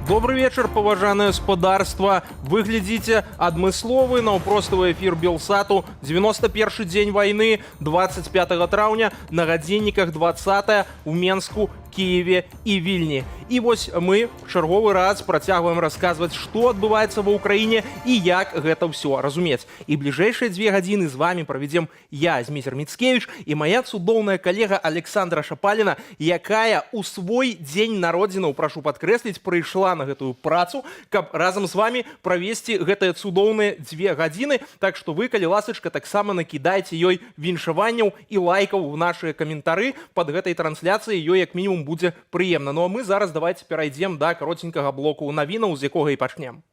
Добрый вечер, поважанае спадарства. Вы глядзіце адмысловы наўпроставы эфір Белсату. 91-й дзень вайны, 25 траўня, на гадзінніках 20 у Менску, Киеве и Вильне. И вось мы чарговы раз працягваем расказваць, што адбываецца ва ўкраіне і як гэта ўсё разумець. І бліжэйшыя 2 гадзіны з вами правядзем я, Зміцер Міцкевіч, і моя цудоўная калега Александра Шапаліна, якая у свой дзень народзінаў, прашу падкрэсліць, прыйшла на гэтую працу, каб разам з вами правесці гэтыя цудоўныя 2 гадзіны. Так што вы, калі ласачка, таксама накідайце ёй віншаванняў і лайкаў у нашыя каментары пад гэтай трансляцыяй, ёй як мінімум будзе прыемна. Ну а мы зараз давайте перайдзем да каротенькага блоку навінаў, з якога і пачнем.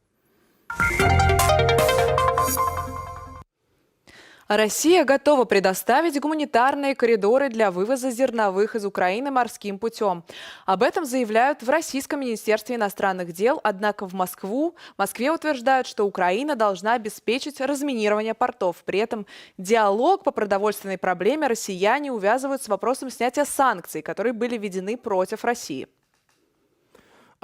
Россия готова предоставить гуманитарные коридоры для вывоза зерновых из Украины морским путем. Об этом заявляют в Российском министерстве иностранных дел, однако в Москве утверждают, что Украина должна обеспечить разминирование портов. При этом диалог по продовольственной проблеме россияне увязывают с вопросом снятия санкций, которые были введены против России.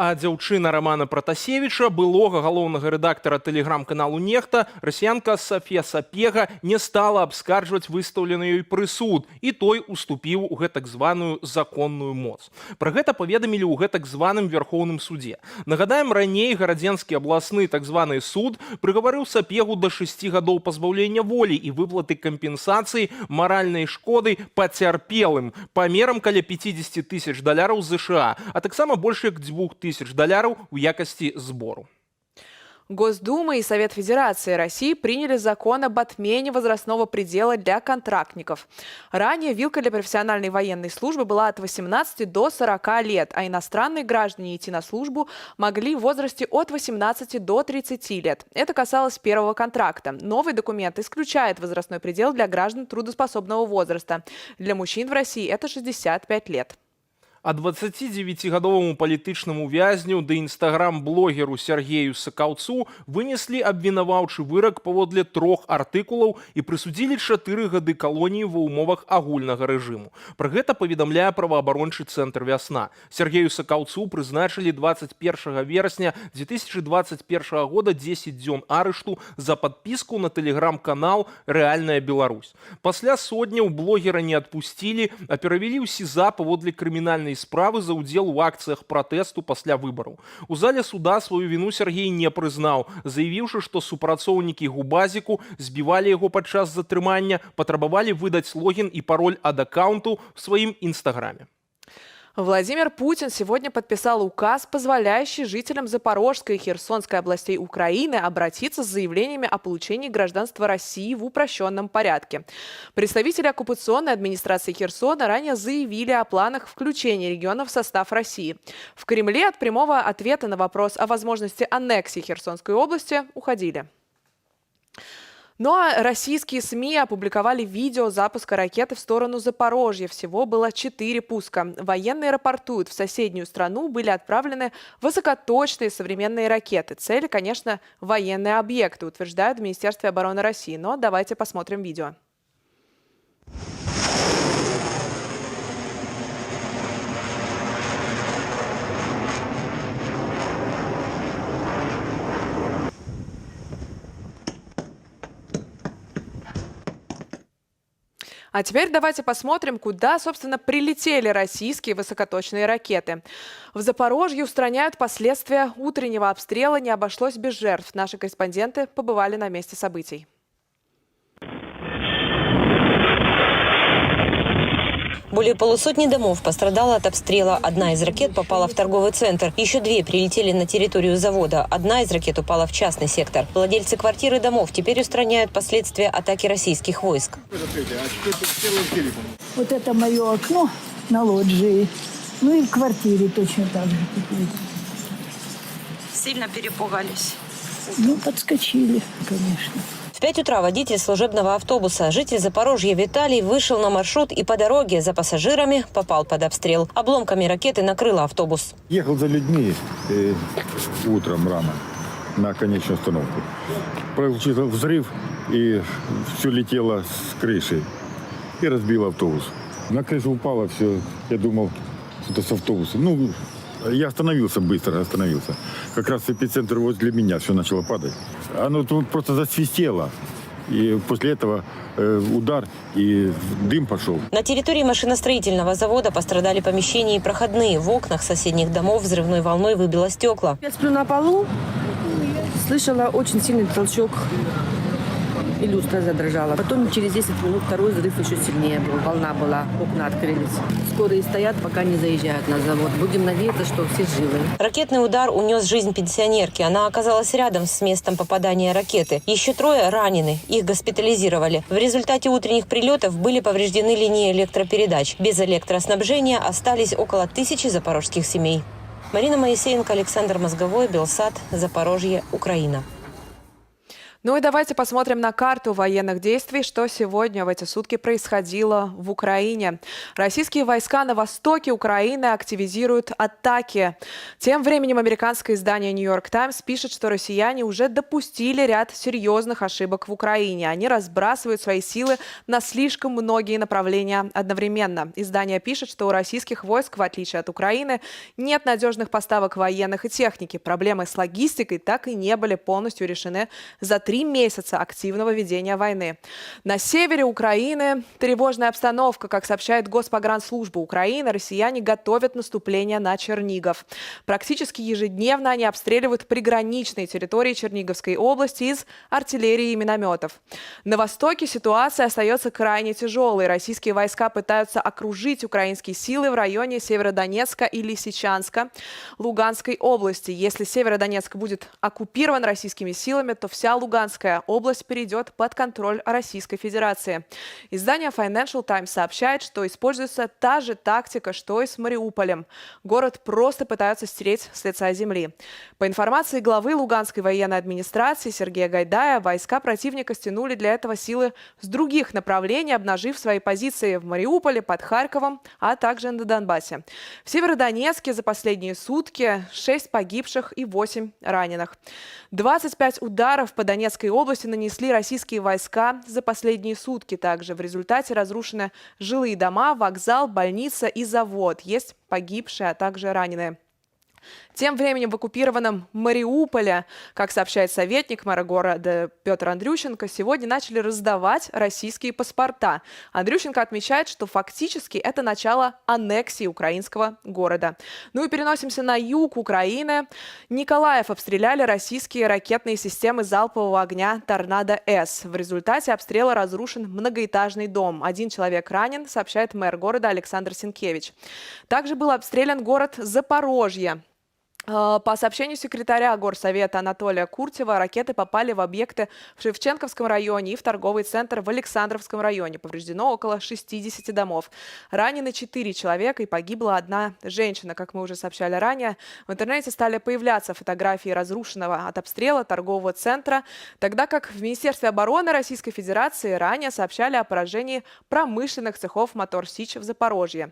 А дзяўчына Романа Пратасевича, былога галоўнага рэдактара тэлеграм-каналу «Нехта», расіянка Софія Сапега не стала абскарджваць выстаўлены ёй прысуд, і той уступіў у гэтак званую законную моц. Пра гэта паведамілі ў гэтак званым Верхоўным судзе. Нагадаем, раней гарадзенскі абласны так званы суд прыгаварыў Сапегу да 6 гадоў пазбаўлення волі і выплаты кампенсацыі маральнай шкоды пацярпелым памерам каля $50 000 США, а таксама больш як $2000 в якости сбору. Госдума и Совет Федерации России приняли закон об отмене возрастного предела для контрактников. Ранее вилка для профессиональной военной службы была от 18 до 40 лет, а иностранные граждане идти на службу могли в возрасте от 18 до 30 лет. Это касалось первого контракта. Новый документ исключает возрастной предел для граждан трудоспособного возраста. Для мужчин в России это 65 лет. А 29-гадовому палітычнаму вязню ды інстаграм-блогеру Сергею Сакаўцу вынеслі абвінаваўчы вырак паводле 3 артыкулаў і прысудзілі 4 гады калоніі ва ўмовах агульнага рэжыму. Пра гэта паведамляе праваабарончы цэнтр «Вясна». Сергею Сакаўцу прызначылі 21 верасня 2021 года 10 дзён арышту за падпіску на тэлеграм-канал «Рэальная Беларусь». Пасля сотняў блогера не адпусцілі, а перавялі ў СІЗА паводле крымінальнай справы за удзел у акцыях пратэсту пасля выбараў. У зале суда сваю віну Сергей не прызнаў, заявіўшы, што супрацоўнікі Губазіку збівалі яго падчас затрымання, патрабавалі выдаць логін і пароль ад аккаунту в сваім інстаграме. Владимир Путин сегодня подписал указ, позволяющий жителям Запорожской и Херсонской областей Украины обратиться с заявлениями о получении гражданства России в упрощенном порядке. Представители оккупационной администрации Херсона ранее заявили о планах включения региона в состав России. В Кремле от прямого ответа на вопрос о возможности аннексии Херсонской области уходили. Ну а российские СМИ опубликовали видео запуска ракеты в сторону Запорожья. Всего было 4 пуска. Военные рапортуют, в соседнюю страну были отправлены высокоточные современные ракеты. Цели, конечно, военные объекты, утверждают в Министерстве обороны России. Но давайте посмотрим видео. А теперь давайте посмотрим, куда, собственно, прилетели российские высокоточные ракеты. В Запорожье устраняют последствия утреннего обстрела. Не обошлось без жертв. Наши корреспонденты побывали на месте событий. Более полусотни домов пострадало от обстрела. Одна из ракет попала в торговый центр. Еще 2 прилетели на территорию завода. Одна из ракет упала в частный сектор. Владельцы квартир и домов теперь устраняют последствия атаки российских войск. Вот это мое окно на лоджии. Ну и в квартире точно так же. Сильно перепугались? Ну, подскочили, конечно. В 5 утра водитель служебного автобуса, житель Запорожья Виталий, вышел на маршрут и по дороге за пассажирами попал под обстрел. Обломками ракеты накрыло автобус. Ехал за людьми утром рано на конечную остановку. Получился взрыв, и все летело с крыши и разбило автобус. На крышу упало все. Я думал, что это с автобуса. Ну, Я остановился быстро, остановился. Как раз эпицентр возле меня все начало падать. Оно тут просто засвистело. И после этого удар и дым пошел. На территории машиностроительного завода пострадали помещения и проходные. В окнах соседних домов взрывной волной выбило стекла. Я сплю на полу, слышала очень сильный толчок, и люстра задрожала. Потом через 10 минут второй взрыв еще сильнее был. Волна была, окна открылись. Скорые стоят, пока не заезжают на завод. Будем надеяться, что все живы. Ракетный удар унес жизнь пенсионерки. Она оказалась рядом с местом попадания ракеты. Еще 3 ранены. Их госпитализировали. В результате утренних прилетов были повреждены линии электропередач. Без электроснабжения остались около 1000 запорожских семей. Марина Моисеенко, Александр Мозговой, Белсат, Запорожье, Украина. Ну и давайте посмотрим на карту военных действий, что сегодня в эти сутки происходило в Украине. Российские войска на востоке Украины активизируют атаки. Тем временем американское издание New York Times пишет, что россияне уже допустили ряд серьезных ошибок в Украине. Они разбрасывают свои силы на слишком многие направления одновременно. Издание пишет, что у российских войск, в отличие от Украины, нет надежных поставок военных и техники. Проблемы с логистикой так и не были полностью решены за 3 месяца активного ведения войны. На севере Украины тревожная обстановка. Как сообщает Госпогранслужба Украины, россияне готовят наступление на Чернигов. Практически ежедневно они обстреливают приграничные территории Черниговской области из артиллерии и минометов. На востоке ситуация остается крайне тяжелой. Российские войска пытаются окружить украинские силы в районе Северодонецка и Лисичанска Луганской области. Если Северодонецк будет оккупирован российскими силами, то вся Луганская область перейдет под контроль Российской Федерации. Издание Financial Times сообщает, что используется та же тактика, что и с Мариуполем. Город просто пытаются стереть с лица земли. По информации главы Луганской военной администрации Сергея Гайдая, войска противника стянули для этого силы с других направлений, обнажив свои позиции в Мариуполе, под Харьковом, а также на Донбассе. В Северодонецке за последние сутки 6 погибших и 8 раненых. 25 ударов по Донецкой области нанесли российские войска за последние сутки. Также в результате разрушены жилые дома, вокзал, больница и завод. Есть погибшие, а также раненые. Тем временем в оккупированном Мариуполе, как сообщает советник мэра города Петр Андрющенко, сегодня начали раздавать российские паспорта. Андрющенко отмечает, что фактически это начало аннексии украинского города. Ну и переносимся на юг Украины. Николаев обстреляли российские ракетные системы залпового огня «Торнадо-С». В результате обстрела разрушен многоэтажный дом. 1 человек ранен, сообщает мэр города Александр Сенкевич. Также был обстрелян город Запорожье. По сообщению секретаря Горсовета Анатолия Куртева, ракеты попали в объекты в Шевченковском районе и в торговый центр в Александровском районе. Повреждено около 60 домов. Ранены 4 человека и погибла 1 женщина. Как мы уже сообщали ранее, в интернете стали появляться фотографии разрушенного от обстрела торгового центра, тогда как в Министерстве обороны Российской Федерации ранее сообщали о поражении промышленных цехов «Мотор Сич» в Запорожье.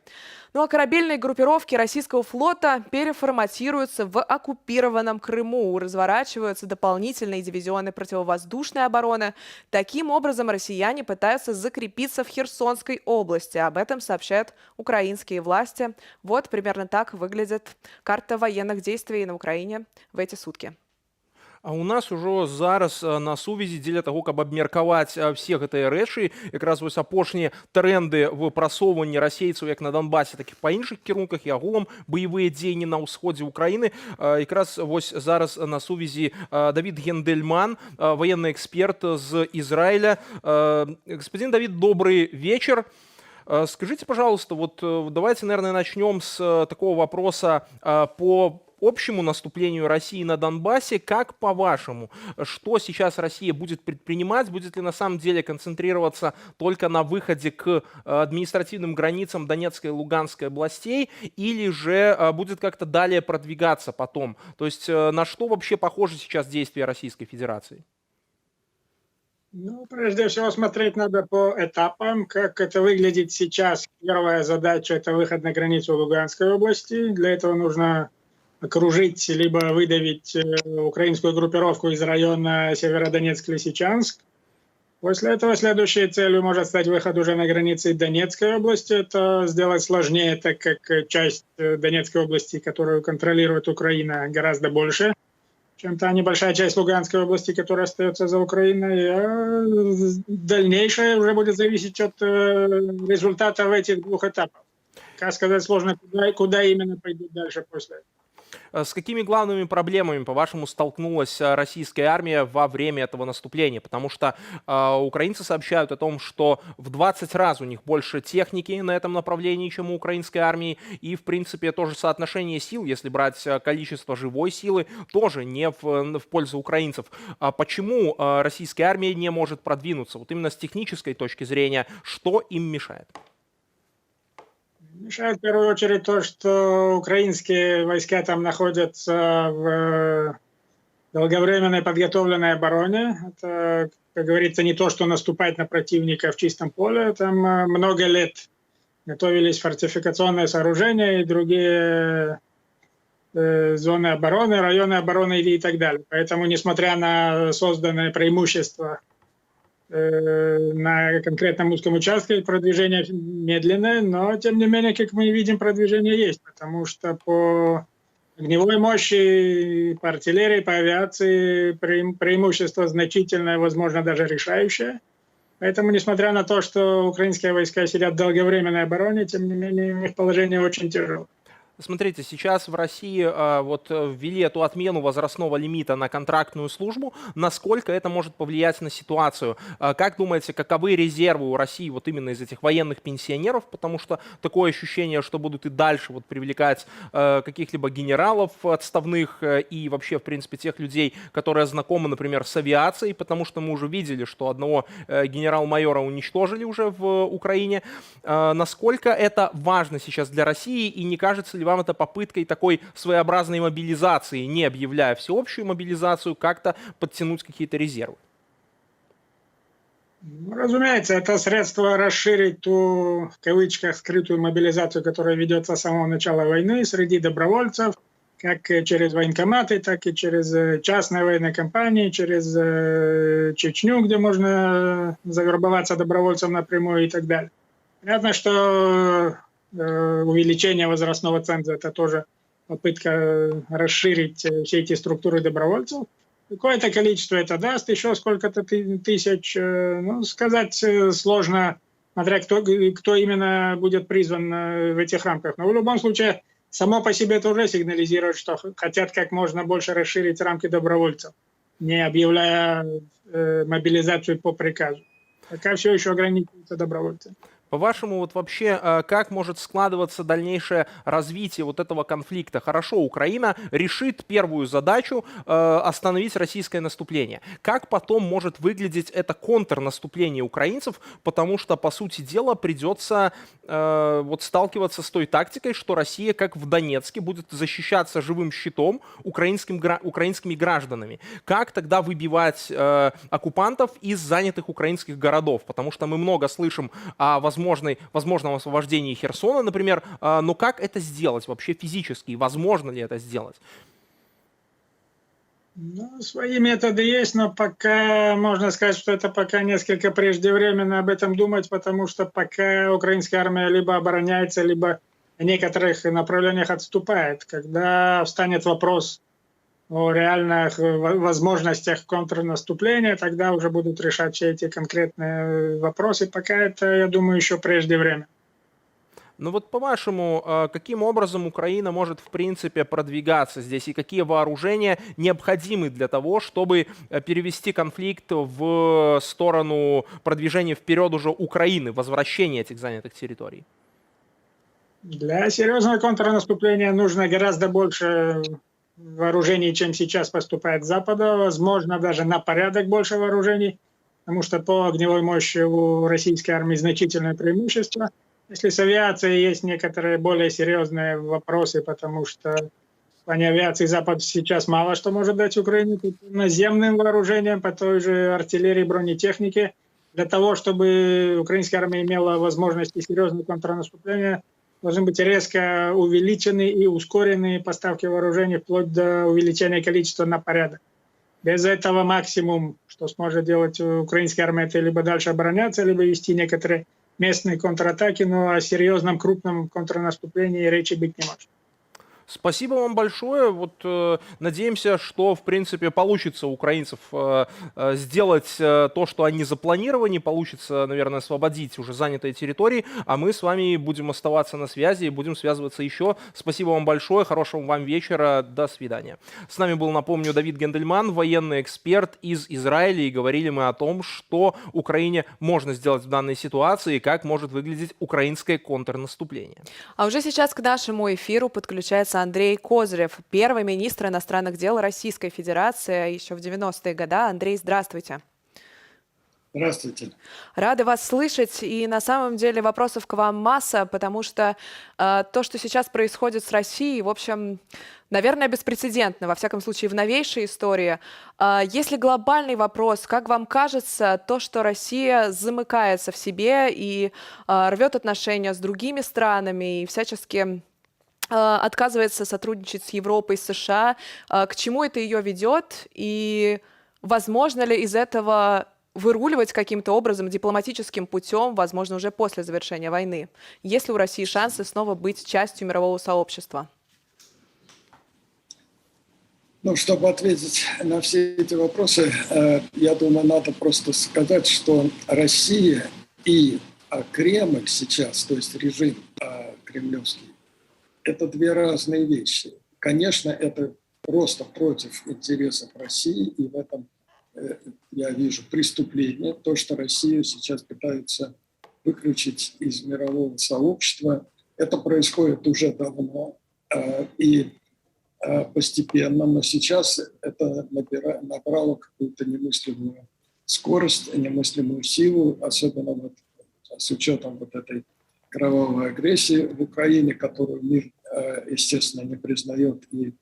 Ну а корабельные группировки российского флота переформатируются в оккупированном Крыму. Разворачиваются дополнительные дивизионы противовоздушной обороны. Таким образом, россияне пытаются закрепиться в Херсонской области. Об этом сообщают украинские власти. Вот примерно так выглядит карта военных действий на Украине в эти сутки. А у нас уже зараз на сувязі дзеля таго, каб абмеркаваць все гэтыя рэчы, якраз вось апошнія тренды в прасоўванні расейцаў як на Донбасе, так і па іншых кірунках і агулам баявыя дзеянні на ўсходзе Украіны. Якраз вось зараз на сувязі Давид Гендельман, военный эксперт з Израиля. Господин Давид, добрый вечер. Скажите, пожалуйста, вот давайте, наверное, начнем с такого вопроса по общему наступлению России на Донбассе. Как по-вашему, что сейчас Россия будет предпринимать? Будет ли на самом деле концентрироваться только на выходе к административным границам Донецкой и Луганской областей, или же будет как-то далее продвигаться потом? То есть на что вообще похожи сейчас действия Российской Федерации? Ну, прежде всего, смотреть надо по этапам, как это выглядит сейчас. Первая задача – это выход на границу Луганской области. Для этого нужно окружить либо выдавить украинскую группировку из района Северодонецк-Лисичанск. После этого следующей целью может стать выход уже на границы Донецкой области. Это сделать сложнее, так как часть Донецкой области, которую контролирует Украина, гораздо больше, чем та небольшая часть Луганской области, которая остается за Украиной. А дальнейшее уже будет зависеть от результатов этих двух этапов. Как сказать сложно, куда именно пойдут дальше после этого. С какими главными проблемами, по-вашему, столкнулась российская армия во время этого наступления? Потому что украинцы сообщают о том, что в 20 раз у них больше техники на этом направлении, чем у украинской армии. И, в принципе, тоже соотношение сил, если брать количество живой силы, тоже не в пользу украинцев. Почему российская армия не может продвинуться? Вот именно с технической точки зрения, что им мешает? Мешает в первую очередь то, что украинские войска там находятся в долговременной подготовленной обороне. Это, как говорится, не то, что наступать на противника в чистом поле. Там много лет готовились фортификационные сооружения и другие зоны обороны, районы обороны и так далее. Поэтому, несмотря на созданное преимущество на конкретном узком участке, продвижение медленное, но тем не менее, как мы видим, продвижение есть, потому что по огневой мощи, по артиллерии, по авиации преимущество значительное, возможно, даже решающее. Поэтому, несмотря на то, что украинские войска сидят в долговременной обороне, тем не менее, их положение очень тяжелое. Смотрите, сейчас в России вот ввели эту отмену возрастного лимита на контрактную службу. Насколько это может повлиять на ситуацию? Как думаете, каковы резервы у России вот именно из этих военных пенсионеров? Потому что такое ощущение, что будут и дальше вот привлекать каких-либо генералов отставных и вообще, в принципе, тех людей, которые знакомы, например, с авиацией, потому что мы уже видели, что одного генерал-майора уничтожили уже в Украине. Насколько это важно сейчас для России, и не кажется ли вам это попыткой такой своеобразной мобилизации, не объявляя всеобщую мобилизацию, как-то подтянуть какие-то резервы? Ну, разумеется, это средство расширить ту, в кавычках, скрытую мобилизацию, которая ведется с самого начала войны среди добровольцев, как через военкоматы, так и через частные военные компании, через Чечню, где можно завербоваться добровольцем напрямую и так далее. Понятно, что увеличение возрастного ценза – это тоже попытка расширить все эти структуры добровольцев. Какое-то количество это даст, еще сколько-то тысяч, ну, сказать сложно, смотря кто именно будет призван в этих рамках. Но в любом случае, само по себе это уже сигнализирует, что хотят как можно больше расширить рамки добровольцев, не объявляя мобилизацию по приказу. Пока все еще ограничивается добровольцами. По-вашему, вот вообще, как может складываться дальнейшее развитие вот этого конфликта? Хорошо, Украина решит первую задачу остановить российское наступление. Как потом может выглядеть это контрнаступление украинцев? Потому что, по сути дела, придется вот сталкиваться с той тактикой, что Россия, как в Донецке, будет защищаться живым щитом украинскими гражданами. Как тогда выбивать оккупантов из занятых украинских городов? Потому что мы много слышим о возможном освобождении Херсона, например, но как это сделать вообще физически? Возможно ли это сделать? Ну, свои методы есть, но пока можно сказать, что это пока несколько преждевременно об этом думать, потому что пока украинская армия либо обороняется, либо в некоторых направлениях отступает. Когда встанет вопрос о реальных возможностях контрнаступления, тогда уже будут решать все эти конкретные вопросы. Пока это, я думаю, еще преждевременно. Ну вот по-вашему, каким образом Украина может в принципе продвигаться здесь и какие вооружения необходимы для того, чтобы перевести конфликт в сторону продвижения вперед уже Украины, возвращения этих занятых территорий? Для серьезного контрнаступления нужно гораздо больше вооружений, чем сейчас поступает с Запада, возможно, даже на порядок больше вооружений, потому что по огневой мощи у российской армии значительное преимущество. Если с авиацией есть некоторые более серьезные вопросы, потому что в плане авиации Запад сейчас мало что может дать Украине, наземным вооружением, по той же артиллерии, бронетехнике, для того, чтобы украинская армия имела возможности серьезного контрнаступления, должны быть резко увеличены и ускорены поставки вооружений вплоть до увеличения количества на порядок. Без этого максимум, что сможет делать украинская армия, это либо дальше обороняться, либо вести некоторые местные контратаки, но о серьезном крупном контрнаступлении речи быть не может. Спасибо вам большое. Надеемся, что, в принципе, получится у украинцев сделать то, что они запланировали, получится, наверное, освободить уже занятые территории, а мы с вами будем оставаться на связи и будем связываться еще. Спасибо вам большое, хорошего вам вечера, до свидания. С нами был, напомню, Давид Гендельман, военный эксперт из Израиля, и говорили мы о том, что Украине можно сделать в данной ситуации и как может выглядеть украинское контрнаступление. А уже сейчас к нашему эфиру подключается Андрей Козырев, первый министр иностранных дел Российской Федерации еще в 90-е годы. Андрей, здравствуйте. Здравствуйте. Рады вас слышать. И на самом деле вопросов к вам масса, потому что то, что сейчас происходит с Россией, в общем, наверное, беспрецедентно, во всяком случае, в новейшей истории. Если глобальный вопрос, как вам кажется, то, что Россия замыкается в себе и рвет отношения с другими странами и всячески отказывается сотрудничать с Европой, с США, к чему это ее ведет, и возможно ли из этого выруливать каким-то образом, дипломатическим путем, возможно, уже после завершения войны? Есть ли у России шансы снова быть частью мирового сообщества? Ну, чтобы ответить на все эти вопросы, я думаю, надо просто сказать, что Россия и Кремль сейчас, то есть режим кремлевский, это две разные вещи. Конечно, это просто против интересов России, и в этом я вижу преступление, то, что Россию сейчас пытаются выключить из мирового сообщества. Это происходит уже давно и постепенно, но сейчас это набрало какую-то немыслимую скорость, немыслимую силу, особенно вот с учетом вот этой кровавой агрессии в Украине, которую мир, естественно, не признает и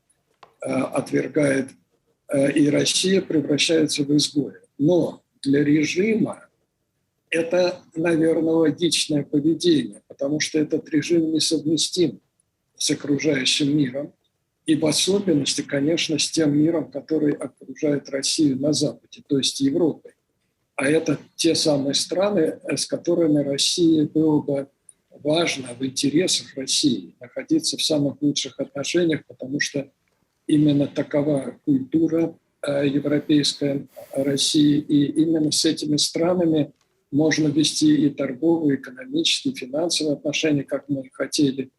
отвергает, и Россия превращается в изгоя. Но для режима это, наверное, логичное поведение, потому что этот режим несовместим с окружающим миром, и в особенности, конечно, с тем миром, который окружает Россию на Западе, то есть Европой. А это те самые страны, с которыми России было бы важно, в интересах России находиться в самых лучших отношениях, потому что именно такова культура европейская России, и именно с этими странами можно вести и торговые, и экономические, и финансовые отношения, как мы хотели,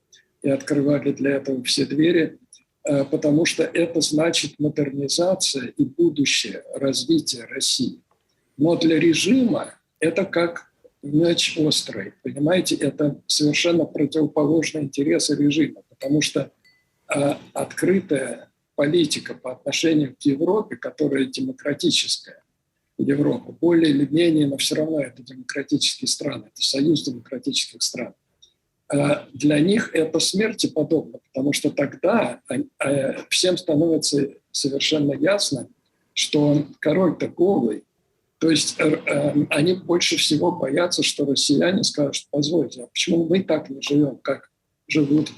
и открывали для этого все двери, потому что это значит модернизация и будущее развитие России. Но для режима это как мяч острый, понимаете, это совершенно противоположные интересы режима, потому что открытая политика по отношению к Европе, которая демократическая, Европа, более или менее, но все равно это демократические страны, это союз демократических стран. Для них это смерти подобно, потому что тогда всем становится совершенно ясно, что король-то голый. То есть они больше всего боятся, что россияне скажут: позвольте, а почему мы так не живем, как живут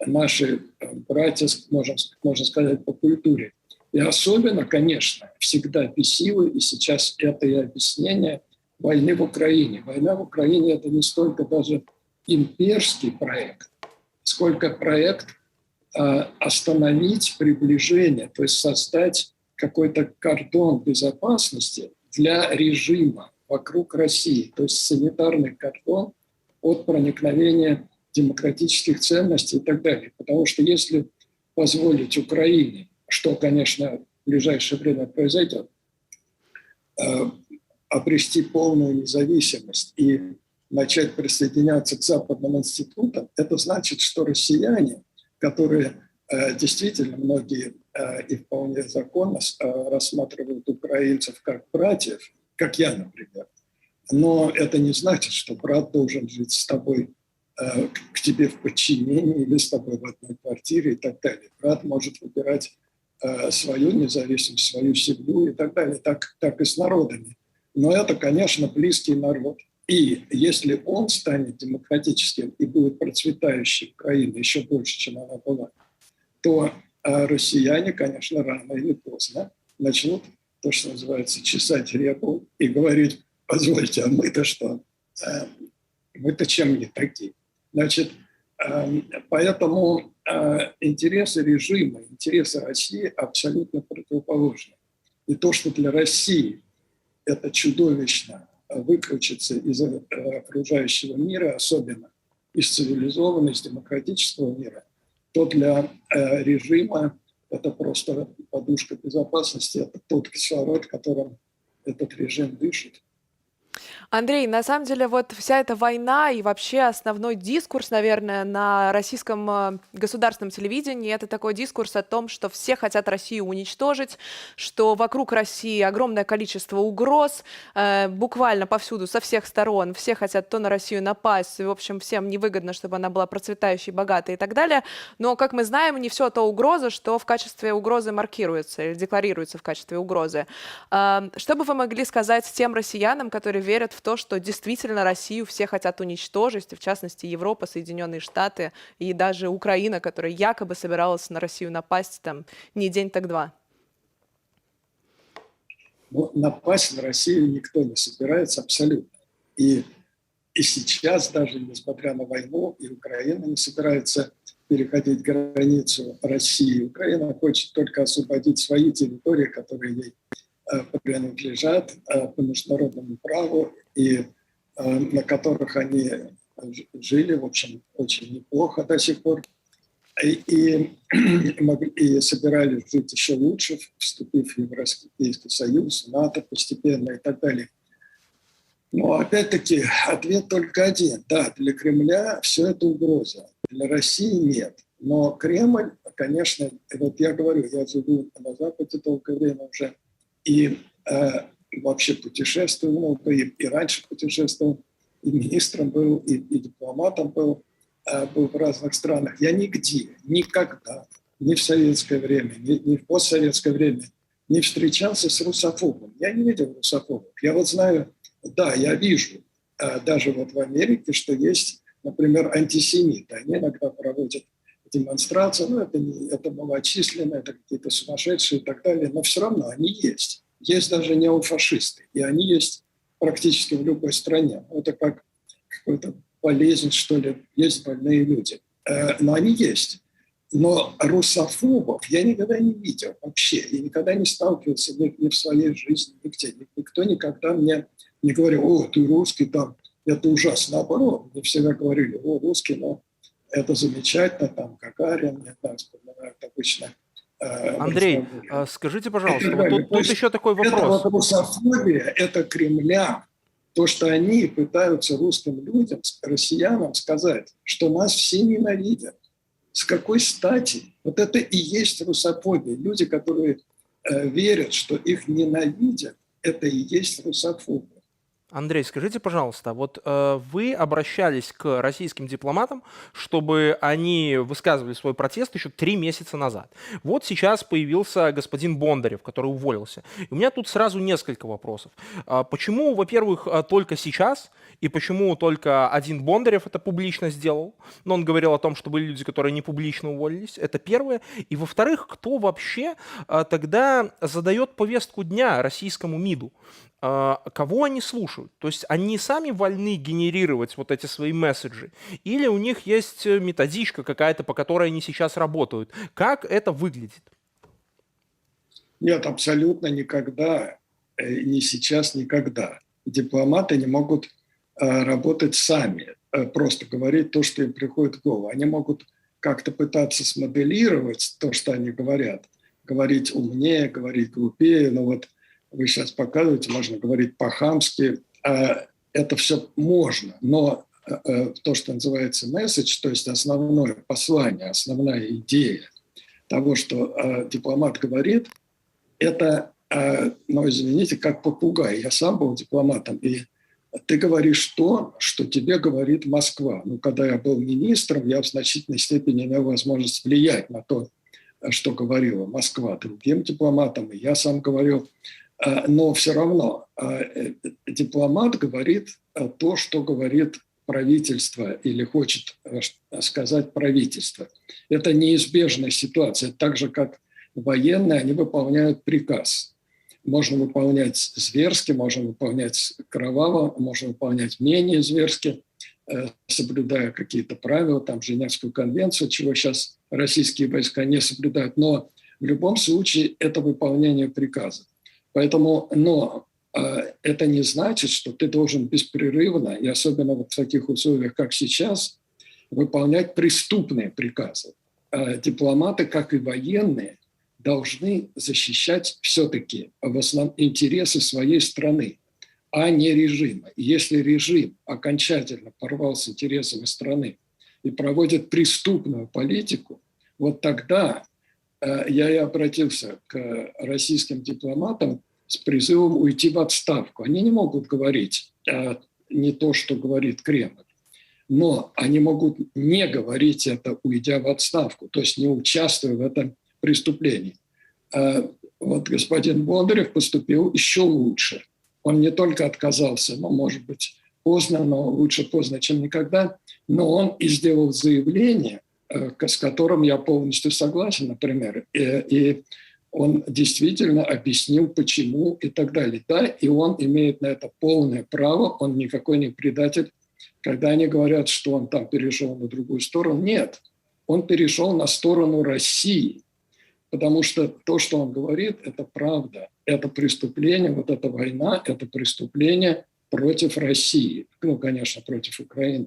наши братья, можно сказать, по культуре. И особенно, конечно, всегда бесило, и сейчас это и объяснение войны в Украине. Война в Украине – это не столько даже имперский проект, сколько проект остановить приближение, то есть создать какой-то кордон безопасности для режима вокруг России, то есть санитарный кордон от проникновения демократических ценностей и так далее. Потому что если позволить Украине, что, конечно, в ближайшее время произойдет, обрести полную независимость и начать присоединяться к западным институтам, это значит, что россияне, которые действительно многие и вполне законно рассматривают украинцев как братьев, как я, например, но это не значит, что брат должен жить с тобой, к тебе в подчинении или с тобой в одной квартире и так далее. Брат может выбирать свою независимость, свою семью и так далее, так и с народами. Но это, конечно, близкий народ. И если он станет демократическим и будет процветающей Украиной еще больше, чем она была, то россияне, конечно, рано или поздно начнут, то, что называется, чесать репу и говорить: позвольте, а мы-то что? Мы-то чем не такие? Значит, поэтому интересы режима, интересы России абсолютно противоположны. И то, что для России это чудовищно выкрутиться из окружающего мира, особенно из цивилизованного, из демократического мира, то для режима это просто подушка безопасности, это тот кислород, которым этот режим дышит. Андрей, на самом деле вот вся эта война и вообще основной дискурс, наверное, на российском государственном телевидении — это такой дискурс о том, что все хотят Россию уничтожить, что вокруг России огромное количество угроз, буквально повсюду, со всех сторон. Все хотят то на Россию напасть, и, в общем, всем невыгодно, чтобы она была процветающей, богатой и так далее. Но, как мы знаем, не все то угроза, что в качестве угрозы маркируется или декларируется в качестве угрозы. Что бы вы могли сказать тем россиянам, которые верят в то, что действительно Россию все хотят уничтожить, в частности Европа, Соединенные Штаты и даже Украина, которая якобы собиралась на Россию напасть там не день, так два? Но напасть на Россию никто не собирается абсолютно. И сейчас, даже несмотря на войну, и Украина не собирается переходить границу России. Украина хочет только освободить свои территории, которые ей принадлежат по международному праву и на которых они жили, в общем, очень неплохо до сих пор, и собирались жить еще лучше, вступив в Европейский Союз, НАТО постепенно и так далее. Но опять-таки ответ только один. Да, для Кремля все это угроза, для России нет. Но Кремль, конечно, вот я говорю, я живу на Западе долгое время уже, и вообще путешествую много, и раньше путешествовал, и министром был, и дипломатом был в разных странах. Я нигде, никогда, ни в советское время, ни в постсоветское время не встречался с русофобом. Я не видел русофобов. Я вот знаю, да, я вижу, даже вот в Америке, что есть, например, антисемиты. Они иногда проводят демонстрации, ну, это малочисленно, это какие-то сумасшедшие и так далее, но все равно они есть. Есть даже неофашисты, и они есть практически в любой стране. Это как какая-то болезнь, что ли, есть больные люди. Но они есть. Но русофобов я никогда не видел вообще. Я никогда не сталкивался ни в своей жизни, нигде. Никто никогда мне не говорил: о, ты русский, там, это ужасно. Наоборот, мне всегда говорили: о, русский, но это замечательно, там, Гагарин, мне там вспоминают обычно. Андрей, скажите, пожалуйста, вот тут еще такой вопрос. Это вот русофобия, это Кремля. То, что они пытаются русским людям, россиянам сказать, что нас все ненавидят. С какой стати? Вот это и есть русофобия. Люди, которые верят, что их ненавидят, это и есть русофобия. Андрей, скажите, пожалуйста, вот вы обращались к российским дипломатам, чтобы они высказывали свой протест еще 3 месяца назад. Вот сейчас появился господин Бондарев, который уволился. И у меня тут сразу несколько вопросов. Почему, во-первых, только сейчас, и почему только один Бондарев это публично сделал? Но он говорил о том, что были люди, которые не публично уволились. Это первое. И, во-вторых, кто вообще тогда задает повестку дня российскому МИДу? Кого они слушают? То есть они сами вольны генерировать вот эти свои месседжи? Или у них есть методичка какая-то, по которой они сейчас работают? Как это выглядит? Нет, абсолютно никогда, ни сейчас, никогда. Дипломаты не могут работать сами, просто говорить то, что им приходит в голову. Они могут как-то пытаться смоделировать то, что они говорят, говорить умнее, говорить глупее, но вот вы сейчас показываете, можно говорить по-хамски. Это все можно, но то, что называется месседж, то есть основное послание, основная идея того, что дипломат говорит, это, ну, извините, как попугай. Я сам был дипломатом, и ты говоришь то, что тебе говорит Москва. Ну, когда я был министром, я в значительной степени имел возможность влиять на то, что говорила Москва другим дипломатам, и я сам говорил. Но все равно дипломат говорит то, что говорит правительство или хочет сказать правительство. Это неизбежная ситуация. Так же, как, военные, они выполняют приказ. Можно выполнять зверски, можно выполнять кроваво, можно выполнять менее зверски, соблюдая какие-то правила, там, Женевскую конвенцию, чего сейчас российские войска не соблюдают. Но в любом случае это выполнение приказа. Поэтому, это не значит, что ты должен беспрерывно, и особенно вот в таких условиях, как сейчас, выполнять преступные приказы. Дипломаты, как и военные, должны защищать все-таки в основном интересы своей страны, а не режима. И если режим окончательно порвал с интересами страны и проводит преступную политику, вот тогда я и обратился к российским дипломатам с призывом уйти в отставку. Они не могут говорить не то, что говорит Кремль, но они могут не говорить это, уйдя в отставку, то есть не участвуя в этом преступлений. Вот господин Бондарев поступил еще лучше. Он не только отказался, может быть, поздно, но лучше поздно, чем никогда, но он и сделал заявление, с которым я полностью согласен, например, и он действительно объяснил, почему и так далее. Да, и он имеет на это полное право, он никакой не предатель. Когда они говорят, что он там перешел на другую сторону, нет, он перешел на сторону России, потому что то, что он говорит, это правда, это преступление, вот эта война, это преступление против России, конечно, против Украины.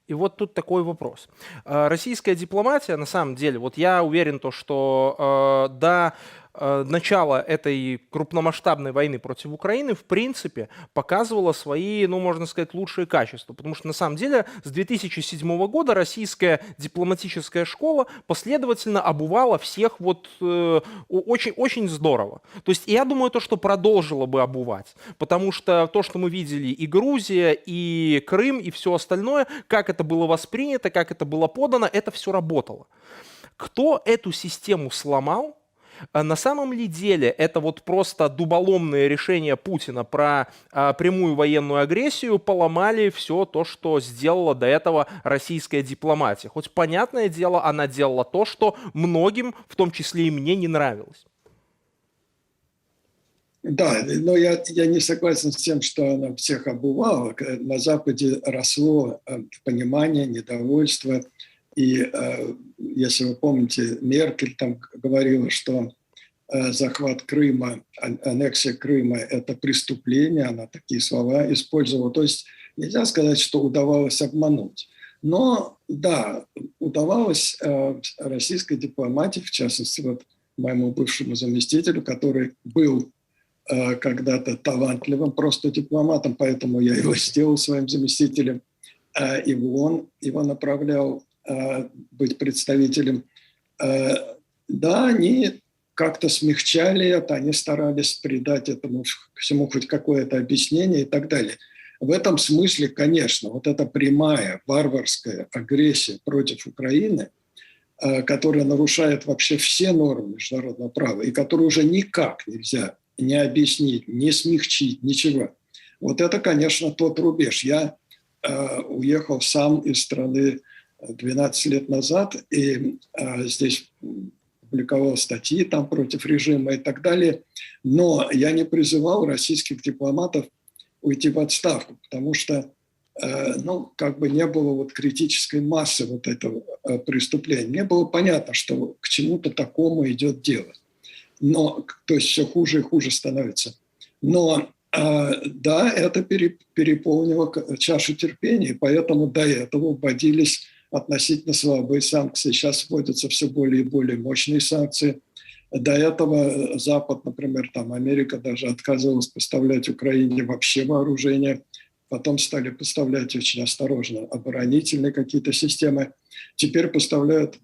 И вот тут такой вопрос. Российская дипломатия, на самом деле, вот я уверен, что до начала этой крупномасштабной войны против Украины, в принципе, показывала свои, можно сказать, лучшие качества. Потому что, на самом деле, с 2007 года российская дипломатическая школа последовательно обувала всех очень, очень здорово. То есть я думаю, что продолжила бы обувать. Потому что то, что мы видели и Грузия, и Крым, и все остальное, как это было воспринято, как это было подано, это все работало. Кто эту систему сломал? На самом ли деле это просто дуболомные решения Путина про прямую военную агрессию поломали все то, что сделала до этого российская дипломатия? Хоть, понятное дело, она делала то, что многим, в том числе и мне, не нравилось. Да, но я не согласен с тем, что она всех обувала. На Западе росло понимание, недовольство. И если вы помните, Меркель там говорила, что захват Крыма, аннексия Крыма – это преступление, она такие слова использовала. То есть нельзя сказать, что удавалось обмануть. Но да, удавалось российской дипломатии, в частности, моему бывшему заместителю, который был когда-то талантливым просто дипломатом, поэтому я его сделал своим заместителем, и он его направлял быть представителем. Да, они как-то смягчали это, они старались придать этому всему хоть какое-то объяснение и так далее. В этом смысле, конечно, вот эта прямая варварская агрессия против Украины, которая нарушает вообще все нормы международного права и которую уже никак нельзя не объяснить, не смягчить, ничего. Вот это, конечно, тот рубеж. Я уехал сам из страны 12 лет назад, и здесь публиковал статьи там против режима и так далее. Но я не призывал российских дипломатов уйти в отставку, потому что не было критической массы этого преступления. Мне было понятно, что к чему-то такому идет дело. То есть все хуже и хуже становится. Но да, это переполнило чашу терпения, и поэтому до этого вводились относительно слабые санкции. Сейчас вводятся все более и более мощные санкции. До этого Запад, например, Америка даже отказывалась поставлять Украине вообще вооружение. Потом стали поставлять очень осторожно оборонительные какие-то системы. Теперь поставляют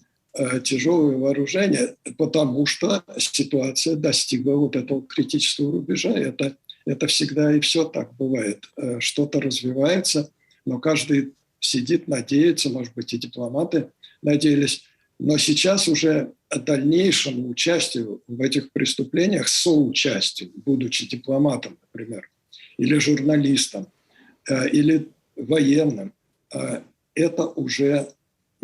тяжелое вооружение, потому что ситуация достигла этого критического рубежа. Это всегда и все так бывает. Что-то развивается, но каждый сидит, надеется, может быть, и дипломаты надеялись. Но сейчас уже дальнейшему участию в этих преступлениях, соучастию, будучи дипломатом, например, или журналистом, или военным, это уже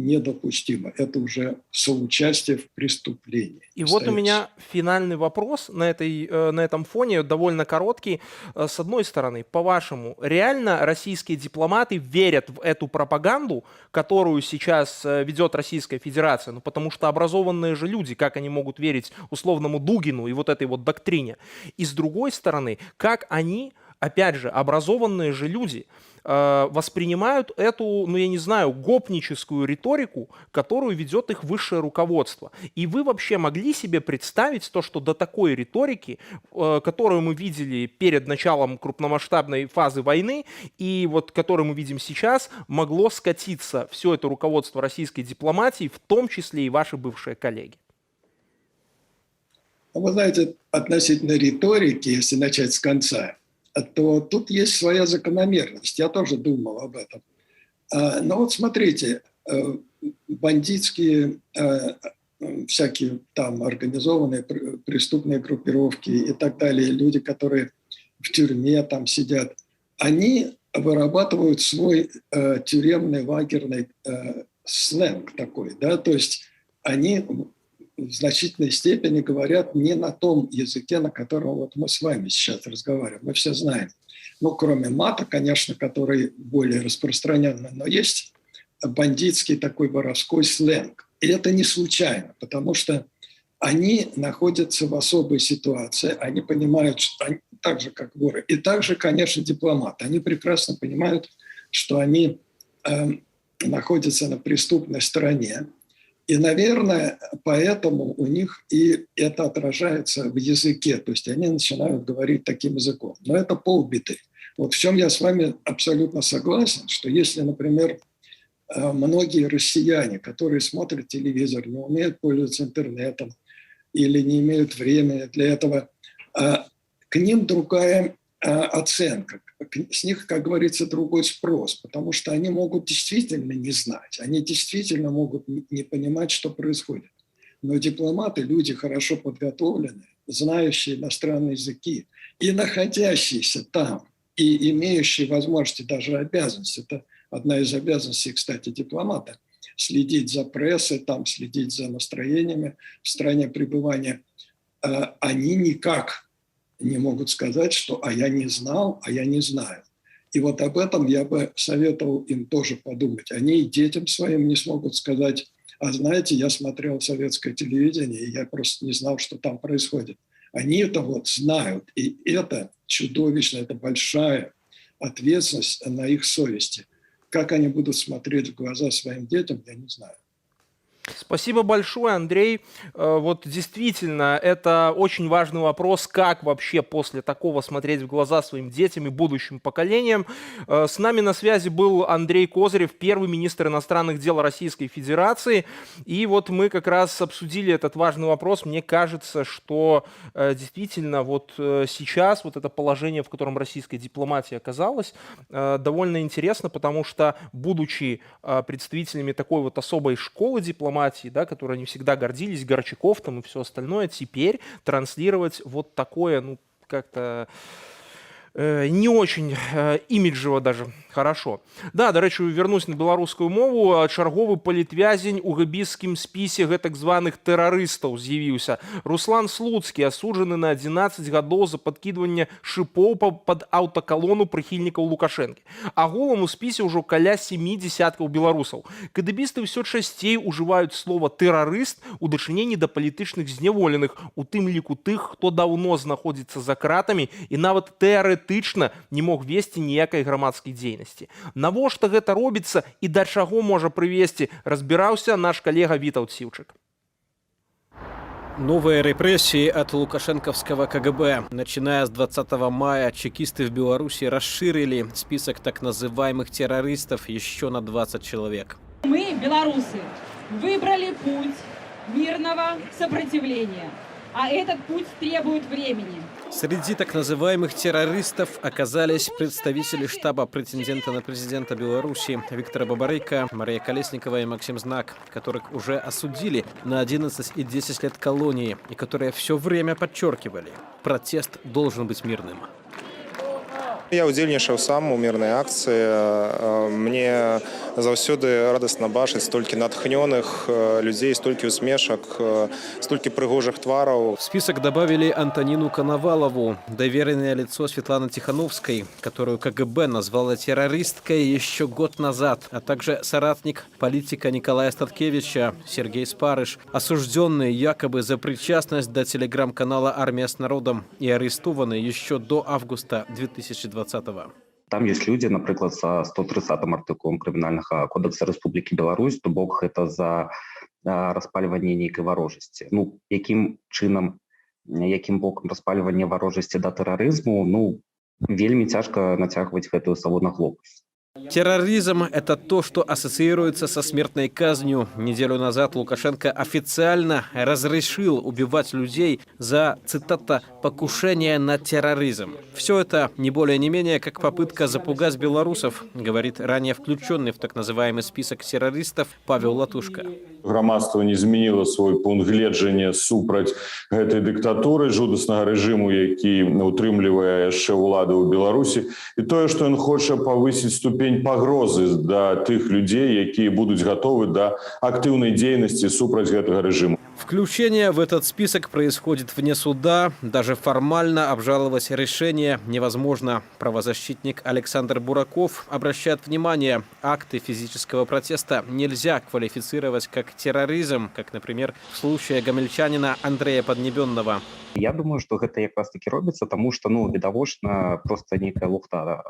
недопустимо. Это уже соучастие в преступлении. И вот у меня финальный вопрос на этом фоне, довольно короткий. С одной стороны, по-вашему, реально российские дипломаты верят в эту пропаганду, которую сейчас ведет Российская Федерация? Ну, потому что образованные же люди, как они могут верить условному Дугину и вот этой вот доктрине? И с другой стороны, как они, опять же, образованные же люди, воспринимают эту, ну я не знаю, гопническую риторику, которую ведет их высшее руководство. И вы вообще могли себе представить то, что до такой риторики, которую мы видели перед началом крупномасштабной фазы войны, и вот которую мы видим сейчас, могло скатиться все это руководство российской дипломатии, в том числе и ваши бывшие коллеги? Вы знаете, относительно риторики, если начать с конца, то тут есть своя закономерность. Я тоже думал об этом. Но вот смотрите, бандитские всякие там организованные преступные группировки и так далее, люди, которые в тюрьме там сидят, они вырабатывают свой тюремный лагерный сленг такой, да, то есть они в значительной степени говорят не на том языке, на котором вот мы с вами сейчас разговариваем. Мы все знаем. Ну, кроме мата, конечно, который более распространенный, но есть бандитский такой воровской сленг. И это не случайно, потому что они находятся в особой ситуации, они понимают, что они так же, как воры, и также, конечно, дипломаты. Они прекрасно понимают, что они находятся на преступной стороне. И, наверное, поэтому у них и это отражается в языке, то есть они начинают говорить таким языком. Но это полбеды. Вот в чем я с вами абсолютно согласен, что если, например, многие россияне, которые смотрят телевизор, не умеют пользоваться интернетом или не имеют времени для этого, к ним другая оценка, с них, как говорится, другой спрос, потому что они могут действительно не знать, они действительно могут не понимать, что происходит. Но дипломаты, люди хорошо подготовленные, знающие иностранные языки и находящиеся там, и имеющие возможности, даже обязанности, это одна из обязанностей, кстати, дипломата, следить за прессой, там, следить за настроениями в стране пребывания, они никак не могут сказать, что «а я не знал, а я не знаю». И вот об этом я бы советовал им тоже подумать. Они и детям своим не смогут сказать: «А знаете, я смотрел советское телевидение, и я просто не знал, что там происходит». Они это вот знают, и это чудовищно, это большая ответственность на их совести. Как они будут смотреть в глаза своим детям, я не знаю. Спасибо большое, Андрей. Вот действительно, это очень важный вопрос, как вообще после такого смотреть в глаза своим детям и будущим поколениям. С нами на связи был Андрей Козырев, первый министр иностранных дел Российской Федерации. И вот мы как раз обсудили этот важный вопрос. Мне кажется, что действительно вот сейчас вот это положение, в котором российская дипломатия оказалась, довольно интересно, потому что, будучи представителями такой вот особой школы дипломатии, да, которой они всегда гордились, Горчаков там и все остальное, теперь транслировать вот такое, ну, как-то не очень іміджава даже хорошо. Да, до речі, вернусь на беларускую мову. Чарговы палітвязень у габійскім спісе гэтак званых тэрарыстаў з'явіўся. Руслан Слуцкі асуджаны на 11 гадоў за падкідванне шыпоў пад аўтакалону прыхільнікаў Лукашэнкі. Агулам у спісе ўжо каля 7 десяткаў беларусаў. КДБісты ўсё часцей ужываюць слова тэрарыст у дачыненні да палітычных зняволеных, у тым ліку тых, хто даўно знаходзіцца за кратамі і нават тэарэтычна не мог весці ніякай грамадскай дзейнасці. Навошта гэта робіцца і да чаго можа прывесці, разбіраўся наш калега Вітаўт Сіўчык. Новые репрессии от лукашенковского КГБ. Начиная с 20 мая чекисты в Беларуси расширили список так называемых террористов еще на 20 человек. Мы, белорусы, выбрали путь мирного сопротивления, а этот путь требует времени. Среди так называемых террористов оказались представители штаба претендента на президента Беларуси Виктора Бабарыка, Мария Колесникова и Максим Знак, которых уже осудили на 11 и 10 лет колонии, и которые все время подчеркивали: протест должен быть мирным. Я удзельнічаў сам у мірнай акцыі. Мне заўсёды радасна бачыць столькі натхнёных людзей, столькі усмешак, столькі прыгожых твараў. В список добавили Антонину Коновалову, доверенное лицо Светланы Тихановской, которую КГБ назвала террористкой еще год назад, а также соратник политика Николая Статкевича Сергей Спарыш, осужденный якобы за причастность до телеграм-канала «Армия с народом» и арестованный еще до августа 2020-го. Там есть люди, например, со 130-м артикулом Криминального кодекса Республики Беларусь, то бок это за распаливание некой ворожести. Ну, яким боком распаливание ворожести до терроризму, ну, вельми тяжко натягивать эту солоноглобость. Терроризм – это то, что ассоциируется со смертной казнью. Неделю назад Лукашенко официально разрешил убивать людей за, цитата, «покушение на терроризм». Все это не более не менее, как попытка запугать белорусов, говорит ранее включенный в так называемый список террористов Павел Латушко. Грамадства не змяніло свой пункт гледжання супраць гэтай дыктатуры, жудаснага рэжыму, які утрымлівае яшчэ ўлады ў Беларусі. І тое, што ён хоча павысіць ступень пагрозы да тых людзей, якія будуць гатовы да актыўнай дзейнасці супраць гэтага рэжыму. Включение в этот список происходит вне суда. Даже формально обжаловать решение невозможно. Правозащитник Александр Бураков обращает внимание, акты физического протеста нельзя квалифицировать как терроризм, как, например, в случае гомельчанина Андрея Поднебенного. Я думаю, что это как раз таки робится, потому что, ну, відавочна просто некая лухта,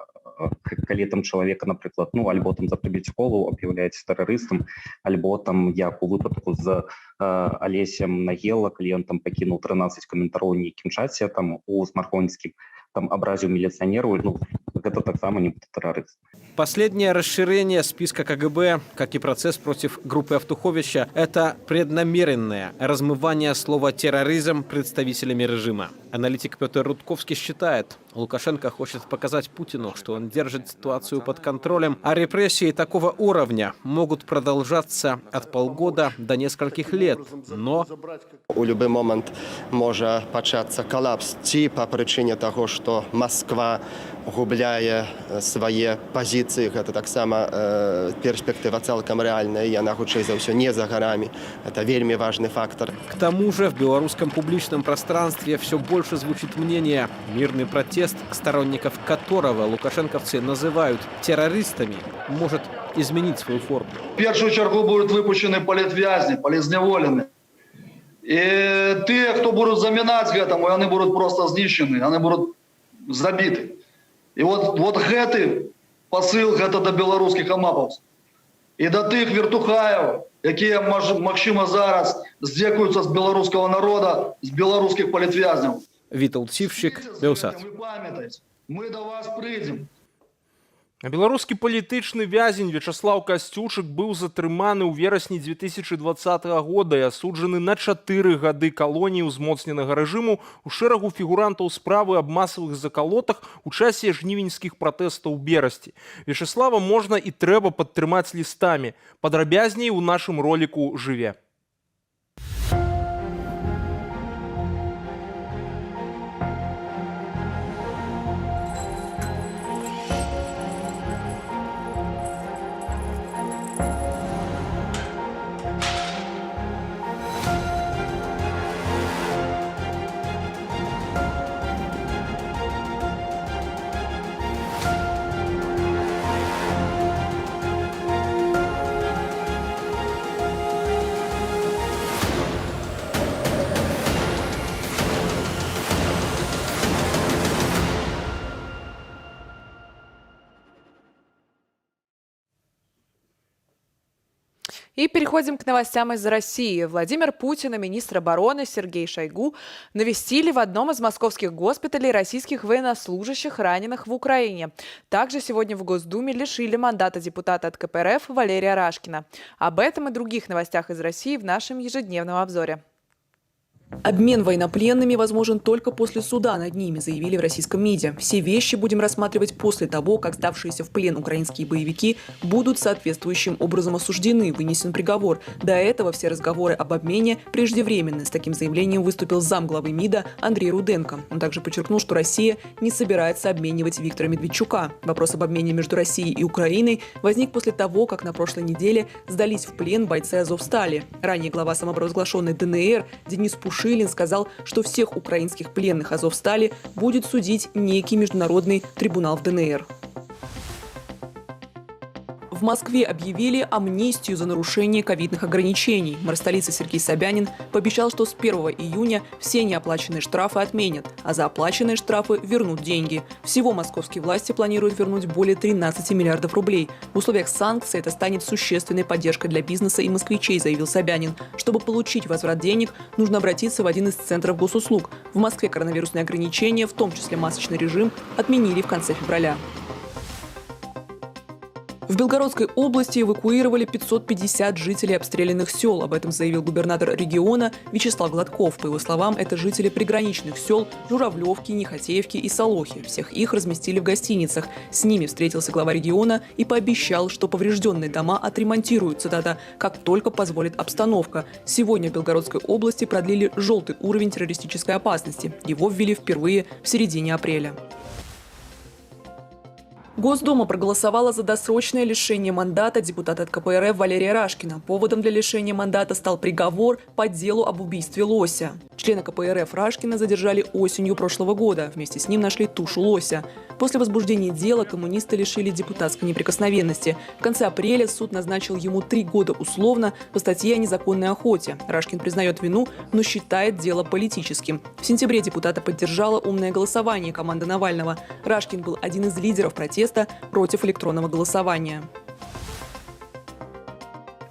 калі там человека, например, ну, альбо там за прибіць школу об'являється террористом, альбо там, як у випадку з Олесем Нагела, калі он там покинул 13 коментаров в нейкім часе, там, у Смаргонскім, там, образил милиционеру, ну, это так само не будет террорист. Последнее расширение списка КГБ, как и процесс против группы Автуховича, это преднамеренное размывание слова «терроризм» представителями режима. Аналитик Петр Рудковский считает, Лукашенко хочет показать Путину, что он держит ситуацию под контролем, а репрессии такого уровня могут продолжаться от полгода до нескольких лет. Но у любой момент может начаться коллапс по причине того, что Москва губляе свае пазіцыі, гэта таксама перспектыва цалкам рэальная, і яна хутчэй за ўсё не за гарамі. Это вельмі важный фактор. К тому же в белорусском публичном пространстве все больше звучит мнение, мирный протест, сторонников которого лукашенковцы называют террористами, может изменить свою форму. В першую чергу будут выпущены политвязни, политзневолены. И те, кто будут заминать гэтаму, они будут просто знищены, они будут забиты. І от гэты пасыл гэта да беларускіх амапаўцаў. І да тых вертухаев, якія, магчыма, зараз здзекуюцца з беларускага народа, з беларускіх палітвязняў. Віталд Сівчык, Белсат. Мы да вас прыйдзем. Беларускі палітычны вязень Вячаслаў Касцюшык быў затрыманы ў верасні 2020 года і асуджаны на 4 гады калоніі ўзмоцненага рэжыму у шэрагу фігурантаў справы аб масавых закалотах у часе жнівеньскіх пратэстаў у Берасці. Вячаслава можна і трэба падтрымаць лістамі. Падрабязней у нашым роліку «Жыве». И переходим к новостям из России. Владимир Путин и министр обороны Сергей Шойгу навестили в одном из московских госпиталей российских военнослужащих, раненых в Украине. Также сегодня в Госдуме лишили мандата депутата от КПРФ Валерия Рашкина. Об этом и других новостях из России в нашем ежедневном обзоре. Обмен военнопленными возможен только после суда над ними, заявили в российском МИДе. Все вещи будем рассматривать после того, как сдавшиеся в плен украинские боевики будут соответствующим образом осуждены, вынесен приговор. До этого все разговоры об обмене преждевременны. С таким заявлением выступил замглавы МИДа Андрей Руденко. Он также подчеркнул, что Россия не собирается обменивать Виктора Медведчука. Вопрос об обмене между Россией и Украиной возник после того, как на прошлой неделе сдались в плен бойцы Азовстали. Ранее глава самопровозглашенной ДНР Денис Пушилин сказал, что всех украинских пленных Азовстали будет судить некий международный трибунал в ДНР. В Москве объявили амнистию за нарушение ковидных ограничений. Мэр столицы Сергей Собянин пообещал, что с 1 июня все неоплаченные штрафы отменят, а за оплаченные штрафы вернут деньги. Всего московские власти планируют вернуть более 13 миллиардов рублей. В условиях санкций это станет существенной поддержкой для бизнеса и москвичей, заявил Собянин. Чтобы получить возврат денег, нужно обратиться в один из центров госуслуг. В Москве коронавирусные ограничения, в том числе масочный режим, отменили в конце февраля. В Белгородской области эвакуировали 550 жителей обстрелянных сел. Об этом заявил губернатор региона Вячеслав Гладков. По его словам, это жители приграничных сел Журавлевки, Нехотеевки и Солохи. Всех их разместили в гостиницах. С ними встретился глава региона и пообещал, что поврежденные дома отремонтируют, цитата, как только позволит обстановка. Сегодня в Белгородской области продлили желтый уровень террористической опасности. Его ввели впервые в середине апреля. Госдума проголосовала за досрочное лишение мандата депутата от КПРФ Валерия Рашкина. Поводом для лишения мандата стал приговор по делу об убийстве лося. Члена КПРФ Рашкина задержали осенью прошлого года. Вместе с ним нашли тушу лося. После возбуждения дела коммунисты лишили депутатской неприкосновенности. В конце апреля суд назначил ему 3 года условно по статье о незаконной охоте. Рашкин признает вину, но считает дело политическим. В сентябре депутата поддержало умное голосование команды Навального. Рашкин был один из лидеров протеста против электронного голосования.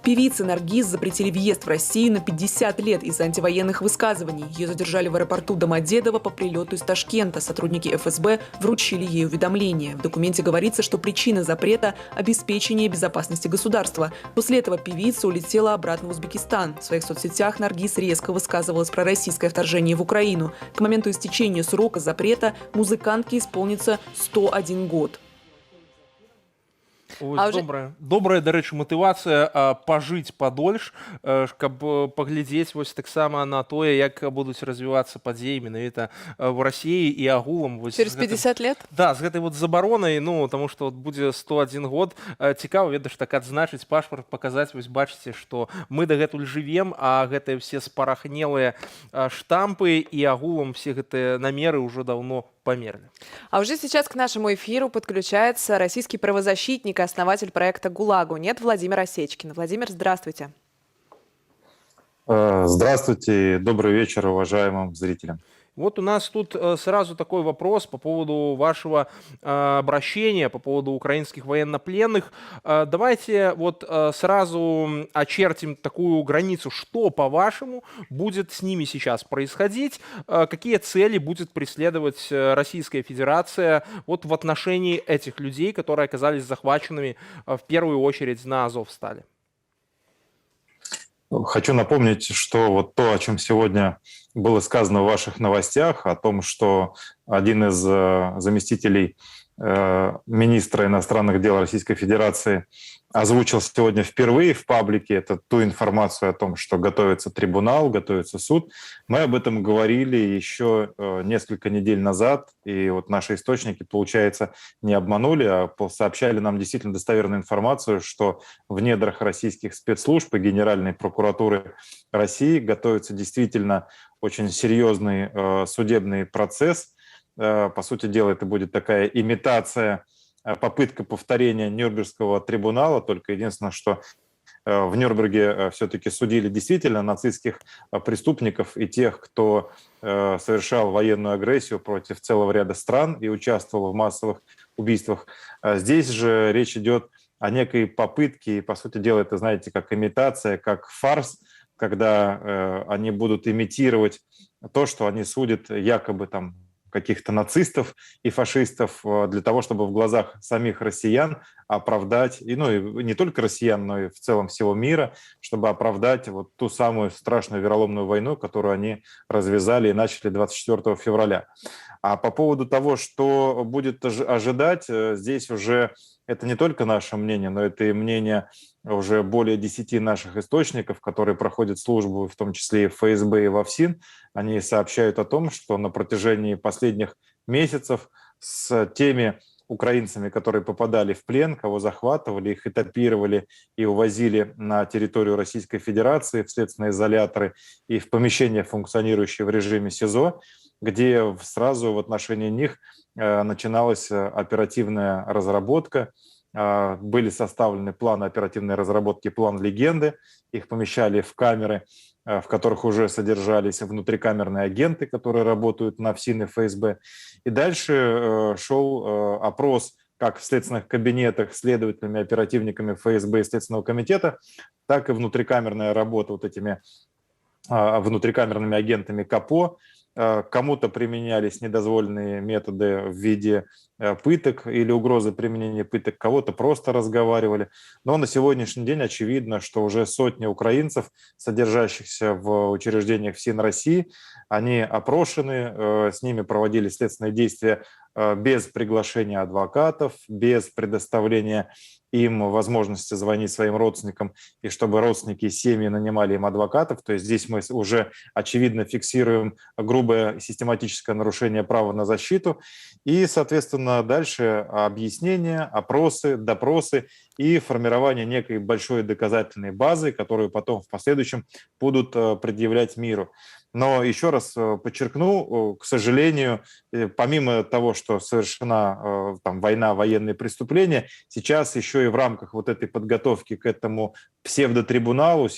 Певице Наргиз запретили въезд в Россию на 50 лет из-за антивоенных высказываний. Ее задержали в аэропорту Домодедово по прилету из Ташкента. Сотрудники ФСБ вручили ей уведомление. В документе говорится, что причина запрета – обеспечение безопасности государства. После этого певица улетела обратно в Узбекистан. В своих соцсетях Наргиз резко высказывалась про российское вторжение в Украину. К моменту истечения срока запрета музыкантке исполнится 101 год. Ось, добрая, до рэчы, матывацыя пажыць падольш, каб паглядзець вось таксама на тое, як будуць развівацца падзеі менавіта в России и агулам. Через 50 лет? Да, з гэтай вот забаронай, ну, потому что вот будзе 101 год. Цікава, ведаеш, так адзначыць пашпарт, паказаць, вось бачыце, што мы дагэтуль жывем, а гэтыя все спарахнелыя штампы и агулам все гэтыя намеры уже давно померли. А уже сейчас к нашему эфиру подключается российский правозащитник и основатель проекта «ГУЛАГу». Нет, Владимир Осечкин. Владимир, здравствуйте. Здравствуйте, добрый вечер уважаемым зрителям. Вот у нас тут сразу такой вопрос по поводу вашего обращения, по поводу украинских военнопленных. Давайте вот сразу очертим такую границу. Что, по-вашему, будет с ними сейчас происходить? Какие цели будет преследовать Российская Федерация вот в отношении этих людей, которые оказались захваченными в первую очередь на Азовстале? Хочу напомнить, что вот то, о чем сегодня было сказано в ваших новостях, о том, что один из заместителей министра иностранных дел Российской Федерации озвучил сегодня впервые в паблике ту информацию о том, что готовится трибунал, готовится суд. Мы об этом говорили еще несколько недель назад, и вот наши источники, получается, не обманули, а сообщали нам действительно достоверную информацию, что в недрах российских спецслужб и Генеральной прокуратуры России готовится действительно очень серьезный судебный процесс. По сути дела, это будет такая имитация, попытка повторения Нюрнбергского трибунала, только единственное, что в Нюрнберге все-таки судили действительно нацистских преступников и тех, кто совершал военную агрессию против целого ряда стран и участвовал в массовых убийствах. Здесь же речь идет о некой попытке, и, по сути дела, это, знаете, как имитация, как фарс, когда они будут имитировать то, что они судят якобы там каких-то нацистов и фашистов для того, чтобы в глазах самих россиян оправдать, и не только россиян, но и в целом всего мира, чтобы оправдать вот ту самую страшную вероломную войну, которую они развязали и начали 24 февраля. А по поводу того, что будет ожидать, здесь уже это не только наше мнение, но это и мнение уже более 10 наших источников, которые проходят службу, в том числе и в ФСБ, и во ФСИН. Они сообщают о том, что на протяжении последних месяцев с теми украинцами, которые попадали в плен, кого захватывали, их этапировали и увозили на территорию Российской Федерации в следственные изоляторы и в помещения, функционирующие в режиме СИЗО, где сразу в отношении них начиналась оперативная разработка, были составлены планы оперативной разработки, план легенды, их помещали в камеры, в которых уже содержались внутрикамерные агенты, которые работают на ФСИН и ФСБ. И дальше шел опрос как в следственных кабинетах следователями, оперативниками ФСБ и Следственного комитета, так и внутрикамерная работа вот этими внутрикамерными агентами КАПО. Кому-то применялись недозволенные методы в виде пыток или угрозы применения пыток, кого-то просто разговаривали. Но на сегодняшний день очевидно, что уже сотни украинцев, содержащихся в учреждениях ФСИН России, они опрошены, с ними проводили следственные действия без приглашения адвокатов, без предоставления им возможности звонить своим родственникам, и чтобы родственники и семьи нанимали им адвокатов. То есть здесь мы уже очевидно фиксируем грубое систематическое нарушение права на защиту. И, соответственно, дальше объяснения, опросы, допросы и формирование некой большой доказательной базы, которую потом в последующем будут предъявлять миру. Но еще раз подчеркну, к сожалению, помимо того, что совершена война, военные преступления, сейчас еще и в рамках вот этой подготовки к этому псевдотрибуналу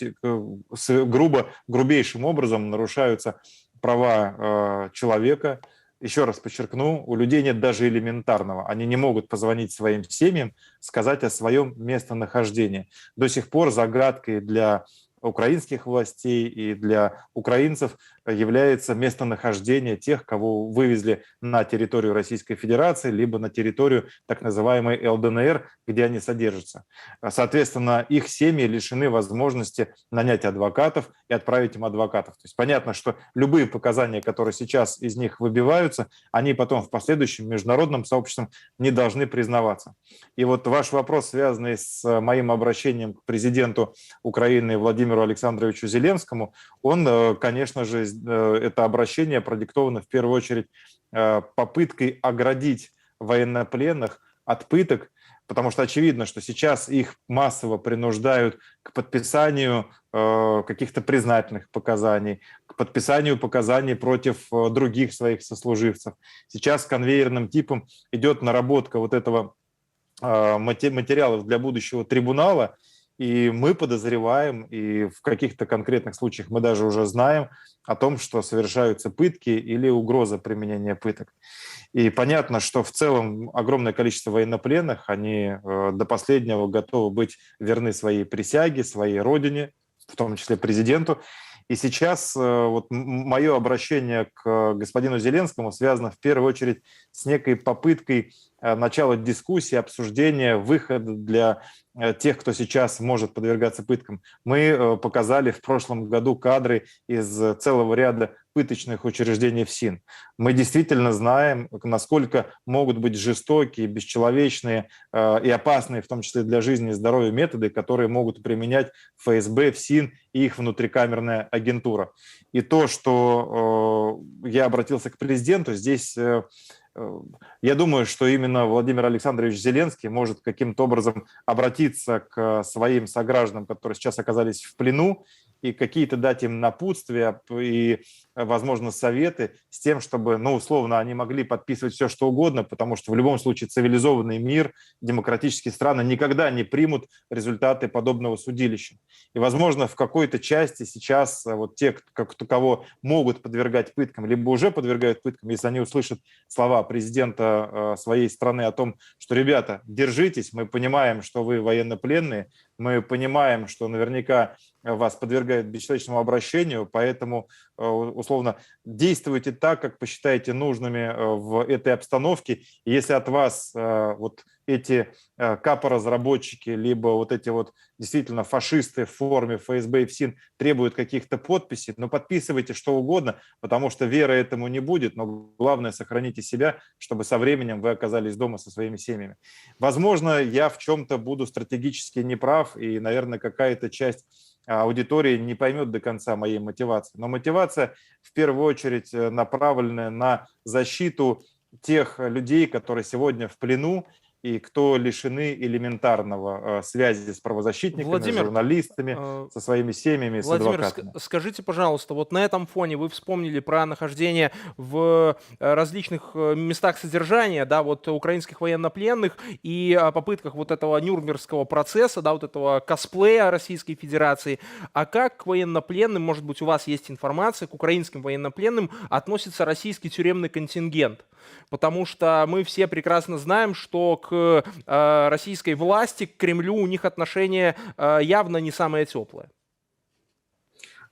грубейшим образом нарушаются права человека. Еще раз подчеркну, у людей нет даже элементарного. Они не могут позвонить своим семьям, сказать о своем местонахождении. До сих пор загадкой для украинских властей и для украинцев является местонахождение тех, кого вывезли на территорию Российской Федерации, либо на территорию так называемой ЛДНР, где они содержатся. Соответственно, их семьи лишены возможности нанять адвокатов и отправить им адвокатов. То есть понятно, что любые показания, которые сейчас из них выбиваются, они потом в последующем международным сообществом не должны признаваться. И вот ваш вопрос, связанный с моим обращением к президенту Украины Владимиру Александровичу Зеленскому, он, конечно же, это обращение продиктовано в первую очередь попыткой оградить военнопленных от пыток, потому что очевидно, что сейчас их массово принуждают к подписанию каких-то признательных показаний, к подписанию показаний против других своих сослуживцев. Сейчас конвейерным типом идет наработка вот этого материалов для будущего трибунала, и мы подозреваем, и в каких-то конкретных случаях мы даже уже знаем о том, что совершаются пытки или угроза применения пыток. И понятно, что в целом огромное количество военнопленных, они до последнего готовы быть верны своей присяге, своей родине, в том числе президенту. И сейчас вот мое обращение к господину Зеленскому связано в первую очередь с некой попыткой начала дискуссии, обсуждения, выхода для тех, кто сейчас может подвергаться пыткам. Мы показали в прошлом году кадры из целого ряда пыточных учреждений ФСИН. Мы действительно знаем, насколько могут быть жестокие, бесчеловечные и опасные, в том числе для жизни и здоровья, методы, которые могут применять ФСБ, ФСИН и их внутрикамерная агентура. И то, что я обратился к президенту, здесь... Я думаю, что именно Владимир Александрович Зеленский может каким-то образом обратиться к своим согражданам, которые сейчас оказались в плену, и какие-то дать им напутствия и, возможно, советы с тем, чтобы, условно, они могли подписывать все, что угодно, потому что в любом случае цивилизованный мир, демократические страны никогда не примут результаты подобного судилища. И, возможно, в какой-то части сейчас вот те, кого могут подвергать пыткам, либо уже подвергают пыткам, если они услышат слова президента своей страны о том, что, ребята, держитесь, мы понимаем, что вы военнопленные, мы понимаем, что наверняка вас подвергают бесчеловечному обращению, поэтому условно, действуйте так, как посчитаете нужными в этой обстановке. И если от вас вот эти капо-разработчики, либо вот эти вот действительно фашисты в форме ФСБ и ФСИН требуют каких-то подписей, но подписывайте что угодно, потому что веры этому не будет, но главное, сохраните себя, чтобы со временем вы оказались дома со своими семьями. Возможно, я в чем-то буду стратегически неправ, и, наверное, какая-то часть аудитории не поймет до конца моей мотивации. Но мотивация в первую очередь направленная на защиту тех людей, которые сегодня в плену, и кто лишены элементарного связи с правозащитниками, Владимир, с журналистами, со своими семьями, с Владимир, адвокатами. скажите, пожалуйста, вот на этом фоне вы вспомнили про нахождение в различных местах содержания, да, вот украинских военнопленных и о попытках вот этого Нюрнбергского процесса, да, вот этого косплея Российской Федерации. А как к военнопленным, может быть, у вас есть информация, к украинским военнопленным относится российский тюремный контингент? Потому что мы все прекрасно знаем, что к российской власти, к Кремлю у них отношение явно не самое теплое.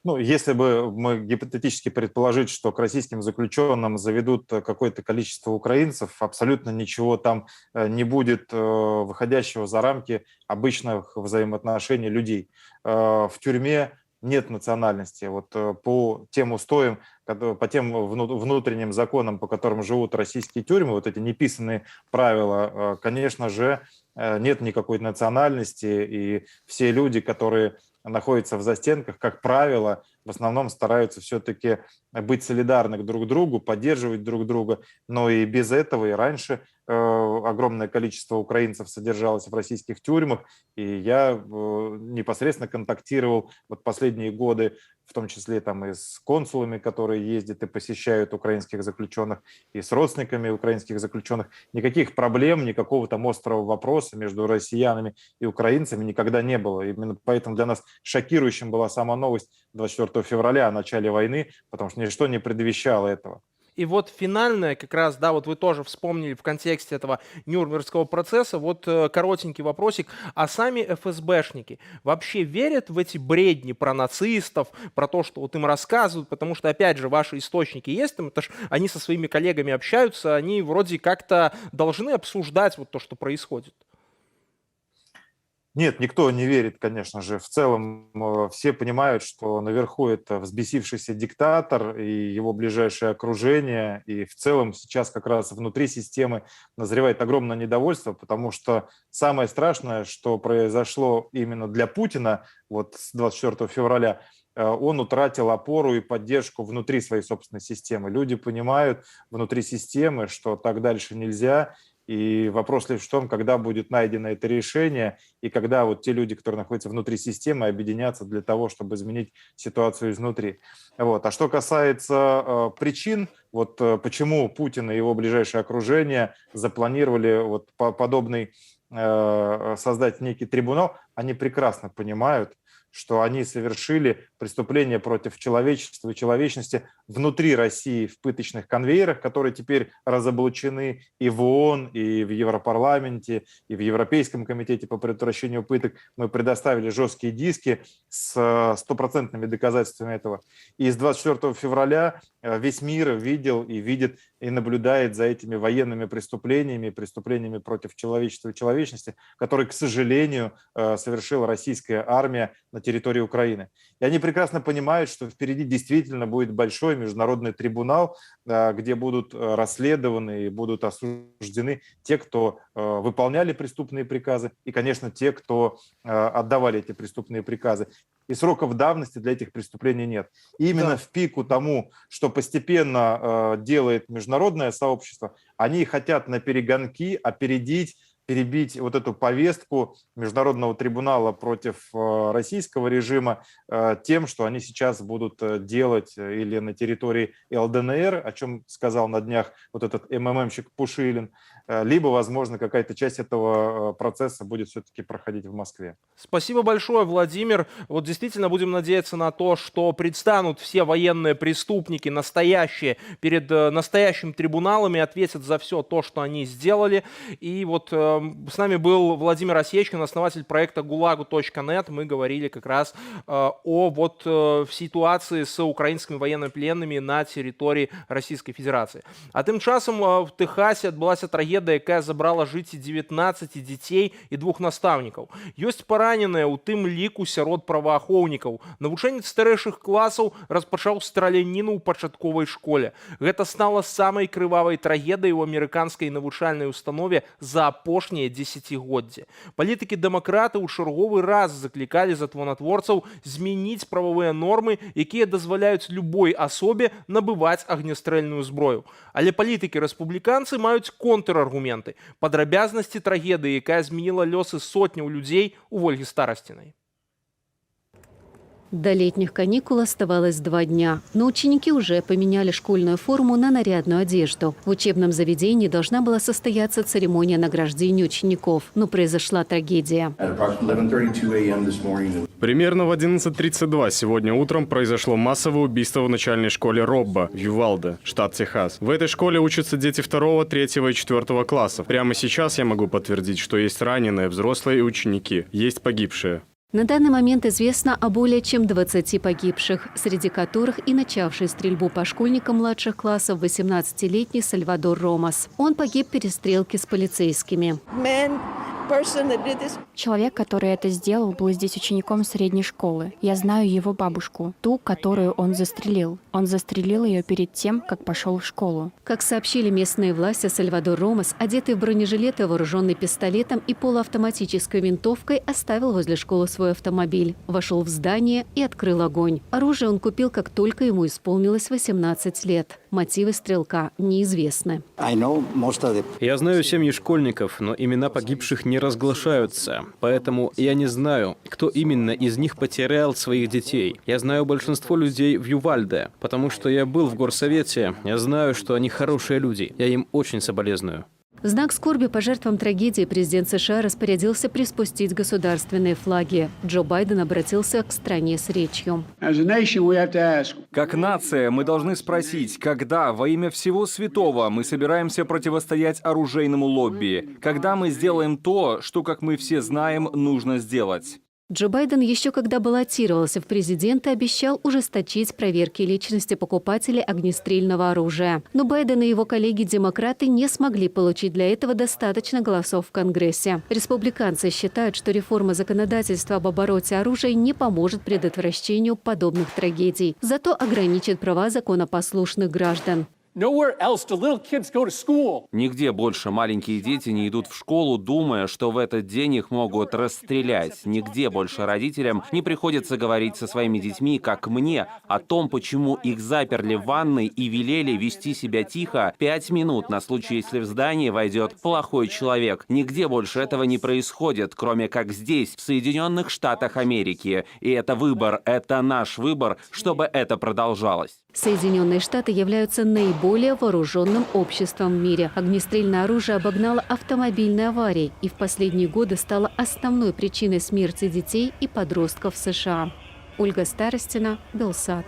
Ну, если бы мы гипотетически предположить, что к российским заключенным заведут какое-то количество украинцев, абсолютно ничего там не будет выходящего за рамки обычных взаимоотношений людей. В тюрьме нет национальности. Вот по тем устоям, по тем внутренним законам, по которым живут российские тюрьмы, вот эти неписанные правила, конечно же, нет никакой национальности, и все люди, которые находятся в застенках, как правило, в основном стараются все-таки быть солидарны друг к другу, поддерживать друг друга, но и без этого и раньше огромное количество украинцев содержалось в российских тюрьмах, и я непосредственно контактировал вот последние годы, в том числе там и с консулами, которые ездят и посещают украинских заключенных, и с родственниками украинских заключенных. Никаких проблем, никакого там острого вопроса между россиянами и украинцами никогда не было. Именно поэтому для нас шокирующим была сама новость 24 февраля о начале войны, потому что ничто не предвещало этого. И вот финальное, как раз, да, вот вы тоже вспомнили в контексте этого Нюрнбергского процесса, вот коротенький вопросик, а сами ФСБшники вообще верят в эти бредни про нацистов, про то, что вот им рассказывают, потому что, опять же, ваши источники есть, там, это ж, они со своими коллегами общаются, они вроде как-то должны обсуждать вот то, что происходит. Нет, никто не верит, конечно же. В целом все понимают, что наверху это взбесившийся диктатор и его ближайшее окружение. И в целом сейчас как раз внутри системы назревает огромное недовольство, потому что самое страшное, что произошло именно для Путина вот с 24 февраля, он утратил опору и поддержку внутри своей собственной системы. Люди понимают внутри системы, что так дальше нельзя. И вопрос лишь в том, когда будет найдено это решение, и когда вот те люди, которые находятся внутри системы, объединятся для того, чтобы изменить ситуацию изнутри. Вот. А что касается причин, вот почему Путин и его ближайшее окружение запланировали вот подобный создать некий трибунал, они прекрасно понимают, что они совершили преступление против человечества и человечности внутри России в пыточных конвейерах, которые теперь разоблачены и в ООН, и в Европарламенте, и в Европейском комитете по предотвращению пыток. Мы предоставили жесткие диски с стопроцентными доказательствами этого. И с 24 февраля весь мир видел и видит и наблюдает за этими военными преступлениями, преступлениями против человечества и человечности, которые, к сожалению, совершила российская армия на территории Украины. И они прекрасно понимают, что впереди действительно будет большой международный трибунал, где будут расследованы и будут осуждены те, кто выполняли преступные приказы, и, конечно, те, кто отдавали эти преступные приказы. И сроков давности для этих преступлений нет. И именно в пику тому, что постепенно делает международное сообщество, они хотят на перегонки перебить вот эту повестку Международного трибунала против российского режима тем, что они сейчас будут делать или на территории ЛДНР, о чем сказал на днях вот этот МММщик Пушилин, либо, возможно, какая-то часть этого процесса будет все-таки проходить в Москве. Спасибо большое, Владимир. Вот действительно будем надеяться на то, что предстанут все военные преступники настоящие перед настоящим трибуналом и ответят за все то, что они сделали. И вот с нами был Владимир Осечкин, основатель проекта gulagu.net. Мы говорили как раз о ситуации с украинскими военнопленными на территории Российской Федерации. А тем часом в Техасе отбылася трагедия, яка забрала жыцці 19 дзяцей і 2 настаўнікаў. Ёсць параненыя, у тым ліку сярод праваахоўнікаў. Навучэнец старэйшых класаў распачаў страляніну ў пачатковай школе. Гэта стала самай крывавай трагедыяй у амерыканскай навучальнай установе за апошнія дзесяцігоддзі. Палітыкі-дэмакраты ў чарговы раз заклікалі законатворцаў змяніць прававыя нормы, якія дазваляюць любой асобе набываць агнястрэльную зброю. Але палітыкі-рэспубліканцы маюць контраргументы. Падрабязнасці трагедыі, якая змяніла лёсы сотняў людзей у Ольгі Старасцінай. До летних каникул оставалось 2 дня, но ученики уже поменяли школьную форму на нарядную одежду. В учебном заведении должна была состояться церемония награждения учеников, но произошла трагедия. Примерно в 11:32 сегодня утром произошло массовое убийство в начальной школе Робба в Ювалде, штат Техас. В этой школе учатся дети 2, 3 и 4 классов. Прямо сейчас я могу подтвердить, что есть раненые, взрослые и ученики, есть погибшие. На данный момент известно о более чем 20 погибших, среди которых и начавший стрельбу по школьникам младших классов 18-летний Сальвадор Ромас. Он погиб в перестрелке с полицейскими. Человек, который это сделал, был здесь учеником средней школы. Я знаю его бабушку, ту, которую он застрелил. Он застрелил ее перед тем, как пошел в школу. Как сообщили местные власти, Сальвадор Ромас, одетый в бронежилет и вооруженный пистолетом и полуавтоматической винтовкой, оставил возле школы свой автомобиль, вошел в здание и открыл огонь. Оружие он купил, как только ему исполнилось 18 лет. Мотивы стрелка неизвестны. Я знаю семьи школьников, но имена погибших не разглашаются. Поэтому я не знаю, кто именно из них потерял своих детей. Я знаю большинство людей в Ювальде, потому что я был в горсовете. Я знаю, что они хорошие люди. Я им очень соболезную. В знак скорби по жертвам трагедии президент США распорядился приспустить государственные флаги. Джо Байден обратился к стране с речью. Как нация мы должны спросить, когда во имя всего святого мы собираемся противостоять оружейному лобби? Когда мы сделаем то, что, как мы все знаем, нужно сделать? Джо Байден еще когда баллотировался в президенты, обещал ужесточить проверки личности покупателей огнестрельного оружия. Но Байден и его коллеги-демократы не смогли получить для этого достаточно голосов в Конгрессе. Республиканцы считают, что реформа законодательства об обороте оружия не поможет предотвращению подобных трагедий, зато ограничит права законопослушных граждан. Нигде больше маленькие дети не идут в школу, думая, что в этот день их могут расстрелять. Нигде больше родителям не приходится говорить со своими детьми, как мне, о том, почему их заперли в ванной и велели вести себя тихо 5 минут на случай, если в здание войдет плохой человек. Нигде больше этого не происходит, кроме как здесь, в Соединенных Штатах Америки. И это выбор, это наш выбор, чтобы это продолжалось. Соединенные Штаты являются наиболее вооруженным обществом в мире. Огнестрельное оружие обогнало автомобильные аварии и в последние годы стало основной причиной смерти детей и подростков в США. Ольга Старостина, Белсат.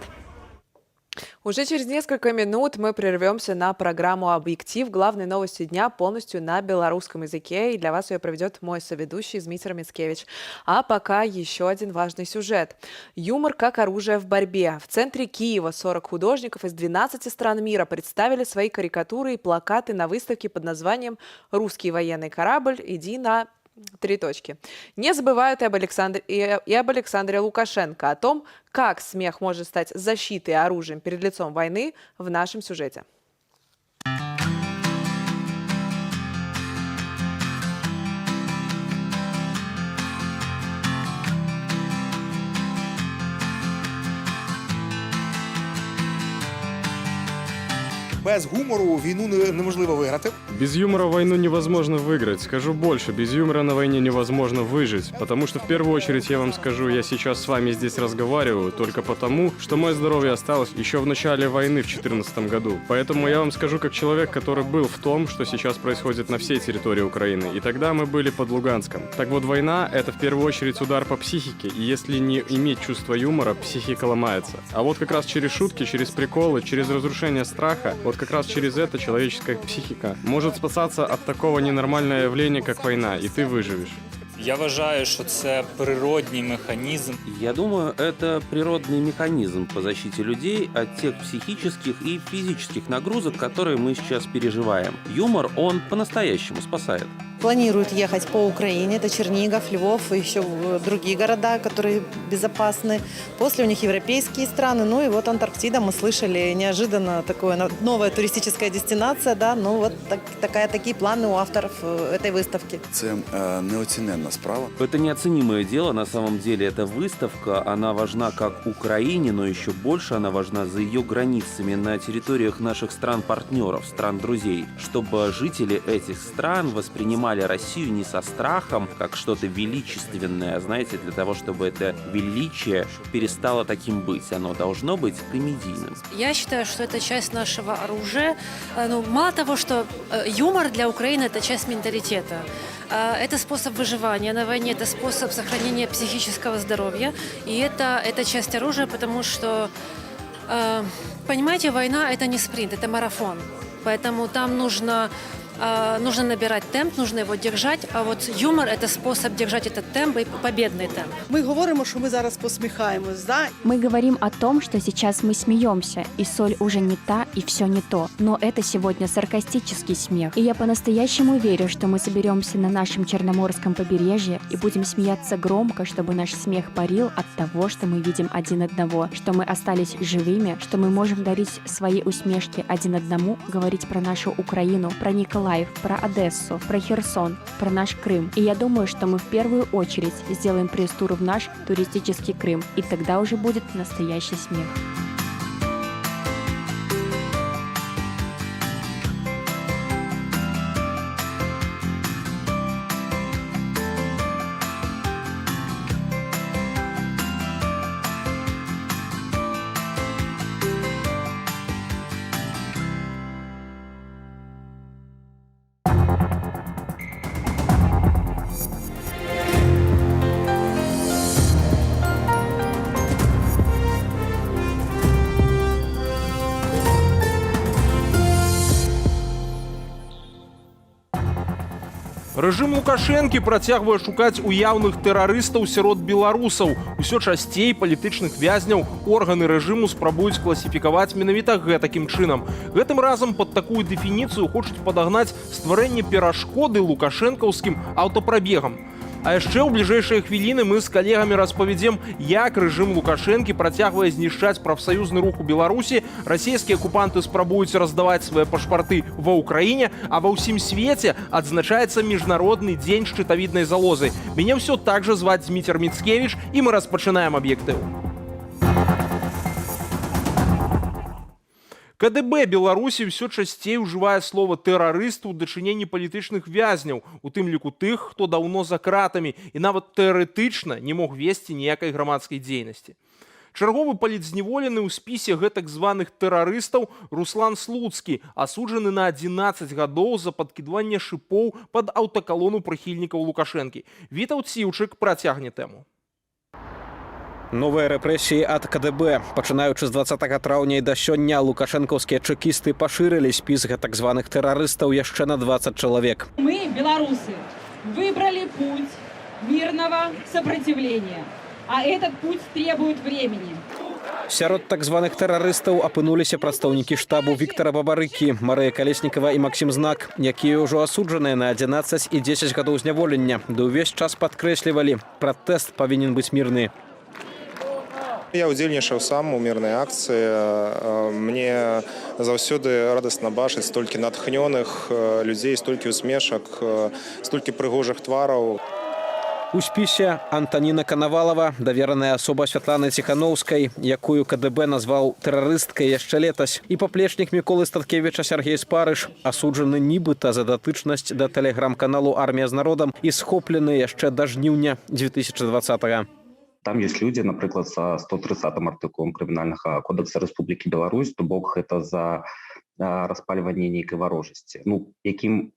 Уже через несколько минут мы прервемся на программу «Объектив». Главные новости дня полностью на белорусском языке. И для вас ее проведет мой соведущий Дмитрий Мицкевич. А пока еще один важный сюжет. Юмор как оружие в борьбе. В центре Киева 40 художников из 12 стран мира представили свои карикатуры и плакаты на выставке под названием «Русский военный корабль. Иди на...» 3 точки. Не забывают и об Александре Лукашенко, о том, как смех может стать защитой и оружием перед лицом войны, в нашем сюжете. Без гумору війну неможливо виграти. Без юмора войну невозможно выиграть. Скажу больше, без юмора на войне невозможно выжить. Потому что в первую очередь я вам скажу, я сейчас с вами здесь разговариваю только потому, что мое здоровье осталось еще в начале войны в 2014 году. Поэтому я вам скажу как человек, который был в том, что сейчас происходит на всей территории Украины. И тогда мы были под Луганском. Так вот, война — это в первую очередь удар по психике. И если не иметь чувство юмора, психика ломается. А вот как раз через шутки, через приколы, через разрушение страха, вот как раз через это человеческая психика может спасаться от такого ненормального явления, как война, и ты выживешь. Я вважаю, що це природній механізм. Я думаю, это природный механизм по защите людей от тех психических и физических нагрузок, которые мы сейчас переживаем. Юмор, он по-настоящему спасает. Планируют ехать по Украине. Это Чернигов, Львов и еще другие города, которые безопасны. После у них европейские страны. Ну и вот Антарктида, мы слышали, неожиданно такое новая туристическая дестинация. Да? Ну вот такие планы у авторов этой выставки. Это неоцененная справа. Это неоценимое дело, на самом деле. Эта выставка, она важна как Украине, но еще больше она важна за ее границами на территориях наших стран-партнеров, стран-друзей, чтобы жители этих стран воспринимали Россию не со страхом, как что-то величественное, знаете, для того, чтобы это величие перестало таким быть. Оно должно быть комедийным. Я считаю, что это часть нашего оружия. Мало того, что юмор для Украины – это часть менталитета. Это способ выживания на войне, это способ сохранения психического здоровья. И это часть оружия, потому что, понимаете, война – это не спринт, это марафон. Поэтому там нужно набирать темп, нужно его держать, а вот юмор – это способ держать этот темп и победный темп. Мы говорим, что мы зараз посмехаемся, да? Мы говорим о том, что сейчас мы смеемся, и соль уже не та, и все не то. Но это сегодня саркастический смех. И я по-настоящему верю, что мы соберемся на нашем Черноморском побережье и будем смеяться громко, чтобы наш смех парил от того, что мы видим один одного, что мы остались живыми, что мы можем дарить свои усмешки один одному, говорить про нашу Украину, про Николаев, про Одессу, про Херсон, про наш Крым. И я думаю, что мы в первую очередь сделаем пресс-тур в наш туристический Крым, и тогда уже будет настоящий смех. Рэжым Лукашэнкі працягвае шукаць уяўных тэрарыстаў сярод беларусаў. Усё часцей палітычных вязняў органы рэжыму спрабуюць класіфікаваць менавіта гэтакім чынам. Гэтым разам пад такую дэфініцыю хочуць падагнаць стварэнне перашкоды лукашэнкаўскім аўтапрабегам. А яшчэ ў бліжэйшыя хвіліны мы з калегамі распавядзем, як рэжым Лукашэнкі працягвае знішчаць прафсаюзны рух у Беларусі, расійскія акупанты спрабуюць раздаваць свае пашпарты ва ўкраіне, а ва ўсім свеце адзначаецца міжнародны дзень шчытавіднай залозы. Мяне ўсё так жа зваць Зміцер Міцкевіч, і мы распачынаем аб'ектыў. КДБ Беларусі ўсё часцей ужывае слова тэрарыст у дачыненні палітычных вязняў, у тым ліку тых, хто даўно за кратамі і нават тэарэтычна не мог весці ніякай грамадскай дзейнасці. Чарговы палітзняволены ў спісе гэтак званых тэрарыстаў Руслан Слуцкі, асуджаны на 11 гадоў за падкідванне шыпоў пад аўтакалону прыхільнікаў Лукашэнкі. Вітаў Ціўчык працягне тэму. Новыя рэпрэсіі ад КДБ. Пачынаючы з 20 траўня і да сёння лукашэнкаўскія чэкісты пашырылі спіс гэтак званых тэрарыстаў яшчэ на 20 чалавек. Мы, белорусы, выбрали путь мирного сопротивления, а этот путь требует времени. Сярод так званых тэрарыстаў апынуліся прадстаўнікі штабу Віктара Бабарыкі, Марыя Калеснікава і Максім Знак, якія ўжо асуджаныя на 11 і 10 гадоў зняволення. Ды ўвесь час падкрэслівалі, пратэст павінен быць мірны. Я удзельнічаў сам у мірнай акцыі. Мне заўсёды радасна бачыць столькі натхнёных людзей, столькі усмешак, столькі прыгожых твараў. У спісе Антаніна Канавалова, давераная асоба Святланы Ціхановскай, якую КДБ назваў тэрарысткай яшчэ летась, і паплечнік Міколы Статкевіча Сергей Спарыш, асуджаны нібыта за датычнасць да тэлеграм-каналу «Армія з народам» і схоплены яшчэ да жніўня 2020-го. Там есть люди, например, со 130-м артикулом Криминального кодекса Республики Беларусь, то бок это за распальванне нейкай варожасці. Ну, яким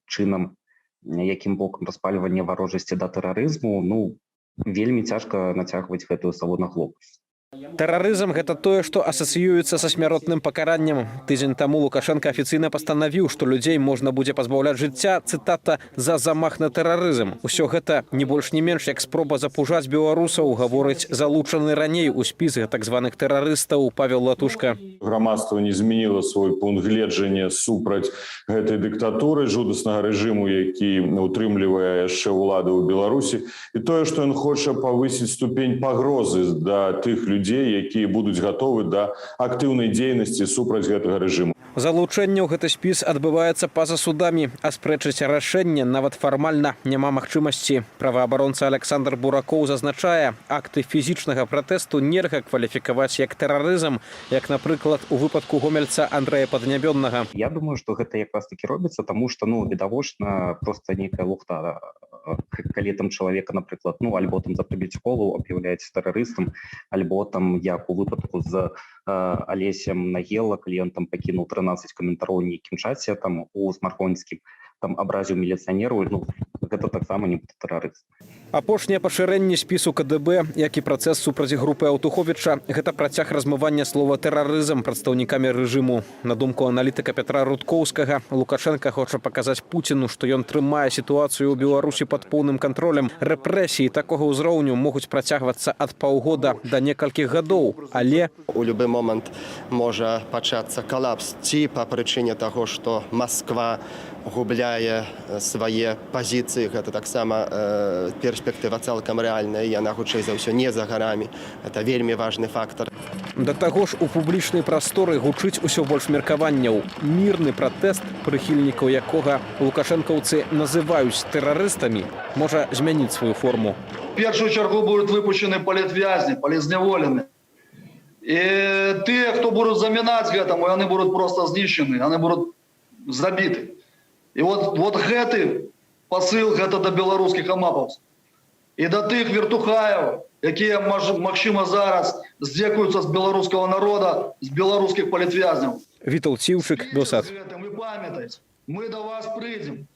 бокам распальвання варожасці да тэрарызму, ну, вельмі цяжка нацягваць гэтую салу на глобус. Тэрарызм – гэта тое, што асацыюецца са смяротным пакараннем. Тыдзень таму Лукашенко афіцыйна пастанавіў, што людзей можна будзе пазбаўляць жыцця, цытата, за замах на тэрарызм. Усё гэта не больш не менш, як спроба запужаць беларусаў, гаворыць залучаны раней у спіс так званых тэрарыстаў Павел Латушка. Грамадства не змяніла свой пункт гледжання супраць гэтай дыктатуры, жудаснага рэжыму, які утрымлівае яшчэ ўлады ў Беларусі. І тое, што ён хоча павысіць ступень пагрозы да тых людей, якія будуць гатовы да актыўнай дзейнасці супраць гэтага рэжыму. Залучэнне ў гэты спіс адбываецца па-за судамі, а спрэчыць рашэнне нават фармальна няма магчымасці. Праваабаронца Александр Буракоў зазначае, акты фізічнага пратэсту нельга кваліфікаваць як тэрарызм, як, напрыклад, у выпадку гомельца Андрэя Паднябённага. Я думаю, што гэта якраз таки робіцца, таму што, ну, відавочна, проста нейкая лухта. Калі там чалавека, напрыклад, ну, альбо там за прыбіць школу аб'яўляецца тэрарыстам, альбо там, як у выпадку з Алесем Нагела, калі ён там пакінуў 13 каментароў у нейкім чаце, там у смартфонскім, там абразіў міліцыянеру, ну, гэта таксама не тэрарыст. Апошняе пашырэнне спісу КДБ, як і працэс супраць групы Аўтуховіча, гэта працяг размывання слова тэрарызм прадстаўнікамі рэжыму. На думку аналітыка Пятра Рудкоўскага, Лукашенко хоча паказаць Пуціну, што ён трымае сітуацыю ў Беларусі пад поўным кантролем. Рэпрэсіі такога ўзроўню могуць працягвацца ад паўгода да некалькіх гадоў, але у любы момант можа пачацца калапс ці па прычыне таго, што Масква губляе свае пазіцыі, гэта таксама перспектыва цалкам рэальная, яна хутчэй за ўсё не за гарамі. Это вельмі важны фактор. Да таго ж у публічнай прасторы гучыць усё больш меркаванняў. Мірны пратэст, прыхільнікаў якога лукашэнкаўцы называюць тэрарыстамі, можа змяніць сваю форму. В першую чергу будут выпущены политвязни, политзневолены. И те, кто будут заминать этому, они будут просто знищены, они будут забиты. И вот гэты посыл гэта до беларускіх амапаўцаў. І да тых вертухаев, якія, магчыма, зараз здзекуюцца з беларускага народа, з беларускіх палітвязняў. Вітал Ціўчык, Белсат. Вы памятаеце, мы до вас прыйдзем.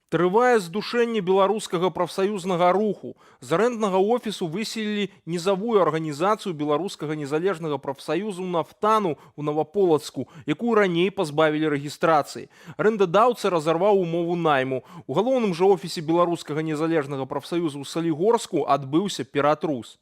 Трывае здушэнне беларускага прафсаюзнага руху. З арэнднага офісу выселілі нізавую арганізацыю беларускага незалежнага прафсаюзу «Нафтану» у Новополацку, якую раней пазбавілі рэгістрацыі. Арэндадаўца разарваў умову найму. У галоўным жа офісе беларускага незалежнага прафсаюзу ў Салігорску адбыўся ператрус.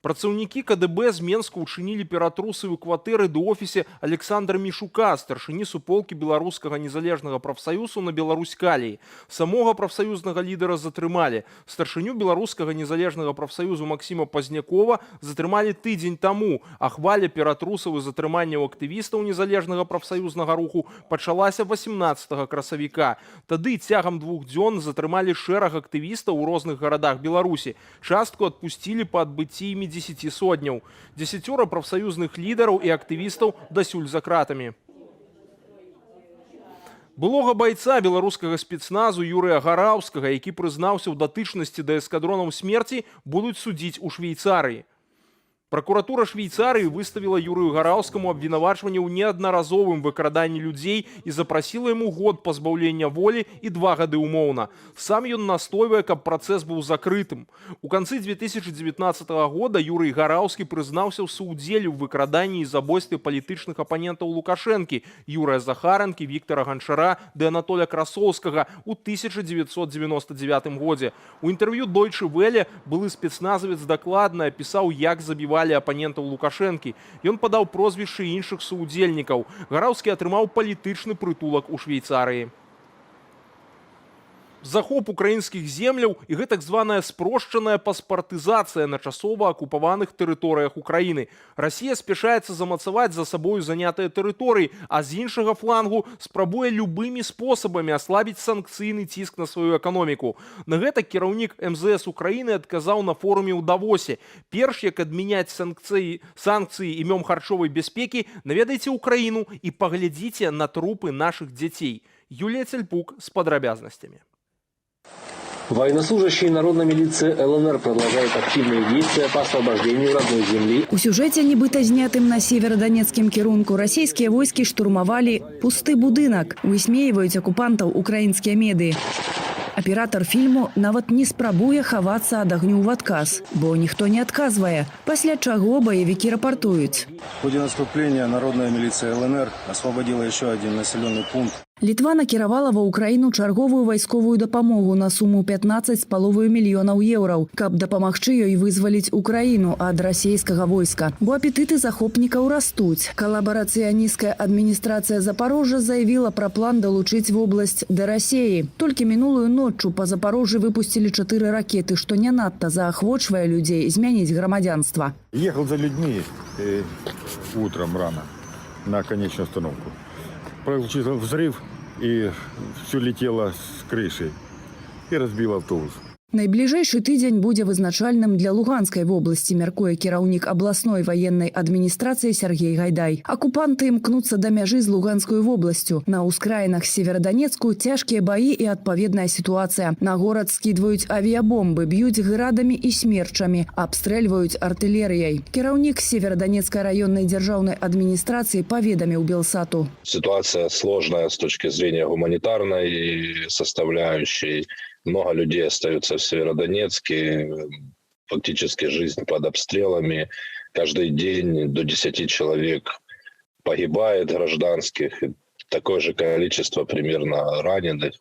Працаўнікі КДБ з Менска учынілі ператрусы ў кватэры ды офісе Александра Мішука, старшыні суполкі беларускага незалежнага прафсаюзу на Беларусь-Каліі. Самога прафсаюзнага лідара затрымалі. Старшыню беларускага незалежнага прафсаюзу Максіма Пазнякова затрымалі тыдзень таму, а хваля ператрусаў і затрыманняў актывістаў незалежнага прафсаюзнага руху пачалася 18 красавіка. Тады цягам 2 дзён затрымалі шэраг актывістаў у розных гарадах Беларусі. Частку адпусцілі па адбыцці імі 10 сотняў. 10 прафсаюзных лідараў і актывістаў дасюль за кратамі. Былога байца беларускага спецназу Юрыя Гараўскага, які прызнаўся ў датычнасці да эскадронаў смерці, будуць судзіць у Швейцарыі. Прокуратура Швейцарии выставила Юрию Гараўскаму обвинавачивание ў неаднаразовым выкраданні людзей і запрасіла ему год пазбаўлення волі і 2 гады умоўна. Сам ён настойвае, каб працэс быў закрытым. У канцы 2019 года Юрий Гараўскі прызнаўся ў саўдзеле ў выкраданні і забойстве палітычных апанентаў Лукашэнкі Юрыя Захаранкі, Віктора Ганчара ды Анатоля Красоўскага ў 1999 годзе. У інтэрв'ю Deutsche Welle былы спецназавец дакладна апісаў, як забівалі апанентаў Лукашэнкі. Ён падаў прозвішчы іншых саўдзельнікаў. Гараўскі атрымаў палітычны прытулак у Швейцарыі. Захоп украінскіх земляў і гэтак званая спрошчаная паспартызацыя на часова акупаваных тэрыторыях Украіны. Расія спяшаецца замацаваць за сабою занятыя тэрыторыі, а з іншага флангу спрабуе любымі спосабамі аслабіць санкцыйны ціск на сваю эканоміку. На гэта кіраўнік МЗС Украіны адказаў на форуме ў Давосе. Перш як адмяняць санкцыі імём харчовай бяспекі, наведайце Украіну і паглядзіце на трупы нашых дзяцей. Юлія Цельпук з падрабязнасцямі. Военнослужащие народной милиции ЛНР продолжают активные действия по освобождению родной земли. У сюжете, нібыта знятым на северодонецкім кірунку, расійскія войскі штурмавалі пусты будынак, высмеиваюць акупантаў украінскія медыі. Аператор фільму нават не спрабуе хавацца ад агню ў адказ, бо ніхто не адказвае, пасля чаго баевікі рапартуюць. В ходе наступления народная милиция ЛНР освободила еще один населенный пункт. Літва накіравала ва ўкраіну чарговую вайсковую дапамогу на суму 15,5 мільёнаў еўраў, каб дапамагчы ёй вызваліць Украіну ад расійскага войска. Бо апетыты захопнікаў растуць. Калабарацыянісцкая адміністрацыя Запорожжа заявіла пра план далучыць вобласць да Расіі. Толькі мінулую ноччу па Запорожжы выпусцілі 4 ракеты, што не надта заахвочвае людзей змяніць грамадзянства. Ехал за людьми утром рано на конечную остановку. Получился взрыв, и все летело с крыши и разбило автобус. Найбліжэйшы тыдзень будзе вызначальным для Луганскай вобласці, мяркуе кіраўнік абласной ваеннай адміністрацыі Сергей Гайдай. Акупанты імкнуцца да мяжы з Луганскай вобласцю. На ўскраінах Северодонецку цяжкія баі і адпаведная сітуацыя. На горад скідваюць авіябомбы, б'юць градамі і смерчамі, абстрэльваюць артылерыяй. Кіраўнік Северодонецкай раённай дзяржаўнай адміністрацыі паведаміў Белсату. Ситуация сложная с точки зрения гуманитарной составляющей. Много людей остаются в Северодонецке, фактически жизнь под обстрелами. Каждый день до 10 человек погибает гражданских, такое же количество примерно раненых.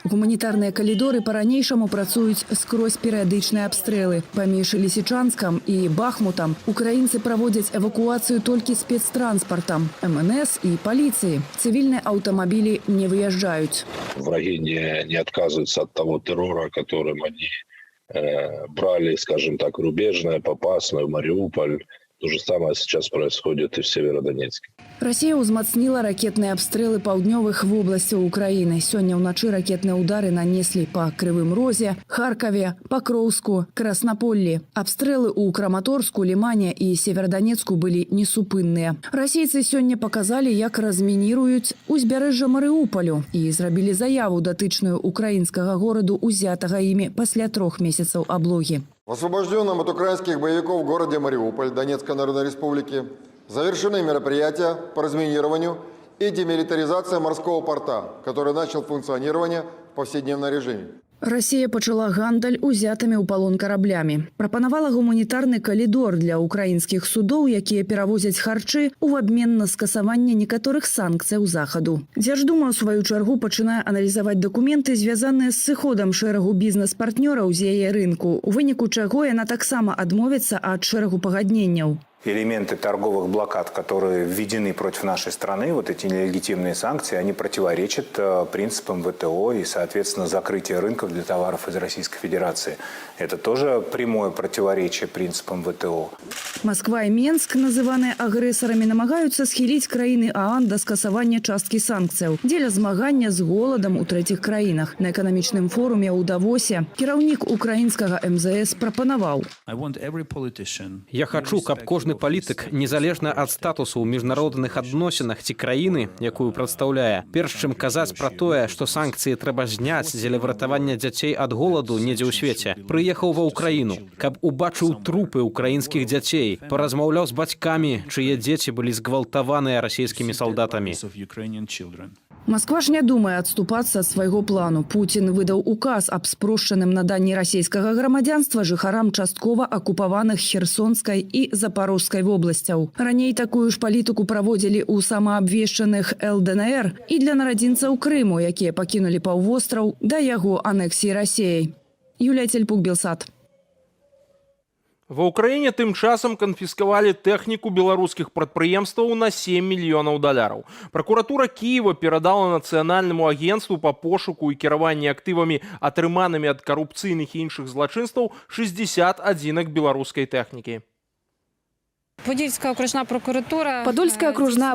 Гуманітарныя калідоры па-ранейшаму працуюць скрозь перыядычныя абстрэлы. Паміж Лісічанскам і Бахмутам украінцы праводзяць эвакуацыю толькі спецтранспартам, МНС і паліцыі. Цывільныя аўтамабілі не выязджаюць. Враги не отказываются от того террора, которым они брали, скажем так, Рубежное, Попасную, Мариуполь. То же самое сейчас происходит и в Северодонецке. Расія ўзмацніла ракетныя абстрэлы паўднёвых вобласцяў Украіны. Сёння ўначы ракетныя ўдары нанеслі па Крывым Розе, Харкаве, Пакроўску, Краснаполлі. Абстрэлы ў Краматорску, Лімане і Северодонецку былі несупынныя. Расійцы сёння паказалі, як размініруюць узбярэжжа Марыуполю і зрабілі заяву датычную украінскага гораду, узятага імі пасля 3 месяцаў аблогі. В освобожденном от украинских боевиков городе Мариуполь Донецкой Народной Республики завершены мероприятия по разминированию и демилитаризации морского порта, который начал функционирование в повседневном режиме. Расія пачала гандаль узятымі ў палон караблямі. Прапанавала гуманітарны калідор для украінскіх судоў, якія перавозяць харчы ў абмен на скасаванне некаторых санкцыяў захаду. Дзярждума, у сваю чаргу, пачынае аналізаваць дакументы, звязаныя з сыходам шэрагу бізнес-партнёраў з яе рынку, у выніку чаго яна таксама адмовіцца ад шэрагу пагадненняў. Элементы торговых блокад, которые введены против нашей страны, вот эти нелегитимные санкции, они противоречат принципам ВТО и, соответственно, закрытие рынков для товаров из Российской Федерации. Это тоже прямое противоречие принципам ВТО. Москва и Менск, называныя агрэсарамі, намагаюцца схіліць краіны ААН да скасавання часткі санкцыяў дзеля змагання з голадам у трэціх краінах. На эканамічным форуме ў Давосе кіраўнік украінскага МЗС прапанаваў: Я хочу, каб кожны палітык, незалежна ад статусу ў міжнародных адносінах ці краіны, якую прадстаўляе, перш чым казаць пра тое, што санкцыі трэба зняць дзеля выратавання дзяцей ад голаду недзе ў свеце, прыехаў ва ўкраіну, каб убачыў трупы украінскіх дзяцей, паразмаўляў з бацькамі, чые дзеці былі згвалтаваныя расійскімі салдатамі. Москва ж не думае адступацца ад свайго плану. Путін выдаў указ аб спрошчаным наданні расійскага грамадзянства жыхарам часткова акупаваных Херсонскай і Запорожскай вобласцяў. Раней такую ж палітыку праводзілі ў самаабвешчаных ЛДНР і для нарадзінцаў Крыму, якія пакінулі паўвостраў да яго анексіі Расіяй. Юлія Цельпук, Белсат. Ва ўкраіне тым часам канфіскавалі тэхніку беларускіх прадпрыемстваў на 7 мільёнаў даляраў. Пракуратура Кіева перадала Нацыянальнаму агенцтву па пошуку і кіраванні актывамі, атрыманымі ад карупцыйных і іншых злачынстваў, 60 адзінак беларускай тэхнікі. Подольская окружная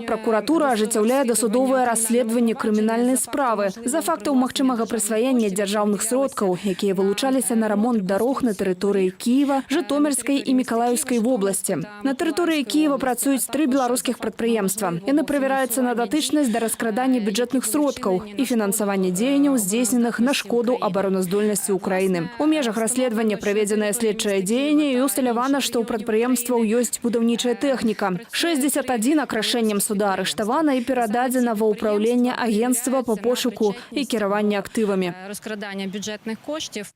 прокуратура ажыццяўляе дасудовае расследаванне крымінальнай справы за фактаў магчымага прысваення дзяржаўных сродкаў, якія вылучаліся на рамонт дарог на тэрыторыі Кіева, Жытомірскай і Мікалаеўскай вобласці. На тэрыторыі Кіева працуюць 3 беларускіх прадпрыемства. Яны правяраюцца на датычнасць да раскрадання бюджэтных сродкаў і фінансавання дзеянняў, здзейсненых на шкоду абароназдольнасці Украіны. У межах расследавання праведзенае следчае дзеянне і усталявана, што ў прадпрыемстваў ёсць будаўнічая тэхніка. 61 рашэннем суда арыштавана і перададзена ва ўпраўленне агенцтва па пошуку і кіраванні актывамі. Раскрадання бюджетных коштів.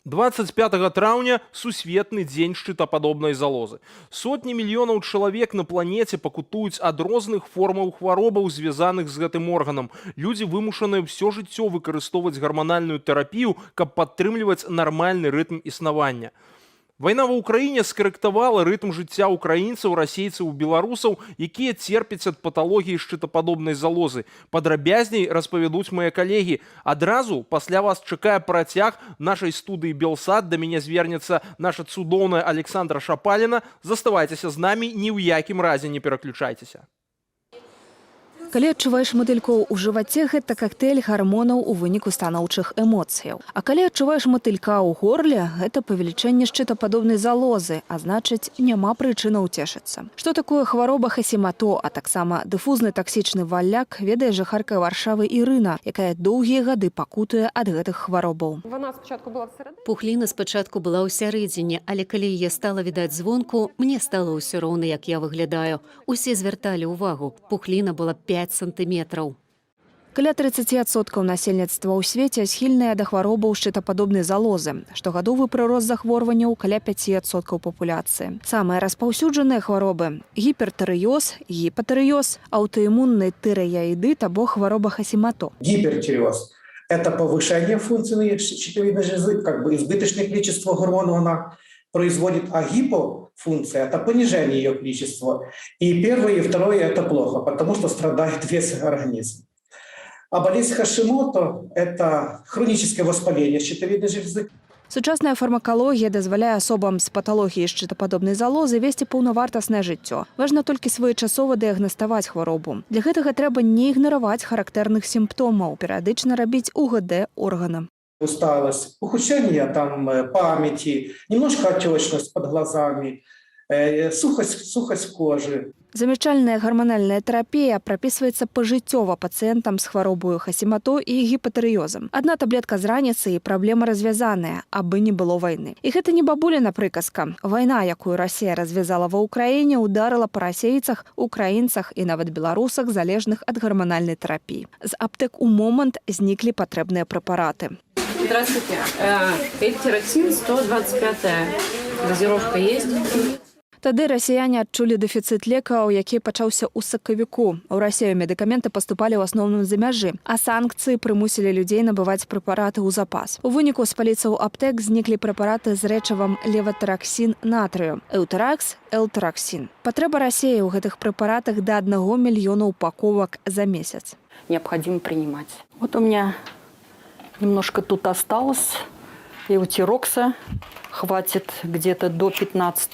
25 траўня – сусветны дзень шчытападобнай залозы. Сотні мільёнаў чалавек на планеце пакутуюць ад розных формаў хваробаў, звязаных з гэтым органам. Людзі вымушаныя ўсё жыццё выкарыстоўваць гарманальную тэрапію, каб падтрымліваць нармальны рытм існавання. Вайна ва ўкраіне скарэктавала рытм жыцця украінцаў, расейцаў, беларусаў, якія церпяць ад паталогіі шчытападобнай залозы. Падрабязней распавядуць мае калегі. Адразу пасля вас чакае працяг нашай студыі Белсат. Да мяне звернецца наша цудоўная Александра Шапаліна. Заставайцеся з намі, ні ў якім разе не пераключайцеся. Калі адчуваеш матылькоў у жываце, гэта коктейль гармонаў у выніку станоўчых эмоцыяў. А калі адчуваеш матылька ў горле, гэта павелічэнне шчытападобнай залозы, а значыць, няма прычыны ўцешыцца. Што такое хвароба Хасімато, а таксама дыфузны таксічны валляк, ведае жыхарка Варшавы Ірына, якая доўгія гады пакутуе ад гэтых хваробаў. Пухліна спачатку была ў сярэдзіне, але калі яе стала відаць звонку, мне стала ўсё роўна, як я выглядаю. Усе звярталі ўвагу. Пухліна была 5 сантиметраў. Каля 30% насельніцтва ў свеце схільныя да хваробаў шчытападобнай залозы. Штогадовы прырост захворванняў каля 5% папуляцыі. Самыя распаўсюджаныя хваробы – гіпертырэоз, гіпатырэоз, аўтоімунны тырэяідыт або хвароба Хасімато. Гипертиреоз – это повышение функции щитовидной железы, как бы избыточное количество гормонов она производит, а гипофункция – это понижение ее количества. И первое, и второе – это плохо, потому что страдает весь организм. А болезнь Хашимото – это хроническое воспаление щитовидной железы. Сучасная фармакалогія дазваляе асобам з паталогіяй шчытападобнай залозы весці паўнавартаснае жыццё. Важна толькі своечасова дыягнаставаць хваробу. Для гэтага трэба не ігнараваць характэрных сімптомаў, перыядычна рабіць УГД органа. Усталость, ухудшение памяти, немножко отечность под глазами, сухость кожи. Замячальная гарманальная тэрапія прапісваецца пажыццёва пацыентам з хваробаю Хасімато і гіпатырэозам. Адна таблетка з раніцы і праблема развязаная, абы не было вайны. І гэта не бабуліна прыказка. Вайна, якую Расія развязала ва ўкраіне, ударыла па расейцах, украінцах і нават беларусах, залежных ад гарманальнай тэрапіі. З аптэк у момант зніклі патрэбныя прэпараты. Здравствуйте. Эльтироксин 125-я. Дозировка есть? Тады расіяне адчулі дэфіцыт лекаў, які пачаўся ў сакавіку. У Расію медыкаменты паступалі ў асноўным за мяжы, а санкцыі прымусілі людзей набываць прэпараты ў запас. У выніку з паліцаў аптэк зніклі прэпараты з рэчывам леватараксін натрыю, эўтэракс, элтэраксін. Патрэба Расіі ў гэтых прэпаратах да 1 мільёна упаковак за месяц. Необходимо принимать. Вот у меня немножко тут осталось. Эутирокса хватит где-то до 15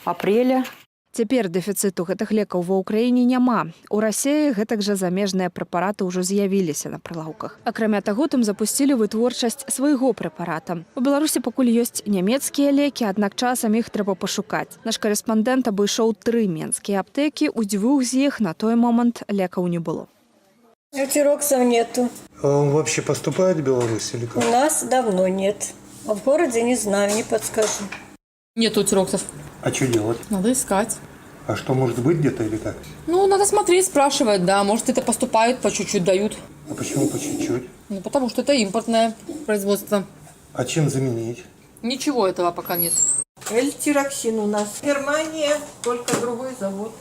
апреля. Цяпер дэфіцыту гэтых лекаў ва ўкраіне няма. У Расіі гэтак жа замежныя прэпараты ўжо з'явіліся на прылаўках. Акрамя таго, там запусцілі вытворчасць свайго прэпарата. У Беларусі пакуль ёсць нямецкія лекі, аднак часам іх трэба пашукаць. Наш корэспандэнт абышоў 3 менскія аптэкі, у 2 з іх на той момант лекаў не было. Эутироксов нету. А он вообще поступает в Беларусь или как? У нас давно нет. А в городе не знаю, не подскажу. Нет эутироксов. А что делать? Надо искать. А что, может быть где-то или как? Ну, надо смотреть, спрашивать, да. Может, это поступает, по чуть-чуть дают. А почему по чуть-чуть? Ну, потому что это импортное производство. А чем заменить? Ничего этого пока нет. Эльтироксин у нас. Германия, только другой завод.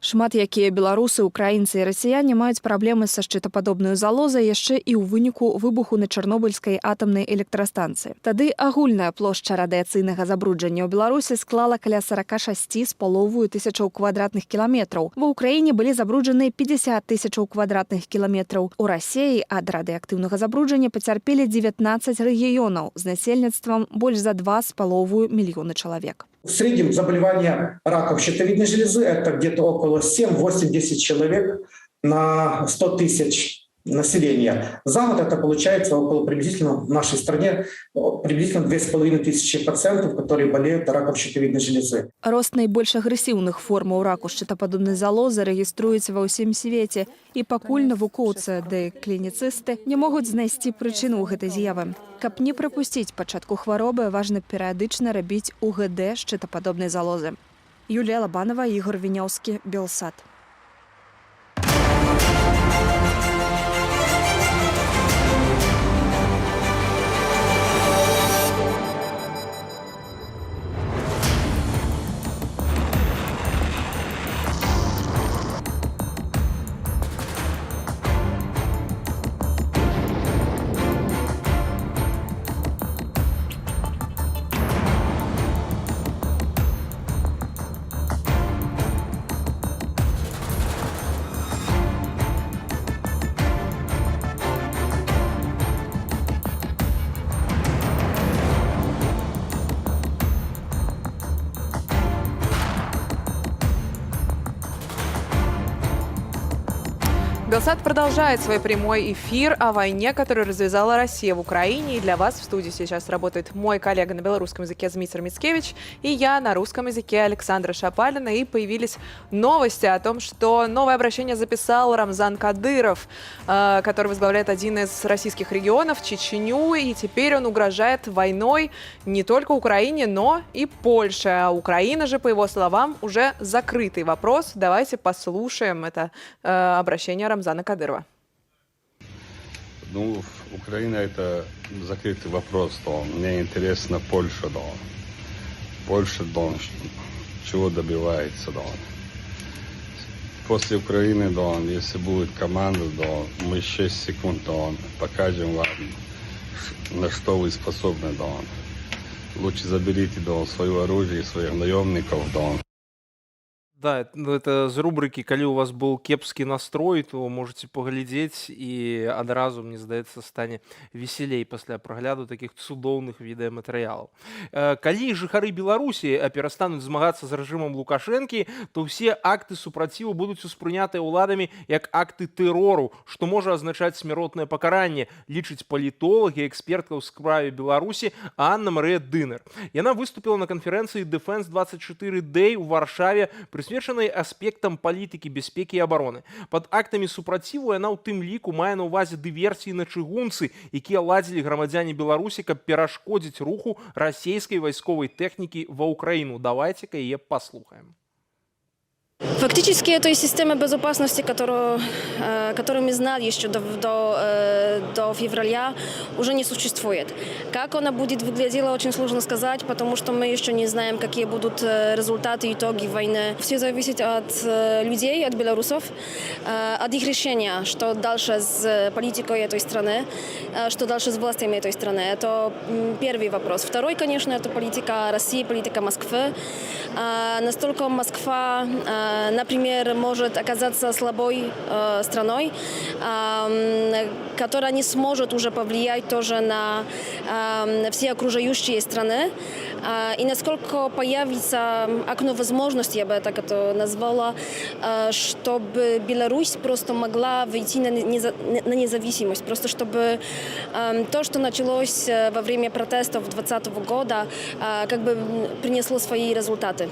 Шмат якія беларусы, украінцы і расіяне маюць праблемы са шчытападобнаю залозай яшчэ і ў выніку выбуху на чарнобыльскай атамнай электрастанцыі. Тады агульная плошча радыяцыйнага забруджання ў Беларусі склала каля 46,5 тысячаў квадратных кіламетраў. Ва ўкраіне былі забруджаны 50 тысячаў квадратных кіламетраў. У Расіі ад радыеактыўнага забруджання пацярпелі 19 рэгіёнаў з насельніцтвам больш за 2,5 мільёны чалавек. В среднем заболевание раком щитовидной железы – это где-то около 7, 8, 10 человек на 100 тысяч населения. За год это получается около приблизительно в нашей стране приблизительно 2500 пациентов, которые болеют раком щитовидной железы. Рост найбольш агрэсіўных формаў раку шчытападобнай залозы рэгіструецца ва ўсім свеце, і пакуль навукоўцы ды клініцысты не могуць знайсці прычыну гэтай з'явы. Каб не прапусціць пачатку хваробы, важна перыядычна рабіць УГД шчытападобнай залозы. Юлія Лабанова, Ігор Віняўскі, Белсат. Белсат продолжает свой прямой эфир о войне, которую развязала Россия в Украине. И для вас в студии сейчас работает мой коллега на белорусском языке Змитер Мицкевич и я на русском языке Александра Шапалина. И появились новости о том, что новое обращение записал Рамзан Кадыров, который возглавляет один из российских регионов, Чечню. И теперь он угрожает войной не только Украине, но и Польше. А Украина же, по его словам, уже закрытый вопрос. Давайте послушаем это обращение Рамзана Кадырова. Ну, Украина — это закрытый вопрос, то мне интересно Польша, да. Польша, да, чего добивается, да. После Украины, да, если будет команда, да, мы 6 секунд, да, покажем вам, на что вы способны, да. Лучше заберите, да, свое оружие, своих наемников, да. Да, это з рубрики «Калі у вас был кепскі настрой», то можете паглядзець і адразу, мне здаецца, стане весялей пасля прагляду такіх цудоўных відэаматэрыялаў. Калі жыхары Беларусі перастануць змагацца з рэжымам Лукашэнкі, то ўсе акты супраціву будуць успрынятыя ўладамі як акты тэрору, што можа азначаць смяротнае пакаранне, лічыць палітолог і экспертка ў справе Беларусі Анна-Марыя Дынер. Яна выступила на канферэнцыі Defense 24 Day у Варшаве, прысвечанай аспектам палітыкі, бяспекі і абароны. Пад актамі супраціву яна ў тым ліку мае на ўвазе дыверсіі на чыгунцы, якія ладзілі грамадзяне Беларусі, каб перашкодзіць руху расійскай вайсковай тэхнікі ва Ўкраіну. Давайте-ка яе паслухаем. Фактически этой системы безопасности, которую мы знали еще до февраля, уже не существует. Как она будет выглядела, очень сложно сказать, потому что мы еще не знаем, какие будут результаты, итоги войны. Все зависит от людей, от белорусов, от их решения, что дальше с политикой этой страны, что дальше с властями этой страны. Это первый вопрос. Второй, конечно, это политика России, политика Москвы. Настолько Москва, например, может оказаться слабой страной, которая не сможет уже повлиять тоже на все окружающие страны. И насколько появится окно возможностей, я бы так это назвала, чтобы Беларусь просто могла выйти на независимость. Просто чтобы то, что началось во время протестов 2020 года, как бы принесло свои результаты.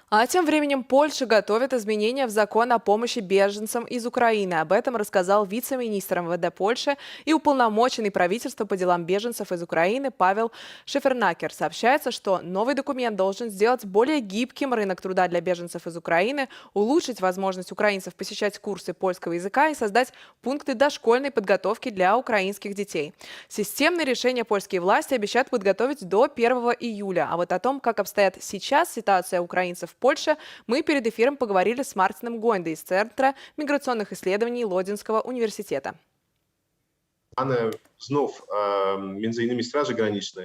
А тем временем Польша готовит изменения в закон о помощи беженцам из Украины. Об этом рассказал вице-министр МВД Польши и уполномоченный правительства по делам беженцев из Украины Павел Шефернакер. Сообщается, что новый документ должен сделать более гибким рынок труда для беженцев из Украины, улучшить возможность украинцев посещать курсы польского языка и создать пункты дошкольной подготовки для украинских детей. Системные решения польские власти обещают подготовить до 1 июля. А вот о том, как обстоят сейчас ситуация украинцев в Польше, мы перед эфиром поговорили с Мартином Гойндой из Центра миграционных исследований Лодзинского университета.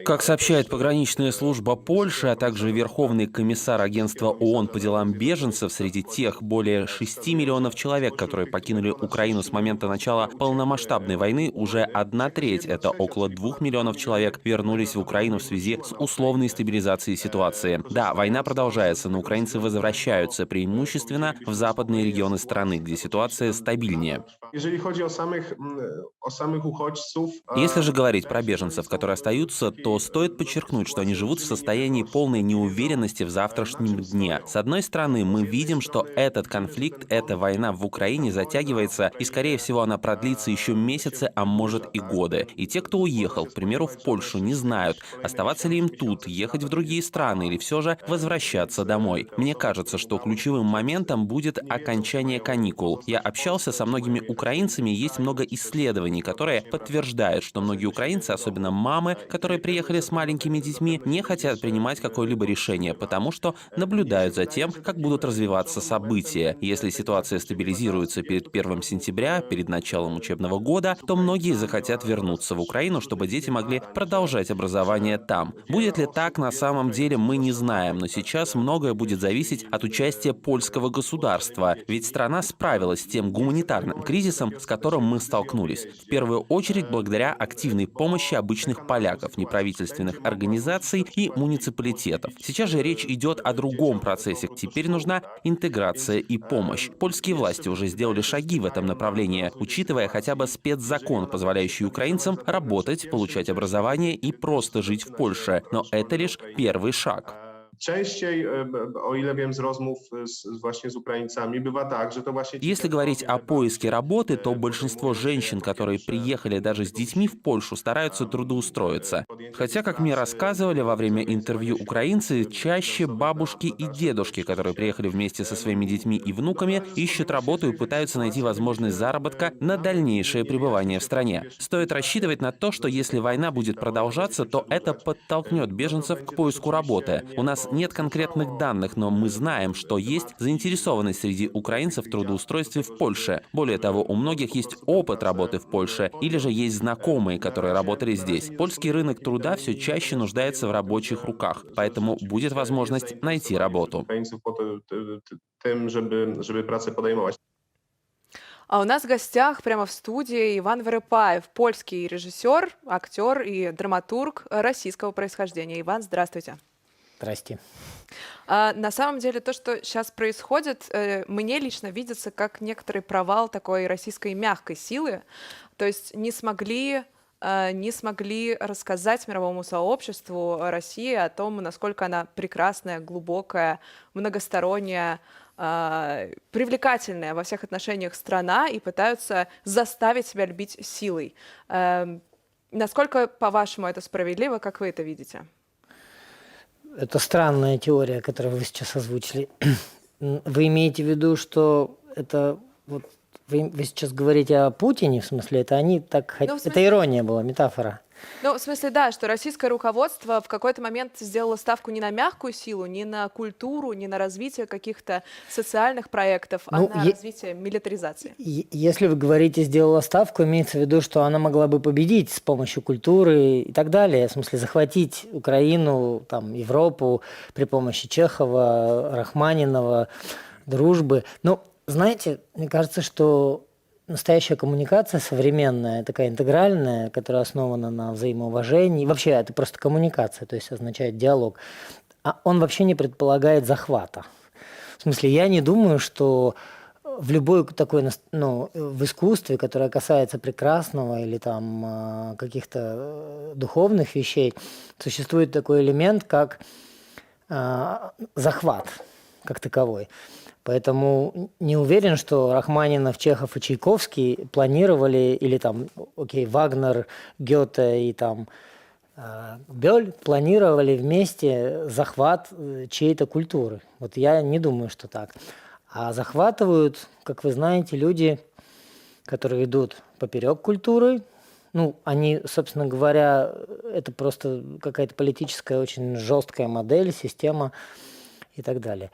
Как сообщает пограничная служба Польши, а также Верховный комиссар агентства ООН по делам беженцев, среди тех более 6 миллионов человек, которые покинули Украину с момента начала полномасштабной войны, уже 1/3, это около 2 миллионов человек, вернулись в Украину в связи с условной стабилизацией ситуации. Да, война продолжается, но украинцы возвращаются преимущественно в западные регионы страны, где ситуация стабильнее. Если же говорить про беженцев, которые остаются, то стоит подчеркнуть, что они живут в состоянии полной неуверенности в завтрашнем дне. С одной стороны, мы видим, что этот конфликт, эта война в Украине затягивается, и, скорее всего, она продлится еще месяцы, а может и годы. И те, кто уехал, к примеру, в Польшу, не знают, оставаться ли им тут, ехать в другие страны или все же возвращаться домой. Мне кажется, что ключевым моментом будет окончание каникул. Я общался со многими украинцами, есть много исследований, которые подтверждают, что многие украинцы, особенно мамы, которые приехали с маленькими детьми, не хотят принимать какое-либо решение, потому что наблюдают за тем, как будут развиваться события. Если ситуация стабилизируется перед 1 сентября, перед началом учебного года, то многие захотят вернуться в Украину, чтобы дети могли продолжать образование там. Будет ли так на самом деле, мы не знаем, но сейчас многое будет зависеть от участия польского государства, ведь страна справилась с тем гуманитарным кризисом, с которым мы столкнулись. В первую очередь благодаря активной помощи обычных поляков, неправительственных организаций и муниципалитетов. Сейчас же речь идет о другом процессе. Теперь нужна интеграция и помощь. Польские власти уже сделали шаги в этом направлении, учитывая хотя бы спецзакон, позволяющий украинцам работать, получать образование и просто жить в Польше. Но это лишь первый шаг. Если говорить о поиске работы, то большинство женщин, которые приехали даже с детьми в Польшу, стараются трудоустроиться. Хотя, как мне рассказывали во время интервью украинцы, чаще бабушки и дедушки, которые приехали вместе со своими детьми и внуками, ищут работу и пытаются найти возможность заработка на дальнейшее пребывание в стране. Стоит рассчитывать на то, что если война будет продолжаться, то это подтолкнет беженцев к поиску работы. У нас нет конкретных данных, но мы знаем, что есть заинтересованность среди украинцев в трудоустройстве в Польше. Более того, у многих есть опыт работы в Польше или же есть знакомые, которые работали здесь. Польский рынок труда все чаще нуждается в рабочих руках, поэтому будет возможность найти работу. А у нас в гостях прямо в студии Иван Верепаев, польский режиссер, актер и драматург российского происхождения. Иван, здравствуйте. Здрасте. На самом деле то, что сейчас происходит, мне лично видится как некоторый провал такой российской мягкой силы. То есть не смогли рассказать мировому сообществу России о том, насколько она прекрасная, глубокая, многосторонняя, привлекательная во всех отношениях страна, и пытаются заставить себя любить силой. Насколько, по-вашему, это справедливо, как вы это видите? Это странная теория, которую вы сейчас озвучили. Вы имеете в виду, что это вот вы сейчас говорите о Путине, в смысле, это они так хотят. Это ирония была, метафора. Ну, в смысле, да, что российское руководство в какой-то момент сделало ставку не на мягкую силу, не на культуру, не на развитие каких-то социальных проектов, а на развитие милитаризации. Если вы говорите «сделала ставку», имеется в виду, что она могла бы победить с помощью культуры и так далее, в смысле захватить Украину, там, Европу при помощи Чехова, Рахманинова, дружбы. Но, знаете, мне кажется, что настоящая коммуникация современная, такая интегральная, которая основана на взаимоуважении. Вообще, это просто коммуникация, то есть означает диалог. А он вообще не предполагает захвата. В смысле, я не думаю, что в любой такой, в искусстве, которое касается прекрасного или там каких-то духовных вещей, существует такой элемент, как захват как таковой. Поэтому не уверен, что Рахманинов, Чехов и Чайковский планировали, или там, Вагнер, Гёте и там Бёль планировали вместе захват чьей-то культуры. Вот я не думаю, что так. А захватывают, как вы знаете, люди, которые идут поперек культуры. Ну, они, собственно говоря, это просто какая-то политическая очень жесткая модель, система и так далее.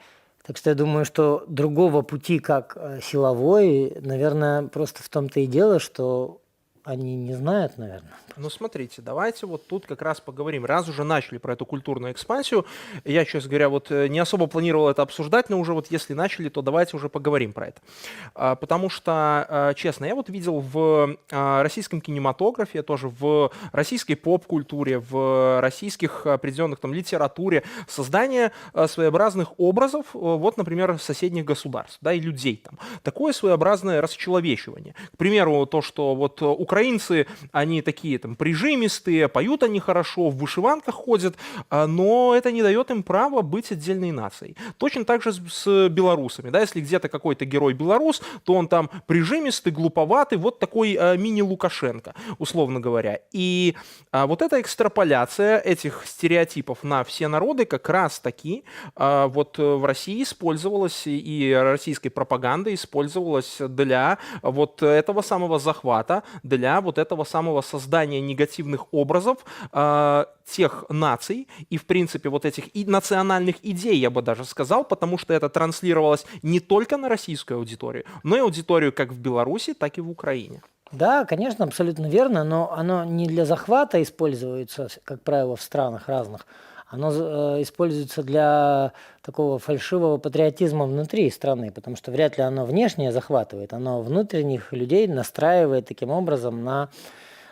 Так что я думаю, что другого пути, как силовой, наверное, просто в том-то и дело, что они не знают, наверное. Ну, смотрите, давайте вот тут как раз поговорим. Раз уже начали про эту культурную экспансию, я, честно говоря, вот не особо планировал это обсуждать, но уже вот если начали, то давайте уже поговорим про это. Потому что, честно, я вот видел в российском кинематографе, тоже в российской поп-культуре, в российских определенных там литературе создание своеобразных образов, вот, например, соседних государств, да, и людей там. Такое своеобразное расчеловечивание. К примеру, то, что вот украинцы, они такие там прижимистые, поют они хорошо, в вышиванках ходят, но это не дает им права быть отдельной нацией. Точно так же с белорусами, да, если где-то какой-то герой белорус, то он там прижимистый, глуповатый, вот такой мини-Лукашенко, условно говоря. И вот эта экстраполяция этих стереотипов на все народы как раз таки вот в России использовалась, и российской пропагандой использовалась для вот этого самого захвата, для вот этого самого создания негативных образов тех наций и, в принципе, вот этих и национальных идей, я бы даже сказал, потому что это транслировалось не только на российскую аудиторию, но и аудиторию как в Беларуси, так и в Украине. Да, конечно, абсолютно верно, но оно не для захвата используется, как правило, в странах разных. Оно используется для такого фальшивого патриотизма внутри страны, потому что вряд ли оно внешнее захватывает, оно внутренних людей настраивает таким образом на...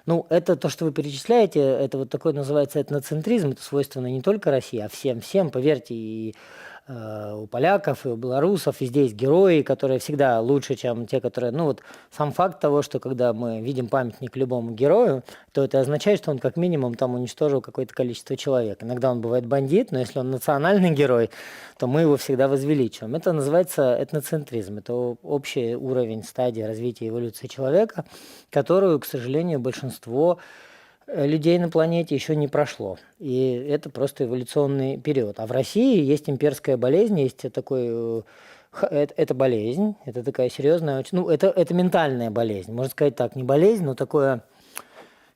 Ну, это то, что вы перечисляете, это вот такой называется этноцентризм, это свойственно не только России, а всем, поверьте, и у поляков, и у белорусов, везде есть герои, которые всегда лучше, чем те, которые... Ну вот сам факт того, что когда мы видим памятник любому герою, то это означает, что он как минимум там уничтожил какое-то количество человек. Иногда он бывает бандит, но если он национальный герой, то мы его всегда возвеличиваем. Это называется этноцентризм. Это общий уровень стадии развития эволюции человека, которую, к сожалению, большинство людей на планете еще не прошло. И это просто эволюционный период. А в России есть имперская болезнь, есть такой... Это болезнь, это такая серьезная... Ну, это ментальная болезнь. Можно сказать так, не болезнь, но такое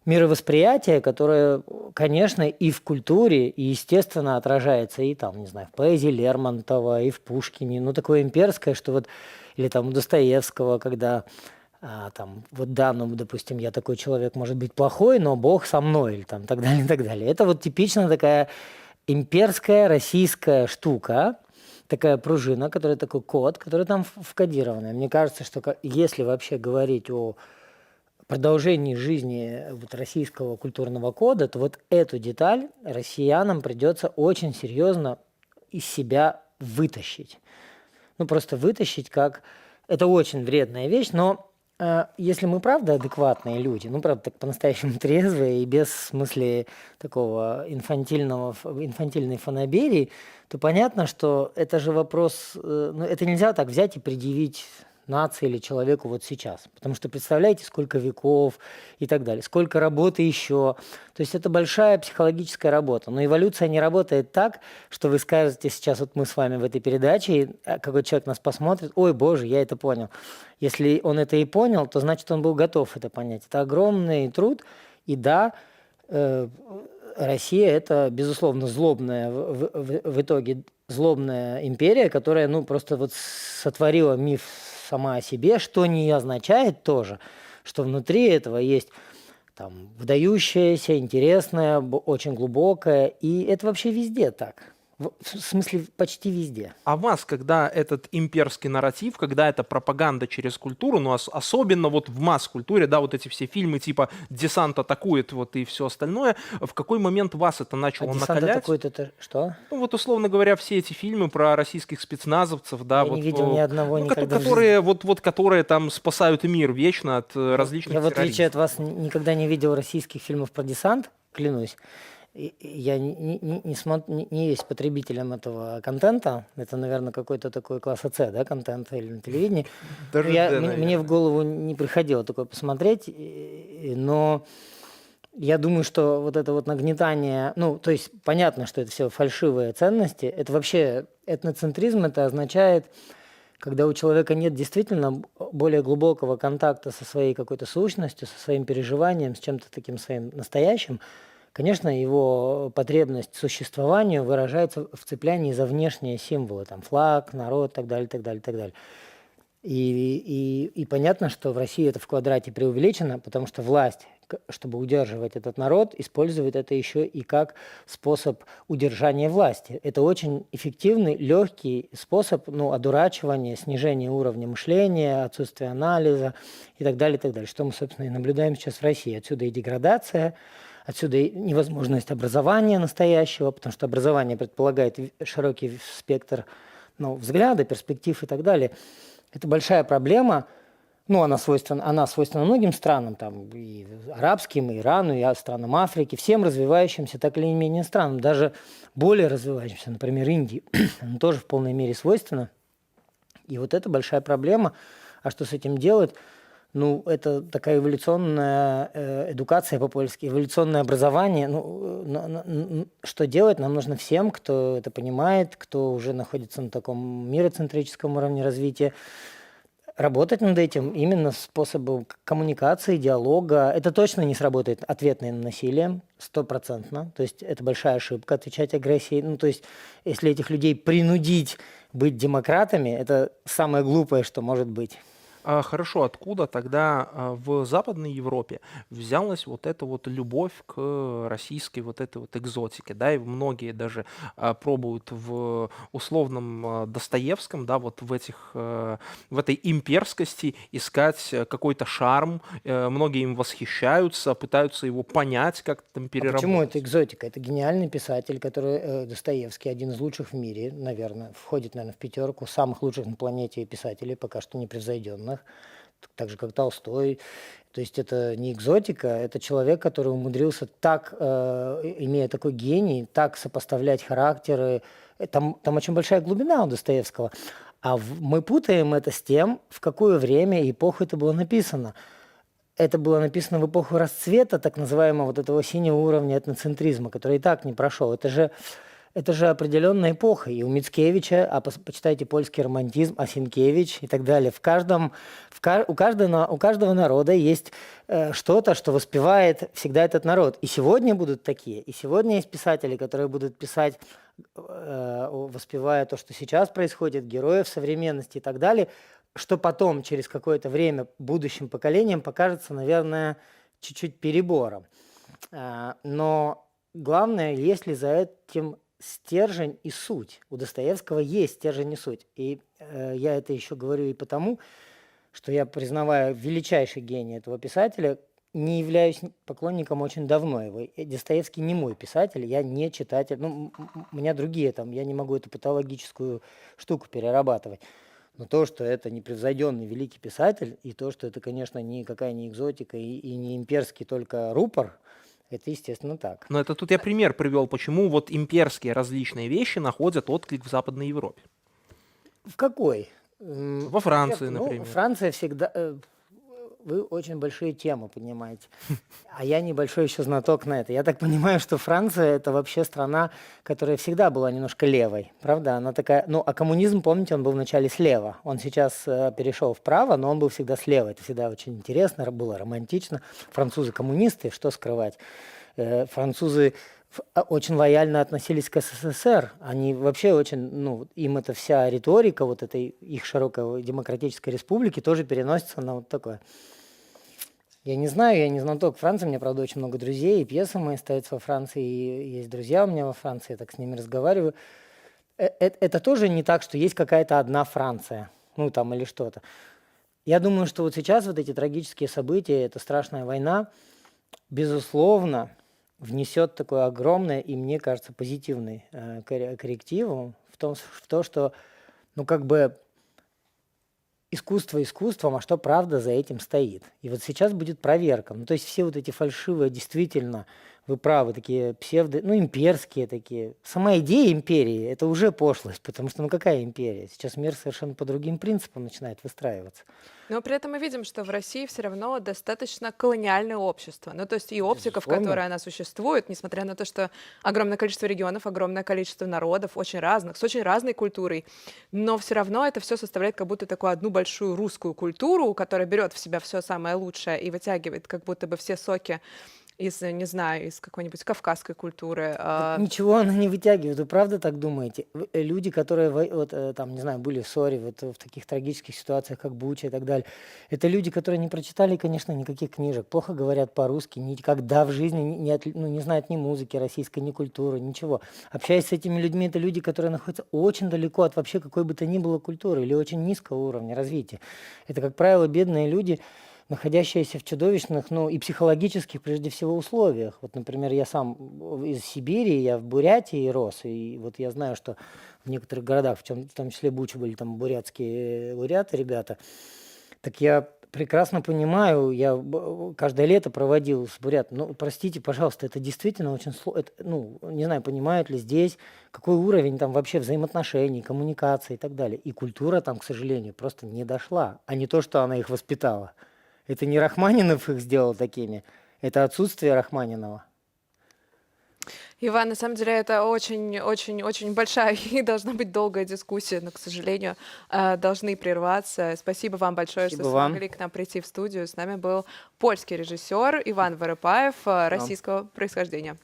мировосприятие, которое, конечно, и в культуре, и, естественно, отражается и там, не знаю, в поэзии Лермонтова, и в Пушкине. Ну, такое имперское, что вот... Или там у Достоевского, когда... там, вот да, ну, допустим, я такой человек, может быть, плохой, но Бог со мной, или там, так далее, и так далее. Это вот типично такая имперская российская штука, такая пружина, которая такой код, который там вкодированный. Мне кажется, что если вообще говорить о продолжении жизни вот российского культурного кода, то вот эту деталь россиянам придется очень серьезно из себя вытащить. Ну, просто вытащить как... Это очень вредная вещь, но если мы правда адекватные люди, ну, правда, так по-настоящему трезвые и без в смысле такого инфантильной фанаберии, то понятно, что это же вопрос, ну, это нельзя так взять и предъявить нации или человеку вот сейчас. Потому что представляете, сколько веков и так далее, сколько работы еще. То есть это большая психологическая работа. Но эволюция не работает так, что вы скажете сейчас, вот мы с вами в этой передаче, и какой человек нас посмотрит, ой, боже, я это понял. Если он это и понял, то значит, он был готов это понять. Это огромный труд. И да, Россия – это, безусловно, злобная в итоге злобная империя, которая, ну, просто вот сотворила миф сама о себе, что не означает тоже, что внутри этого есть там выдающееся, интересное, очень глубокое, и это вообще везде так. В смысле, почти везде. А вас, когда этот имперский нарратив, когда это пропаганда через культуру, ну, особенно вот в масс-культуре, да, вот эти все фильмы типа «Десант атакует», вот и все остальное, в какой момент вас это начало накалять? «Десант атакует» — это что? Ну, вот, условно говоря, все эти фильмы про российских спецназовцев, да, я вот, не видел ни одного, ну, никогда которые там спасают мир вечно от различных террористов. Я, в отличие от вас, никогда не видел российских фильмов про десант, клянусь. Я не есть потребителем этого контента. Это, наверное, какой-то такой класса С, да, контент или на телевидении. Мне в голову не приходило такое посмотреть, но я думаю, что вот это вот нагнетание, ну, то есть понятно, что это все фальшивые ценности. Это вообще этноцентризм, это означает, когда у человека нет действительно более глубокого контакта со своей какой-то сущностью, со своим переживанием, с чем-то таким своим настоящим, Конечно, его потребность к существованию выражается в цеплянии за внешние символы, там флаг, народ, так далее, так далее, так далее. И понятно, что в России это в квадрате преувеличено, потому что власть, чтобы удерживать этот народ, использует это еще и как способ удержания власти. Это очень эффективный, легкий способ одурачивания, снижения уровня мышления, отсутствия анализа и так далее, так далее. Что мы, собственно, и наблюдаем сейчас в России. Отсюда и деградация, отсюда и невозможность образования настоящего, потому что образование предполагает широкий спектр взгляда, перспектив и так далее. Это большая проблема, она свойственна многим странам, там, и арабским, и Ирану, и странам Африки, всем развивающимся, так или не менее странам, даже более развивающимся, например, Индии, она тоже в полной мере свойственна. И вот это большая проблема. А что с этим делать? Это такая эволюционная эдукация по-польски, эволюционное образование. Что делать? Нам нужно всем, кто это понимает, кто уже находится на таком мироцентрическом уровне развития, работать над этим именно способом коммуникации, диалога. Это точно не сработает ответное насилие, 100%. То есть это большая ошибка отвечать агрессией. То есть если этих людей принудить быть демократами, это самое глупое, что может быть. Хорошо, откуда тогда в Западной Европе взялась вот эта вот любовь к российской вот этой вот экзотике, да, и многие даже пробуют в условном Достоевском, да, вот в этой имперскости искать какой-то шарм, многие им восхищаются, пытаются его понять, как-то там переработать. Почему это экзотика? Это гениальный писатель, который Достоевский, один из лучших в мире, наверное, входит, в 5 самых лучших на планете писателей, пока что непревзойденных. Так же, как Толстой. То есть это не экзотика, это человек, который умудрился так, имея такой гений, так сопоставлять характеры. Там очень большая глубина у Достоевского. А мы путаем это с тем, в какое время и эпоху это было написано. Это было написано в эпоху расцвета, так называемого вот этого синего уровня этноцентризма, который и так не прошел. Это же определенная эпоха. И у Мицкевича, почитайте польский романтизм, Осинкевич и так далее. У каждого народа есть что-то, что воспевает всегда этот народ. И сегодня будут такие. И сегодня есть писатели, которые будут писать, воспевая то, что сейчас происходит, героев современности и так далее, что потом, через какое-то время, будущим поколениям покажется, наверное, чуть-чуть перебором. Но главное, есть ли за этим стержень и суть. У Достоевского есть стержень и суть. И я это еще говорю и потому, что я, признавая величайший гений этого писателя, не являюсь поклонником очень давно его. Достоевский не мой писатель, я не читатель. У меня другие я не могу эту патологическую штуку перерабатывать. Но то, что это непревзойденный великий писатель, и то, что это, конечно, никакая не экзотика и не имперский только рупор, это, естественно, так. Но это тут я пример привел, почему вот имперские различные вещи находят отклик в Западной Европе. В какой? Во Франции, например. Франция всегда... Вы очень большие темы поднимаете. А я небольшой еще знаток на это. Я так понимаю, что Франция — это вообще страна, которая всегда была немножко левой. Правда? Она такая... А коммунизм, помните, он был вначале слева. Он сейчас перешел вправо, но он был всегда слева. Это всегда очень интересно, было романтично. Французы коммунисты, что скрывать. Французы очень лояльно относились к СССР. Они вообще очень, им эта вся риторика вот этой их широкой демократической республики тоже переносится на вот такое. Я не знаю, я не знаток Франции, у меня, правда, очень много друзей, и пьесы мои ставятся во Франции, и есть друзья у меня во Франции, я так с ними разговариваю. Это тоже не так, что есть какая-то одна Франция, или что-то. Я думаю, что вот сейчас вот эти трагические события, эта страшная война, безусловно, внесет такое огромное и, мне кажется, позитивный корректив в то, что, искусство искусством, а что правда за этим стоит. И вот сейчас будет проверка. То есть все вот эти фальшивые, действительно, вы правы, такие имперские такие. Сама идея империи – это уже пошлость, потому что, какая империя? Сейчас мир совершенно по другим принципам начинает выстраиваться. Но при этом мы видим, что в России все равно достаточно колониальное общество. То есть и оптика, в которой она существует, несмотря на то, что огромное количество регионов, огромное количество народов, очень разных, с очень разной культурой, но все равно это все составляет как будто такую одну большую русскую культуру, которая берет в себя все самое лучшее и вытягивает как будто бы все соки из, не знаю, из какой-нибудь кавказской культуры. Ничего она не вытягивает. Вы правда так думаете? Люди, которые вот, там, не знаю, были в ссоре, вот в таких трагических ситуациях, как Буча и так далее, это люди, которые не прочитали, конечно, никаких книжек, плохо говорят по-русски, никогда в жизни не знают ни музыки российской, ни культуры, ничего. Общаясь с этими людьми, это люди, которые находятся очень далеко от вообще какой бы то ни было культуры или очень низкого уровня развития. Это, как правило, бедные люди, находящиеся в чудовищных, и психологических, прежде всего, условиях. Вот, например, я сам из Сибири, я в Бурятии рос, и вот я знаю, что в некоторых городах, в том числе Буча, были там бурятские ребята, так я прекрасно понимаю, я каждое лето проводил с бурятами. Простите, пожалуйста, это действительно очень сложно. Не знаю, понимают ли здесь, какой уровень там вообще взаимоотношений, коммуникации и так далее. И культура там, к сожалению, просто не дошла, а не то, что она их воспитала. Это не Рахманинов их сделал такими, это отсутствие Рахманинова. Иван, на самом деле это очень большая и должна быть долгая дискуссия, но, к сожалению, должны прерваться. Спасибо вам большое, что смогли к нам прийти в студию. С нами был польский режиссер Иван Воропаев, российского происхождения.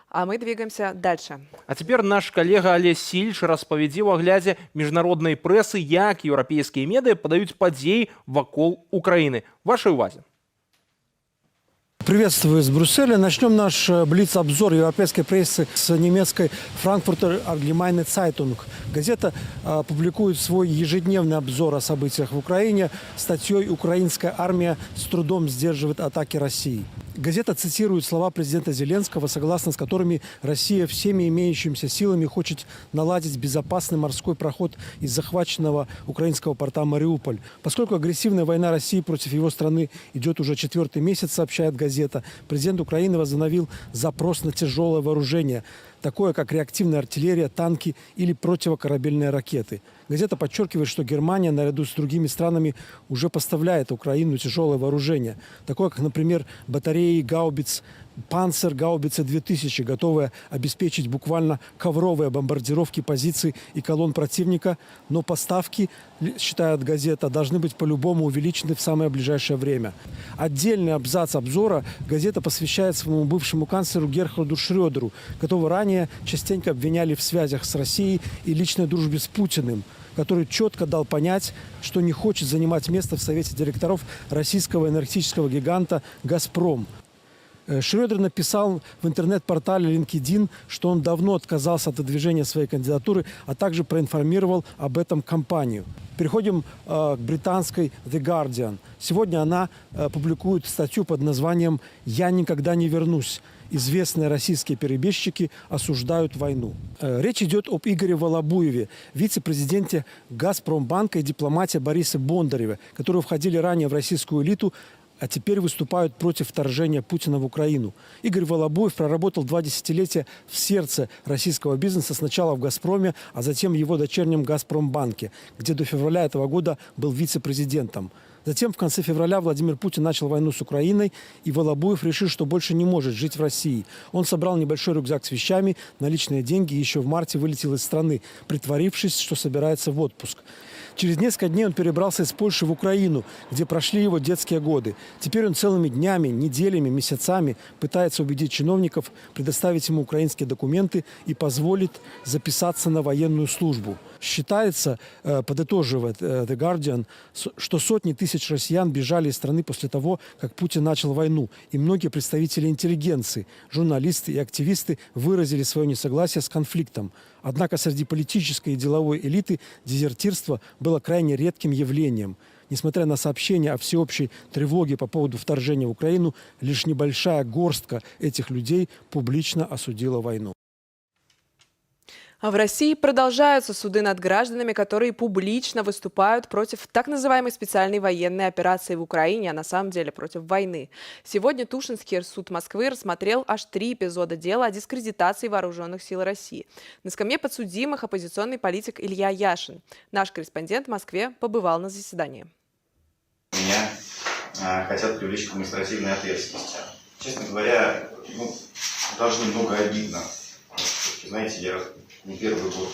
А мы двигаемся дальше. А теперь наш коллега Олесь Сільч распавядзе ў аглядзе міжнароднай прэсы, як еўрапейскія медыа падаюць падзеі вакол Украины. Вашей увазе. Приветствую из Брюсселя. Начнем наш блиц-обзор европейской прессы с немецкой Frankfurter Allgemeine Zeitung. Газета публикует свой ежедневный обзор о событиях в Украине статьей «Украинская армия с трудом сдерживает атаки России». Газета цитирует слова президента Зеленского, согласно с которыми Россия всеми имеющимися силами хочет наладить безопасный морской проход из захваченного украинского порта Мариуполь. Поскольку агрессивная война России против его страны идет уже 4-й месяц, сообщает газета, президент Украины возобновил запрос на тяжелое вооружение, такое как реактивная артиллерия, танки или противокорабельные ракеты. Газета подчеркивает, что Германия наряду с другими странами уже поставляет Украину тяжелое вооружение, такое как, например, батареи гаубиц «Панцер», гаубицы 2000, готовые обеспечить буквально ковровые бомбардировки позиций и колонн противника, но поставки, считает газета, должны быть по-любому увеличены в самое ближайшее время. Отдельный абзац обзора газета посвящает своему бывшему канцлеру Герхарду Шрёдеру, которого ранее частенько обвиняли в связях с Россией и личной дружбе с Путиным, который четко дал понять, что не хочет занимать место в Совете директоров российского энергетического гиганта «Газпром». Шрёдер написал в интернет-портале LinkedIn, что он давно отказался от выдвижения своей кандидатуры, а также проинформировал об этом компанию. Переходим к британской The Guardian. Сегодня она публикует статью под названием «Я никогда не вернусь. Известные российские перебежчики осуждают войну». Речь идет об Игоре Волобуеве, вице-президенте «Газпромбанка» и дипломате Борисе Бондареве, которые входили ранее в российскую элиту, а теперь выступают против вторжения Путина в Украину. Игорь Волобуев проработал 2 десятилетия в сердце российского бизнеса, сначала в «Газпроме», а затем в его дочернем «Газпромбанке», где до февраля этого года был вице-президентом. Затем в конце февраля Владимир Путин начал войну с Украиной, и Волобуев решил, что больше не может жить в России. Он собрал небольшой рюкзак с вещами, наличные деньги и еще в марте вылетел из страны, притворившись, что собирается в отпуск. Через несколько дней он перебрался из Польши в Украину, где прошли его детские годы. Теперь он целыми днями, неделями, месяцами пытается убедить чиновников предоставить ему украинские документы и позволить записаться на военную службу. Считается, подытоживает The Guardian, что сотни тысяч россиян бежали из страны после того, как Путин начал войну. И многие представители интеллигенции, журналисты и активисты выразили свое несогласие с конфликтом. Однако среди политической и деловой элиты дезертирство было крайне редким явлением. Несмотря на сообщения о всеобщей тревоге по поводу вторжения в Украину, лишь небольшая горстка этих людей публично осудила войну. А в России продолжаются суды над гражданами, которые публично выступают против так называемой специальной военной операции в Украине, а на самом деле против войны. Сегодня Тушинский суд Москвы рассмотрел аж 3 эпизода дела о дискредитации вооруженных сил России. На скамье подсудимых оппозиционный политик Илья Яшин. Наш корреспондент в Москве побывал на заседании. Меня хотят привлечь к административной ответственности. Честно говоря, даже немного обидно. Знаете, я не первый год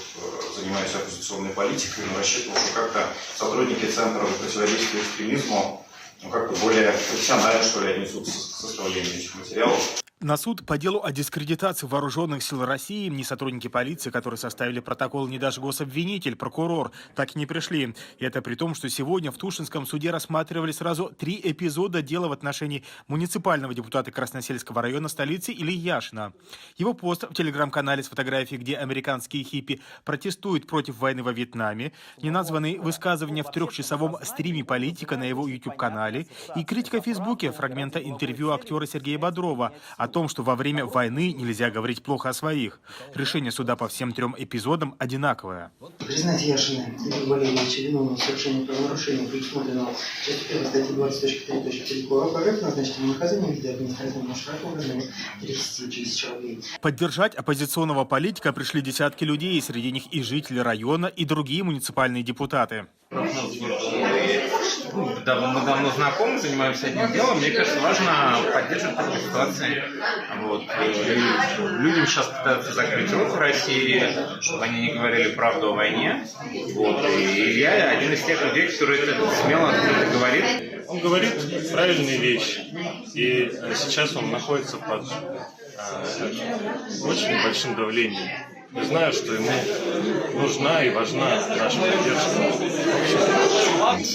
занимаюсь оппозиционной политикой, но рассчитывал, что как-то сотрудники Центра противодействия экстремизму как-то более профессионально, что ли, отнесутся к составлению этих материалов. На суд по делу о дискредитации вооруженных сил России ни сотрудники полиции, которые составили протокол, ни даже гособвинитель, прокурор, так и не пришли. И это при том, что сегодня в Тушинском суде рассматривали сразу 3 эпизода дела в отношении муниципального депутата Красносельского района столицы Ильи Яшина. Его пост в телеграм-канале с фотографией, где американские хиппи протестуют против войны во Вьетнаме, неназванные высказывания в 3-часовом стриме политика на его YouTube-канале и критика в Фейсбуке фрагмента интервью актера Сергея Бодрова о том, что во время войны нельзя говорить плохо о своих. Решение суда по всем 3 эпизодам одинаковое. Признать Яшина Илью Валерьевича виновным в совершении правонарушения, предусмотренного частью 1 статьи 20.3 КОАП РФ, назначить ему наказание в виде административного штрафа в размере 30 тысяч рублей. Поддержать оппозиционного политика пришли десятки людей, среди них и жители района, и другие муниципальные депутаты. Мы давно знакомы, занимаемся одним делом. Мне кажется, важно поддерживать такую ситуацию. Вот. Людям сейчас пытаются закрыть рот в России, чтобы они не говорили правду о войне. Вот. И я один из тех людей, который это смело открыто говорит. Он говорит правильные вещи. И сейчас он находится под очень большим давлением. Я знаю, что ему нужна и важна наша поддержка.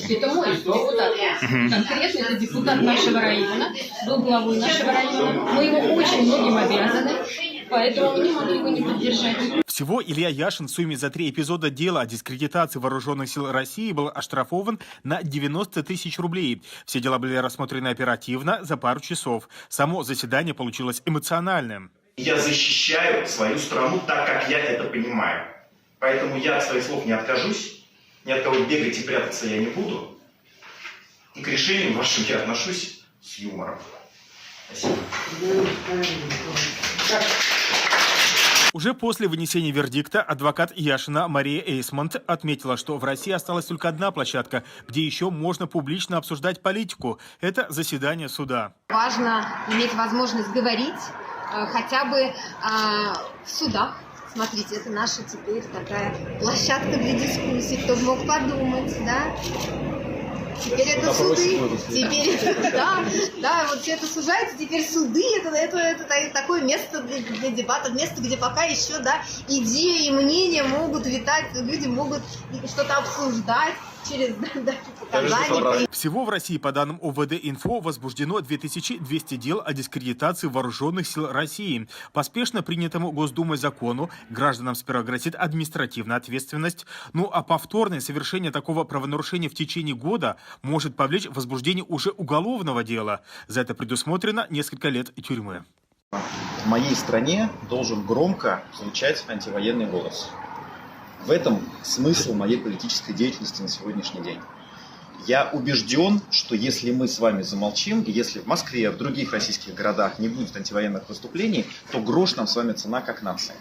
Это мой депутат. Конкретно это депутат нашего района, был главой нашего района. Мы ему очень многим обязаны, поэтому не могли его не поддержать. Всего Илья Яшин в сумме за 3 эпизода дела о дискредитации вооруженных сил России был оштрафован на 90 тысяч рублей. Все дела были рассмотрены оперативно за пару часов. Само заседание получилось эмоциональным. Я защищаю свою страну так, как я это понимаю. Поэтому я от своих слов не откажусь, ни от кого бегать и прятаться я не буду. И к решениям вашим я отношусь с юмором. Спасибо. Уже после вынесения вердикта адвокат Яшина Мария Эйсмонт отметила, что в России осталась только одна площадка, где еще можно публично обсуждать политику. Это заседание суда. Важно иметь возможность говорить хотя бы в судах. Смотрите, это наша теперь такая площадка для дискуссий. Кто бы мог подумать, да? Теперь это суды. Теперь, да, вот все это сужается. Теперь суды это такое место для дебатов, место, где пока еще, да, идеи и мнения могут витать, люди могут что-то обсуждать через показания. Всего в России, по данным ОВД-Инфо, возбуждено 2200 дел о дискредитации вооруженных сил России. По спешно принятому Госдумой закону гражданам сперва грозит административная ответственность, ну а повторное совершение такого правонарушения в течение года может повлечь возбуждение уже уголовного дела. За это предусмотрено несколько лет тюрьмы. В моей стране должен громко звучать антивоенный голос. В этом смысл моей политической деятельности на сегодняшний день. Я убежден, что если мы с вами замолчим, и если в Москве, в других российских городах не будет антивоенных выступлений, то грош нам с вами цена как нация.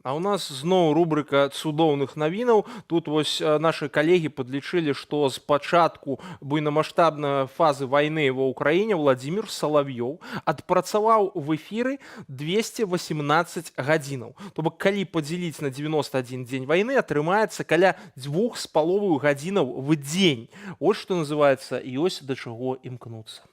А у нас зноў рубрика цудоўных навінаў. Тут вось наши коллеги подлічылі, што з пачатку буйнамаштабнай фазы войны ва ўкраіне Владимир Соловьёў адпрацаваў в эфиры 218 гадзінаў. То бок калі подзяліць на 91 дзень войны, атрымаецца каля 2,5 гадзінаў в дзень. Вот что называется, і ось да чаго імкнуцца.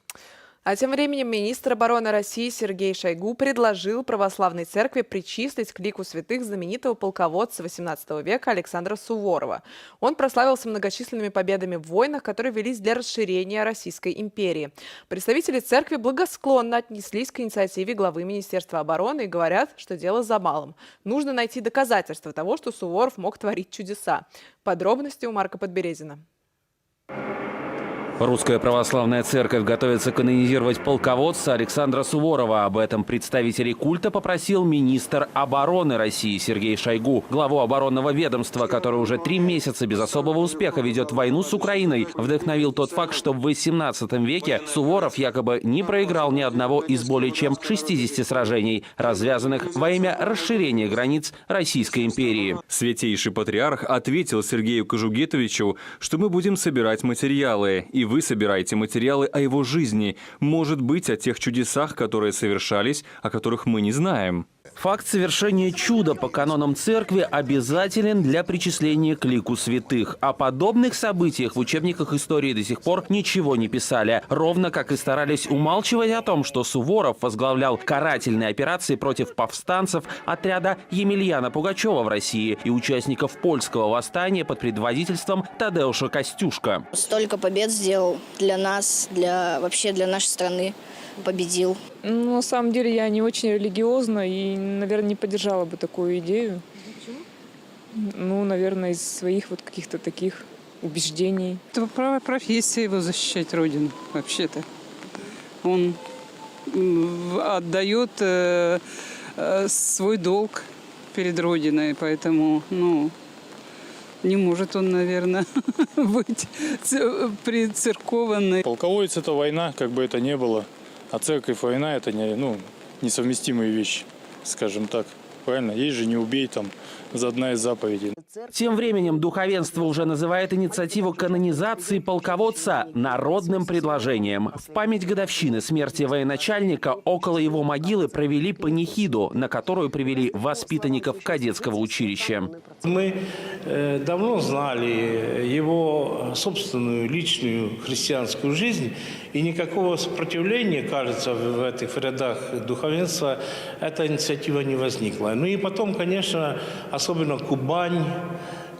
А тем временем министр обороны России Сергей Шойгу предложил православной церкви причислить к лику святых знаменитого полководца XVIII века Александра Суворова. Он прославился многочисленными победами в войнах, которые велись для расширения Российской империи. Представители церкви благосклонно отнеслись к инициативе главы Министерства обороны и говорят, что дело за малым. Нужно найти доказательства того, что Суворов мог творить чудеса. Подробности у Марка Подберезина. Русская православная церковь готовится канонизировать полководца Александра Суворова. Об этом представителей культа попросил министр обороны России Сергей Шойгу. Главу оборонного ведомства, который уже 3 месяца без особого успеха ведет войну с Украиной, вдохновил тот факт, что в XVIII веке Суворов якобы не проиграл ни одного из более чем 60 сражений, развязанных во имя расширения границ Российской империи. Святейший патриарх ответил Сергею Кожугетовичу, что мы будем собирать материалы. И вы собираете материалы о его жизни, может быть, о тех чудесах, которые совершались, о которых мы не знаем. Факт совершения чуда по канонам церкви обязателен для причисления к лику святых. О подобных событиях в учебниках истории до сих пор ничего не писали. Ровно как и старались умалчивать о том, что Суворов возглавлял карательные операции против повстанцев отряда Емельяна Пугачева в России и участников польского восстания под предводительством Тадеуша Костюшка. Столько побед сделал для нас, вообще для нашей страны. Победил. Ну, на самом деле я не очень религиозна и, наверное, не поддержала бы такую идею. Почему? Ну, наверное, из своих вот каких-то таких убеждений. Это профессия его защищать Родину, вообще-то. Он отдает свой долг перед Родиной, поэтому, не может он, наверное, быть прицеркованный. Полководец – это война, как бы это ни было. А церковь, война – это несовместимые вещи, скажем так. Правильно? Есть же «не убей», там, одна из заповедей. Тем временем духовенство уже называет инициативу канонизации полководца народным предложением. В память годовщины смерти военачальника около его могилы провели панихиду, на которую привели воспитанников кадетского училища. Мы давно знали его собственную личную христианскую жизнь, и никакого сопротивления, кажется, в этих рядах духовенства эта инициатива не возникла. Ну и потом, конечно, особенно Кубань,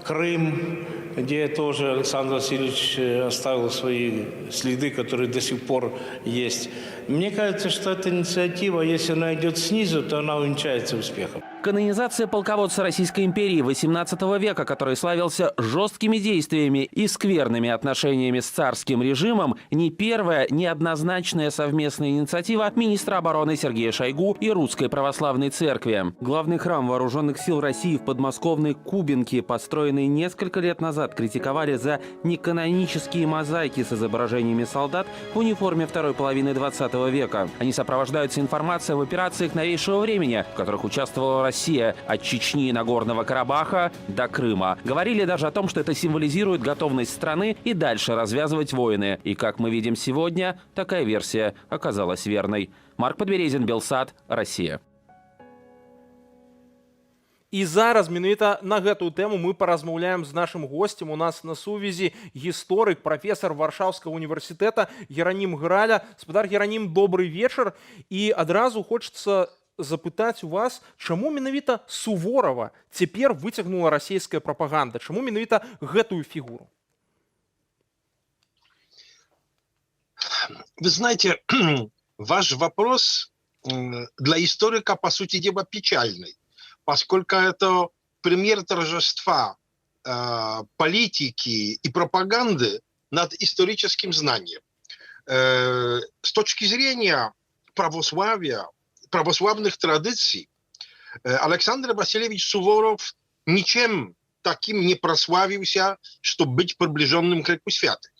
Крым, где тоже Александр Васильевич оставил свои следы, которые до сих пор есть. Мне кажется, что эта инициатива, если она идет снизу, то она увенчается успехом. Канонизация полководца Российской империи XVIII века, который славился жесткими действиями и скверными отношениями с царским режимом, не первая, не однозначная совместная инициатива министра обороны Сергея Шойгу и Русской Православной Церкви. Главный храм Вооруженных сил России в подмосковной Кубинке, построенный несколько лет назад, критиковали за неканонические мозаики с изображениями солдат в униформе второй половины 20 века. Они сопровождаются информацией об операциях новейшего времени, в которых участвовала Россия от Чечни и Нагорного Карабаха до Крыма. Говорили даже о том, что это символизирует готовность страны и дальше развязывать войны. И как мы видим сегодня, такая версия оказалась верной. Марк Подберезин, Белсат, Россия. І зараз менавіта на гэтую тэму мы паразмаўляем з нашым гостем. У нас на сувязі гісторык, прафесор Варшаўскага універсітэта Геранім Граля. Спадар Геранім, добрый вечар. І адразу хочацца запытаць у вас, чаму менавіта Суворова цяпер выцягнула расійская прапаганда? Чаму менавіта гэтую фігуру? Вы знаете, ваш вопрос для историка, по сути дела, печальный, поскольку это пример торжества политики и пропаганды над историческим знанием. С точки зрения православных традиций, Александр Васильевич Суворов ничем таким не прославился, чтобы быть приближенным к лику святых.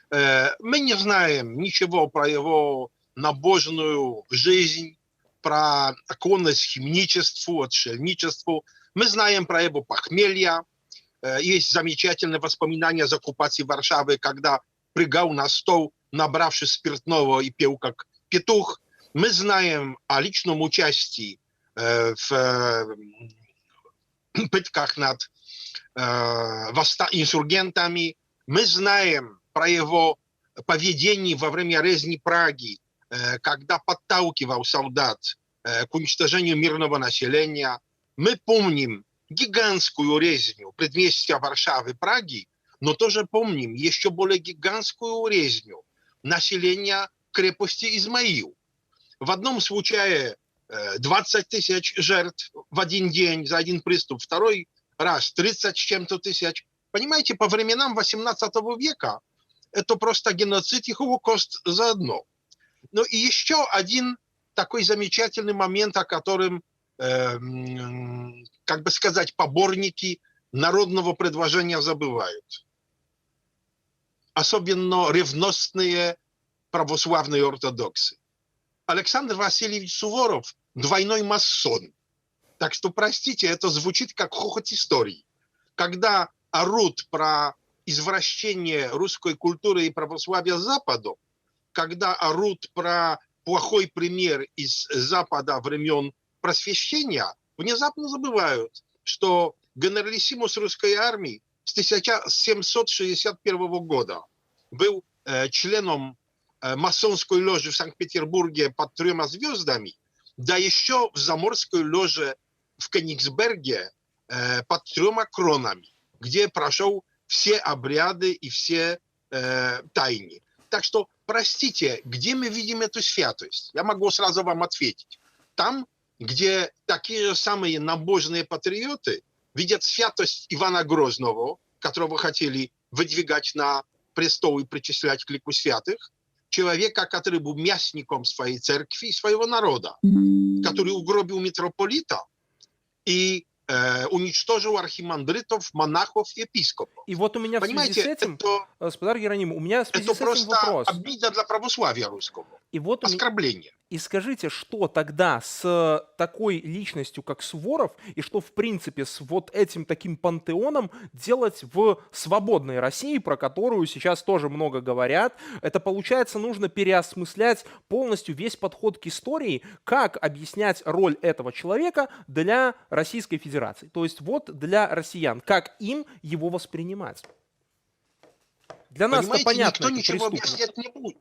Мы не знаем ничего про его набожную жизнь, про склонность к химничеству, отшельничеству. Мы знаем про его похмелье. Есть замечательное воспоминание из оккупации Варшавы, когда прыгал на стол, набравшись спиртного, и пел как петух. Мы знаем о личном участии в пытках над инсургентами. Мы знаем про его поведение во время резни Праги, когда подталкивал солдат к уничтожению мирного населения. Мы помним гигантскую резню предместья Варшавы, Праги, но тоже помним еще более гигантскую резню населения крепости Измаил. В одном случае 20 тысяч жертв в один день за один приступ, второй раз 30 с чем-то тысяч. Понимаете, по временам 18 века это просто геноцид и Холокост заодно. Ну и еще один такой замечательный момент, о котором, как бы сказать, поборники народного предложения забывают. Особенно ревностные православные ортодоксы. Александр Васильевич Суворов двойной масон. Так что, простите, это звучит как хохот истории. Когда орут про извращение русской культуры и православия Западу, когда орут про плохой пример из Запада времен просвещения, внезапно забывают, что генералиссимус русской армии с 1761 года был членом масонской ложи в Санкт-Петербурге под 3 звездами, да еще в заморской ложе в Кенигсберге под 3 кронами, где прошел все обряды и все тайны. Так что, простите, где мы видим эту святость? Я могу сразу вам ответить. Там, где такие же самые набожные патриоты видят святость Ивана Грозного, которого хотели выдвигать на престол и причислять к лику святых, человека, который был мясником своей церкви и своего народа, который угробил митрополита и уничтожил архимандритов, монахов и епископов. И вот у меня в связи с этим, господар Героним, у меня в связи это с этим просто вопрос. обида для православия русского. И вот оскорбление. И скажите, что тогда с такой личностью, как Суворов, и что, в принципе, с вот этим таким пантеоном делать в свободной России, про которую сейчас тоже много говорят? Это, получается, нужно переосмыслять полностью весь подход к истории, как объяснять роль этого человека для Российской Федерации. То есть вот для россиян, как им его воспринимать? Для нас-то понятно, никто ничего объяснять не будет.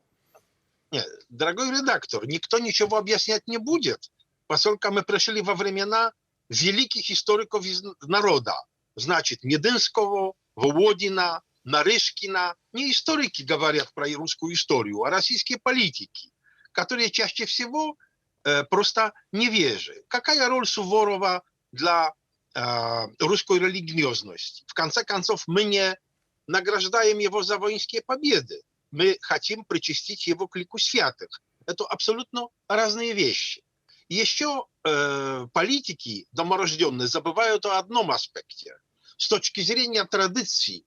Нет, дорогой редактор, никто ничего объяснять не будет, поскольку мы пришли во времена великих историков из народа. Значит, Мединского, Володина, Нарышкина. Не историки говорят про русскую историю, а российские политики, которые чаще всего просто невежи. Какая роль Суворова для русской религиозности? В конце концов, мы не награждаем его за воинские победы. Мы хотим причастить его к лику святых. Это абсолютно разные вещи. Еще политики доморожденные забывают о одном аспекте. С точки зрения традиций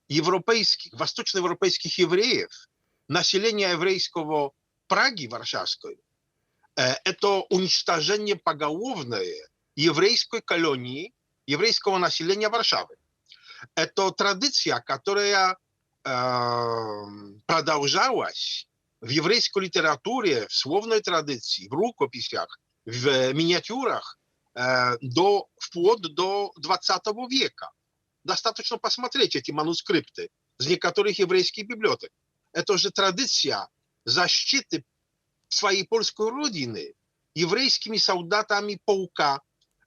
европейских, восточноевропейских евреев, население еврейского Праги Варшавской, это уничтожение поголовное еврейской колонии, еврейского населения Варшавы. Это традиция, которая продолжалась в еврейской литературе, в словной традиции, в рукописях, в миниатюрах вплоть до 20 века. Достаточно посмотреть эти манускрипты из некоторых еврейских библиотек. Это же традиция защиты своей польской родины еврейскими солдатами полка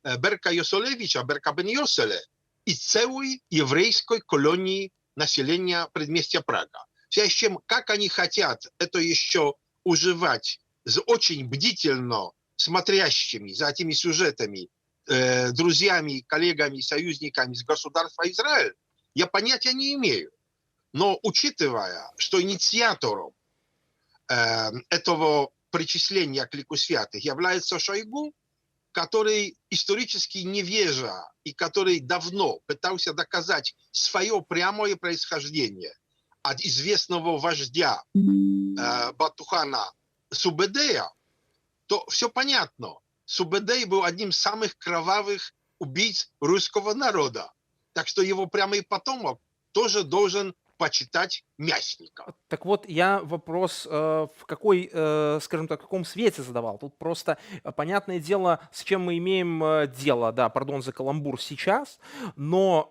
Берка Йосолевича, Берка бен Йоселе и целой еврейской колонии населения предместья Прага. В связи с чем, как они хотят это еще уживать с очень бдительно смотрящими за этими сюжетами друзьями, коллегами, союзниками с государства Израиль, я понятия не имею. Но учитывая, что инициатором этого причисления к лику святых является Шойгу, который исторически невежа и который давно пытался доказать свое прямое происхождение от известного вождя Батухана Субедея, то все понятно. Субедей был одним из самых кровавых убийц русского народа. Так что его прямой потомок тоже должен почитать мясника. Так вот, я вопрос в какой, скажем так, в каком свете задавал. Тут просто понятное дело, с чем мы имеем дело, да, пардон за каламбур сейчас, но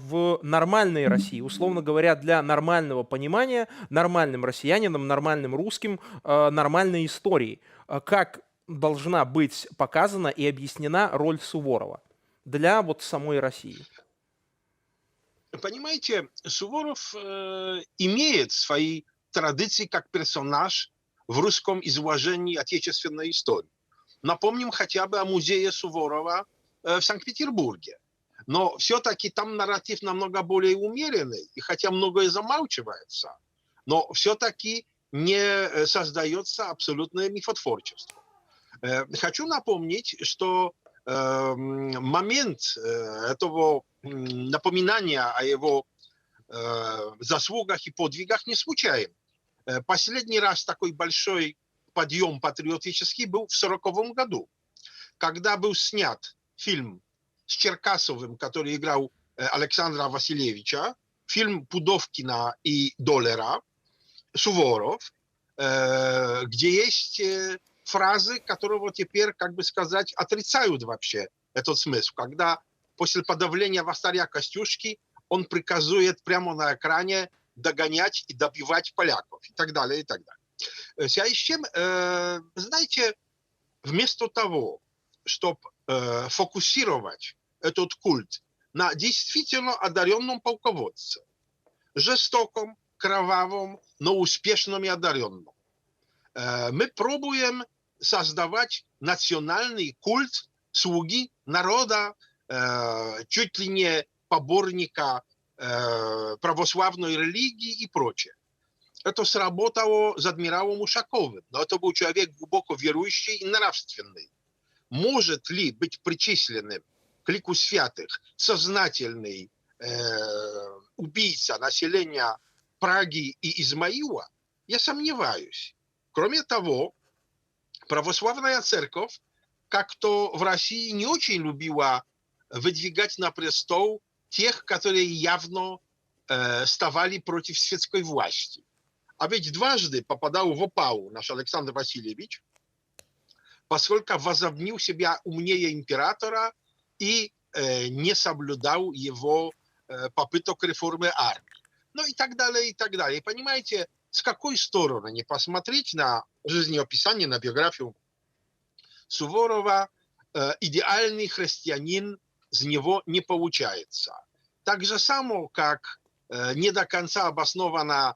в нормальной России, условно говоря, для нормального понимания, нормальным россиянином, нормальным русским, нормальной истории, как должна быть показана и объяснена роль Суворова для вот самой России? Понимаете, Суворов имеет свои традиции как персонаж в русском изложении отечественной истории. Напомним хотя бы о музее Суворова в Санкт-Петербурге. Но все-таки там нарратив намного более умеренный, и хотя многое замалчивается, но все-таки не создается абсолютное мифотворчество. Хочу напомнить, что момент этого напоминания о его заслугах и подвигах не случайен. Последний раз такой большой подъем патриотический был в 1940 году, когда был снят фильм с Черкасовым, который играл Александра Васильевича, фильм Пудовкина и Доллера, Суворов, где есть фразы, которые вот теперь, как бы сказать, отрицают вообще этот смысл. Когда после подавления Васаря Костюшки он приказывает прямо на экране догонять и добивать поляков и так далее, и так далее. В связи с чем, знаете, вместо того, чтобы фокусировать этот культ на действительно одаренном полководце, жестоком, кровавом, но успешном и одаренном, мы пробуем создавать национальный культ слуги народа, чуть ли не поборника православной религии и прочее. Это сработало с адмиралом Ушаковым, но это был человек глубоко верующий и нравственный. Может ли быть причисленным к лику святых сознательный убийца населения Праги и Измаила? Я сомневаюсь. Кроме того, православная церковь как-то в России не очень любила выдвигать на престол тех, которые явно ставали против светской власти. А ведь дважды попадал в опалу наш Александр Васильевич, поскольку возомнил себя умнее императора и не соблюдал его попыток реформы армии. Ну и так далее, и так далее. И понимаете, с какой стороны не посмотреть на жизнеописание, на биографию Суворова, идеальный христианин с него не получается. Так же само, как не до конца обоснована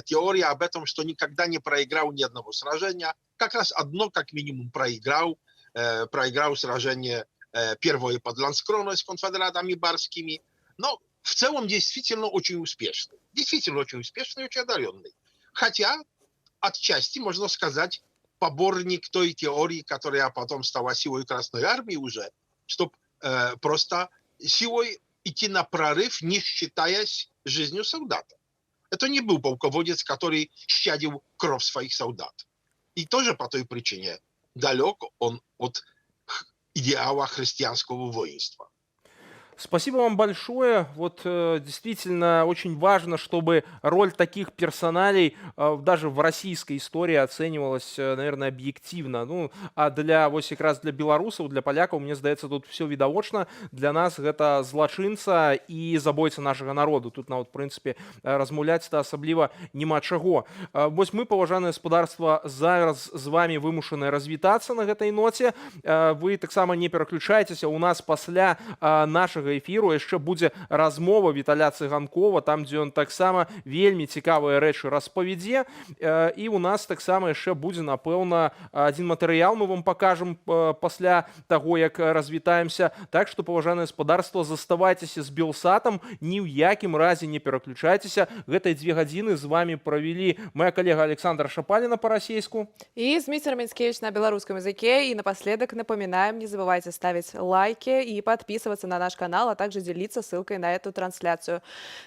теория об этом, что никогда не проиграл ни одного сражения. Как раз одно, как минимум, проиграл сражение первое под Ланскроной с конфедератами барскими. Но в целом действительно очень успешный. Действительно очень успешный и очень одаренный. Хотя отчасти, можно сказать, поборник той теории, которая потом стала силой Красной Армии уже, чтобы просто силой идти на прорыв, не считаясь жизнью солдата. Это не был полководец, который щадил кровь своих солдат. И тоже по той причине далек он от идеала христианского воинства. Спасибо вам большое. Вот действительно очень важно, чтобы роль таких персоналей даже в российской истории оценивалась, наверное, объективно. Ну, а для вось якраз для беларусаў, для палякаў, мне здаецца, тут все відавочна. Для нас гэта злачынца і забойца нашага народу. Тут нават, в прынцыпе, размаўляць-то асабліва няма чаго. Вось мы, паважанае гаспадарства, зараз з вами вымушаныя развітацца на гэтай ноце. Вы таксама не пераключайцеся. У нас пасля нашага эфіру яшчэ будзе размова Віталя Цыганкова, там, дзе ён таксама вельмі цікавыя рэчы распавядзе. І у нас таксама яшчэ будзе, напэўна, адзін матэрыял мы вам пакажам пасля таго, як развітаемся. Так што, паважанае гаспадарства, заставайцеся з Белсатам, ні ў якім разе не пераключайцеся. Гэтыя 2 гадзіны з вами правялі моя коллега Александра Шапалина по-российску. И Змитер Мицкевич на белорусском языке. И напоследок напоминаем, не забывайте ставить лайки и подписываться на наш канал, а также делиться ссылкой на эту трансляцию.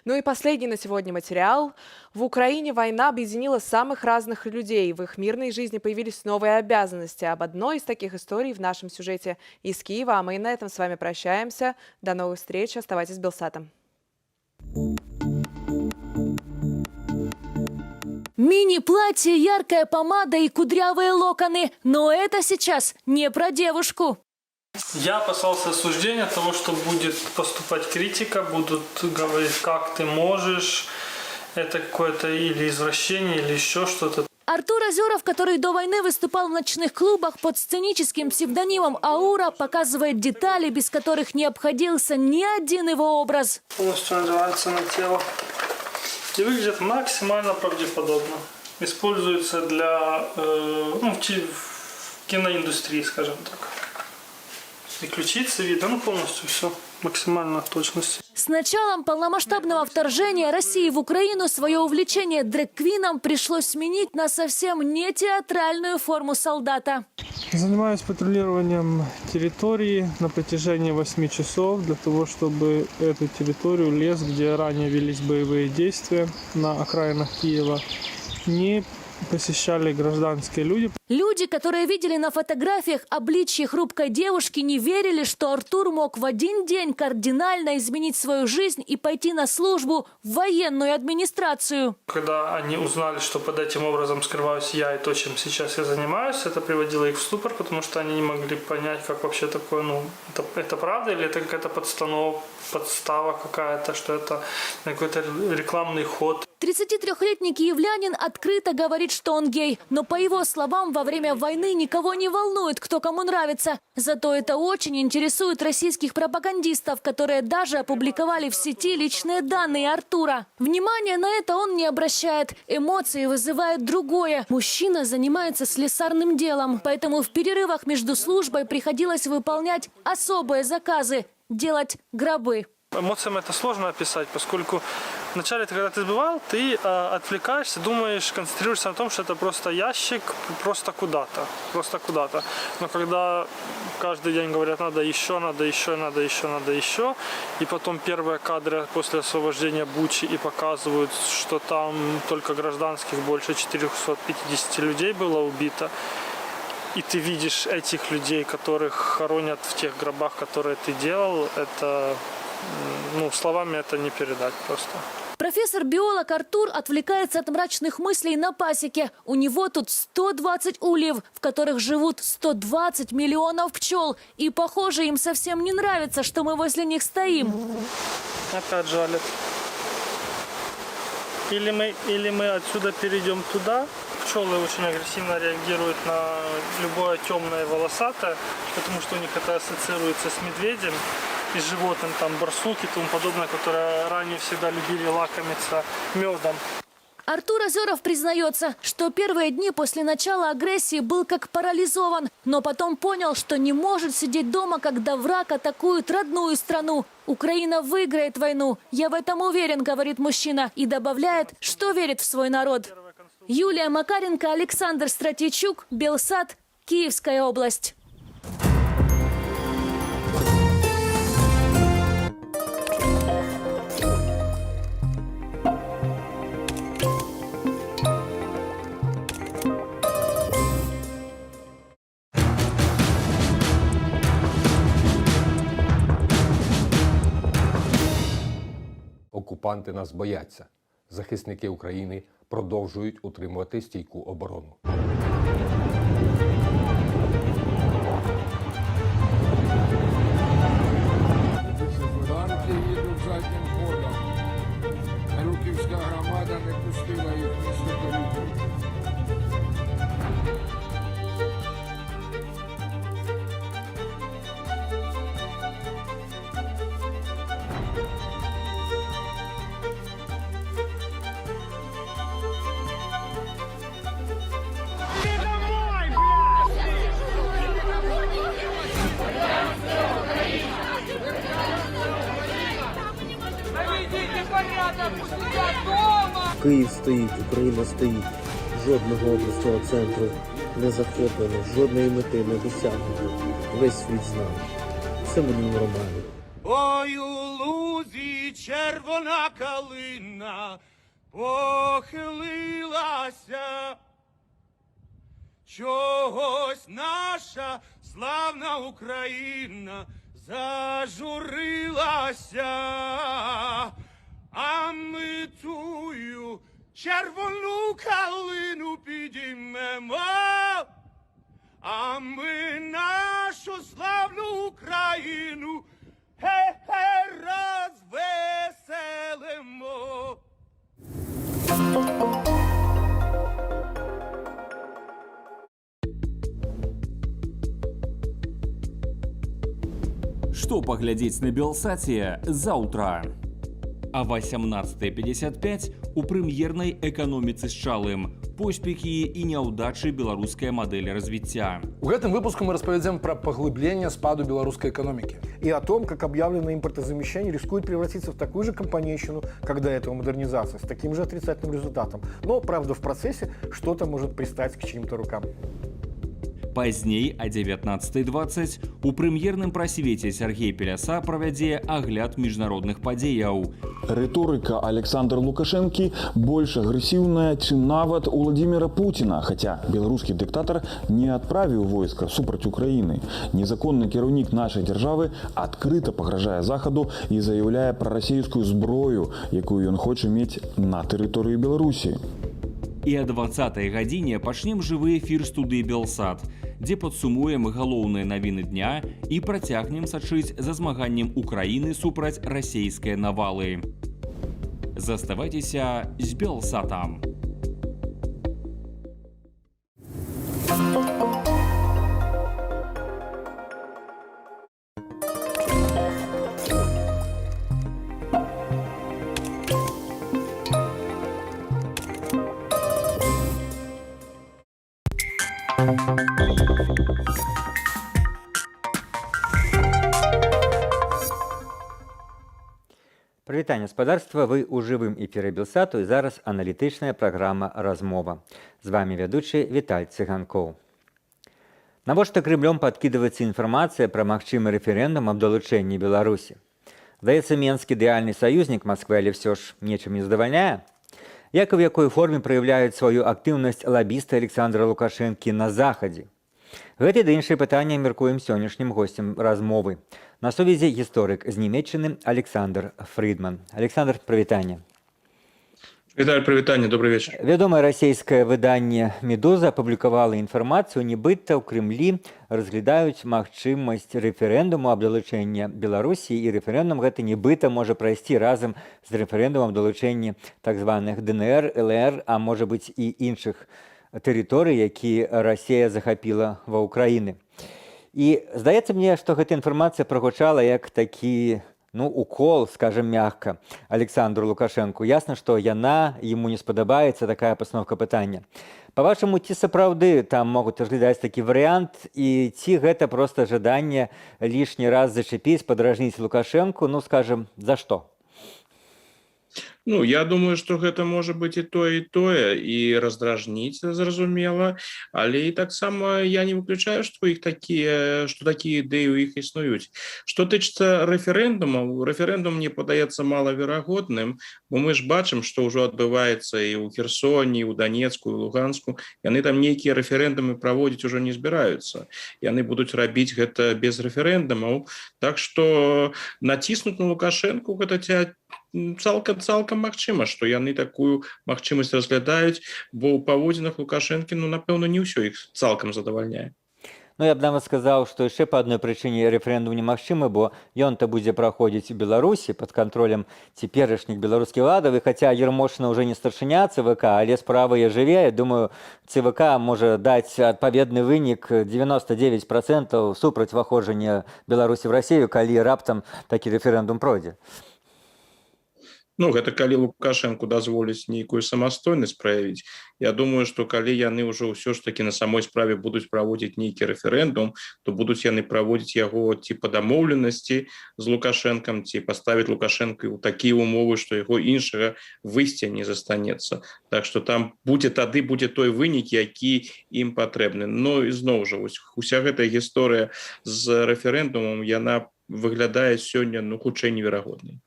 Ну и последний на сегодня материал. В Украине война объединила самых разных людей. В их мирной жизни появились новые обязанности. Об одной из таких историй в нашем сюжете из Киева. А мы на этом с вами прощаемся. До новых встреч. Оставайтесь с Белсатом. Мини-платье, яркая помада и кудрявые локоны. Но это сейчас не про девушку. Я опасался осуждения, того, что будет поступать критика, будут говорить, как ты можешь, это какое-то или извращение, или еще что-то. Артур Озеров, который до войны выступал в ночных клубах под сценическим псевдонимом «Аура», показывает детали, без которых не обходился ни один его образ. Полностью надевается на тело и выглядит максимально правдеподобно. Используется для в киноиндустрии, скажем так. И ключицы видно, полностью все, максимально точности. С началом полномасштабного вторжения России в Украину свое увлечение дрэг-квином пришлось сменить на совсем не театральную форму солдата. Занимаюсь патрулированием территории на протяжении 8 часов для того, чтобы эту территорию, лес, где ранее велись боевые действия на окраинах Киева, не посещали гражданские люди. Люди, которые видели на фотографиях обличье хрупкой девушки, не верили, что Артур мог в один день кардинально изменить свою жизнь и пойти на службу в военную администрацию. Когда они узнали, что под этим образом скрываюсь я и то, чем сейчас я занимаюсь, это приводило их в ступор, потому что они не могли понять, как вообще такое, это правда или это какая-то подстава какая-то, что это какой-то рекламный ход. 33-летний киевлянин открыто говорит, что он гей, но по его словам, во время войны никого не волнует, кто кому нравится. Зато это очень интересует российских пропагандистов, которые даже опубликовали в сети личные данные Артура. Внимания на это он не обращает. Эмоции вызывает другое. Мужчина занимается слесарным делом, поэтому в перерывах между службой приходилось выполнять особые заказы – делать гробы. Эмоциям это сложно описать, поскольку вначале, когда ты сбивал, ты отвлекаешься, думаешь, концентрируешься на том, что это просто ящик, просто куда-то. Но когда каждый день говорят, надо еще, и потом первые кадры после освобождения Бучи и показывают, что там только гражданских больше 450 людей было убито, и ты видишь этих людей, которых хоронят в тех гробах, которые ты делал, это... словами это не передать просто. Профессор-биолог Артур отвлекается от мрачных мыслей на пасеке. У него тут 120 ульев, в которых живут 120 миллионов пчел. И, похоже, им совсем не нравится, что мы возле них стоим. Опять жалят. Или мы отсюда перейдем туда. Пчелы очень агрессивно реагируют на любое темное и волосатое, потому что у них это ассоциируется с медведем и животным, там барсуки и тому подобное, которые ранее всегда любили лакомиться медом. Артур Озеров признается, что первые дни после начала агрессии был как парализован, но потом понял, что не может сидеть дома, когда враг атакует родную страну. Украина выиграет войну. Я в этом уверен, говорит мужчина, и добавляет, что верит в свой народ. Юлия Макаренко, Александр Стратейчук, Белсат, Киевская область. Окупанти нас бояться. Захисники України продовжують утримувати стійку оборону. Танки їдуть заднім ходом. Руківська громада не пустила їх в місто Калюжу. Київ стоїть, Україна стоїть. Жодного обласного центру не захоплено, жодної мети не досягнено. Весь світ знає. Все буде нормально. Ой, у лузі червона калина похилилася. Чогось наша славна Україна зажурилася. А ми тую червону калину підіймемо, а ми нашу славну Україну хе-хе розвеселимо. Что поглядеть на Белсате завтра? А 18:55 у прэм'ернай эканоміцы з чалым. Поспехі і няўдачы беларускай мадэлі развіцця. У гэтым выпуску мы распавядзем пра паглыбление спаду белорусской экономики и о том, как объявленное импортозамещение рискует превратиться в такую же компанейщину, как до этого модернизация, с таким же отрицательным результатом. Но, правда, в процессе что-то может пристать к чьим-то рукам. Пазней о 19:20 у прэм'ерным прасвеце Сергей Пеляса правядзе агляд міжнародных падзеяў. Рыторыка Александра Лукашэнкі больш агрэсіўная, чым нават у Владимира Путина, хаця беларускі дыктатар не адправіў войска супраць Украіны. Незаконны кіраўнік нашай дзяржавы адкрыта пагражае Захаду і заяўляе пра расійскую зброю, якую ён хоча мець на тэрыторыі Беларусі. І о 20-й гадзіне пачнем жывы эфір студыі Белсат, дзе падсумуем галоўныя навіны дня і працягнем сачыць за змаганнем Украіны супраць расейскай навалы. Заставайцеся з Белсатам. Прывітанне, спадарства, вы ў жывым эфіры Белсату і зараз аналітычная праграма «Размова». З вамі вядучы Віталь Цыганкоў. Навошта Крымлём падкідваецца інфармацыя пра магчымы рэферэндум аб далучэнні Беларусі? Здаецца, Менскі ідэальны саюзнік Масквы, але ўсё ж нечым не задавальняе? Як і ў якой форме праяўляюць сваю актыўнасць лабісты Александра Лукашэнкі на Захадзе? Гэта і іншыя пытанні мяркуем сённяшнім госцем размовы. На сувязі гісторык з Нямецчыны Александр Фридман. Александр, прывітанне. Віталь, прывітанне, добрый вечер. Вядомае расійскае выданне «Медуза» апублікавала інфармацыю, нібыта ў Крымлі разглядаюць магчымасць рэферэндуму аб далучэнні Беларусі, і рэферэндум гэты нібыта можа прайсці разам з рэферэндумам далучэння так званых ДНР, ЛР, а можа быць і іншых тэрыторый, які Расія захапіла ва Ўкраіны. І здаецца мне, што гэта інфармацыя прагучала як такі, укол, скажем мягка, Александру Лукашэнку. Ясна, што яму не спадабаецца такая пастановка пытання. Па-вашаму, ці сапраўды там могуць разглядаць такі варыянт, і ці гэта проста жаданне лішні раз зачапіць, падражніць Лукашэнку, скажем, за што? Я думаю, што гэта можа быць і тое, і раздражніць, зразумела, але і таксама я не выключаю, што такія ідэі ў іх існуюць. Што тычыцца рэферэндумаў, рэферэндум мне падаецца малаверагодным, бо мы ж бачым, што ўжо адбываецца і ў Херсоне, і ў Данецку, і ў Луганску. Яны там нейкія рэферэндумы праводзіць ужо не збіраюцца. Яны будуць рабіць гэта без рэферэндумаў. Так што націснуць на Лукашэнку гэта цалкам магчыма, што яны такую магчымасць разглядаюць, бо ў паводзінах Лукашэнкі, напэўна, не ўсё іх цалкам задавальняе. Я б нават сказаў, што яшчэ па адной прычыне рэферэндум немагчымы, бо ён-то будзе праходзіць у Беларусі пад кантролем цяперашніх беларускіх уладаў, і хаця Ермошына ўжо не старшыня ЦВК, але справа я жыве, думаю, ЦВК можа даць адпаведны вынік 99% супраць уваходжання Беларусі в Расію, калі раптам такі рэферэндум пройдзе. Гэта калі Лукашэнку дазволіць нейкую самастойнасць праявіць. Я думаю, што калі яны ўжо ўсё ж такі на самой справе будуць праводзіць нейкі рэферэндум, то будуць яны праводзіць яго ці па дамоўленасці з Лукашэнкам, ці паставіць Лукашэнка ў такія умовы, што яго іншага выйсця не застанецца. Так што там будзе той вынік, які ім патрэбны. І зноў жа, уся гэтая гісторыя з рэферэндумам, яна выглядае сёння, хутчэй неверагоднай.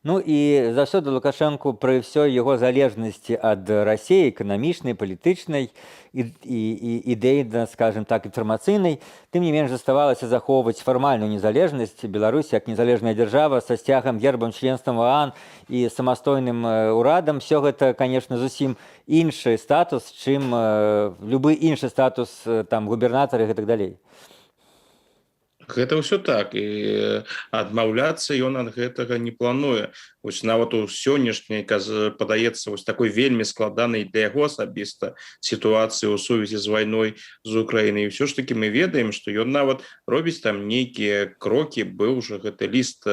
І заўсёды Лукашэнку пры ўсёй яго залежнасці ад Расіі, эканамічнай, палітычнай і ідэйна, скажем так, інфармацыйнай, тым не менш заставалася захоўваць фармальную незалежнасць Беларусі як незалежная дзяржава са сцягам, гербам, членствам в ОАН і самастойным урадам. Всё гэта, конечно, зусім іншы статус, чым любы іншы статус губернатара і гэтак далей. Гэта ўсё так, і адмаўляцца ён ад гэтага не плануе. Нават у сённяшняй, падаецца, такой вельмі складанай для яго асабіста сітуацыі ў сувязі з вайной з Украінай. І ўсё ж такі мы ведаем, што ён нават робіць там нейкія крокі, быў ужо гэты ліст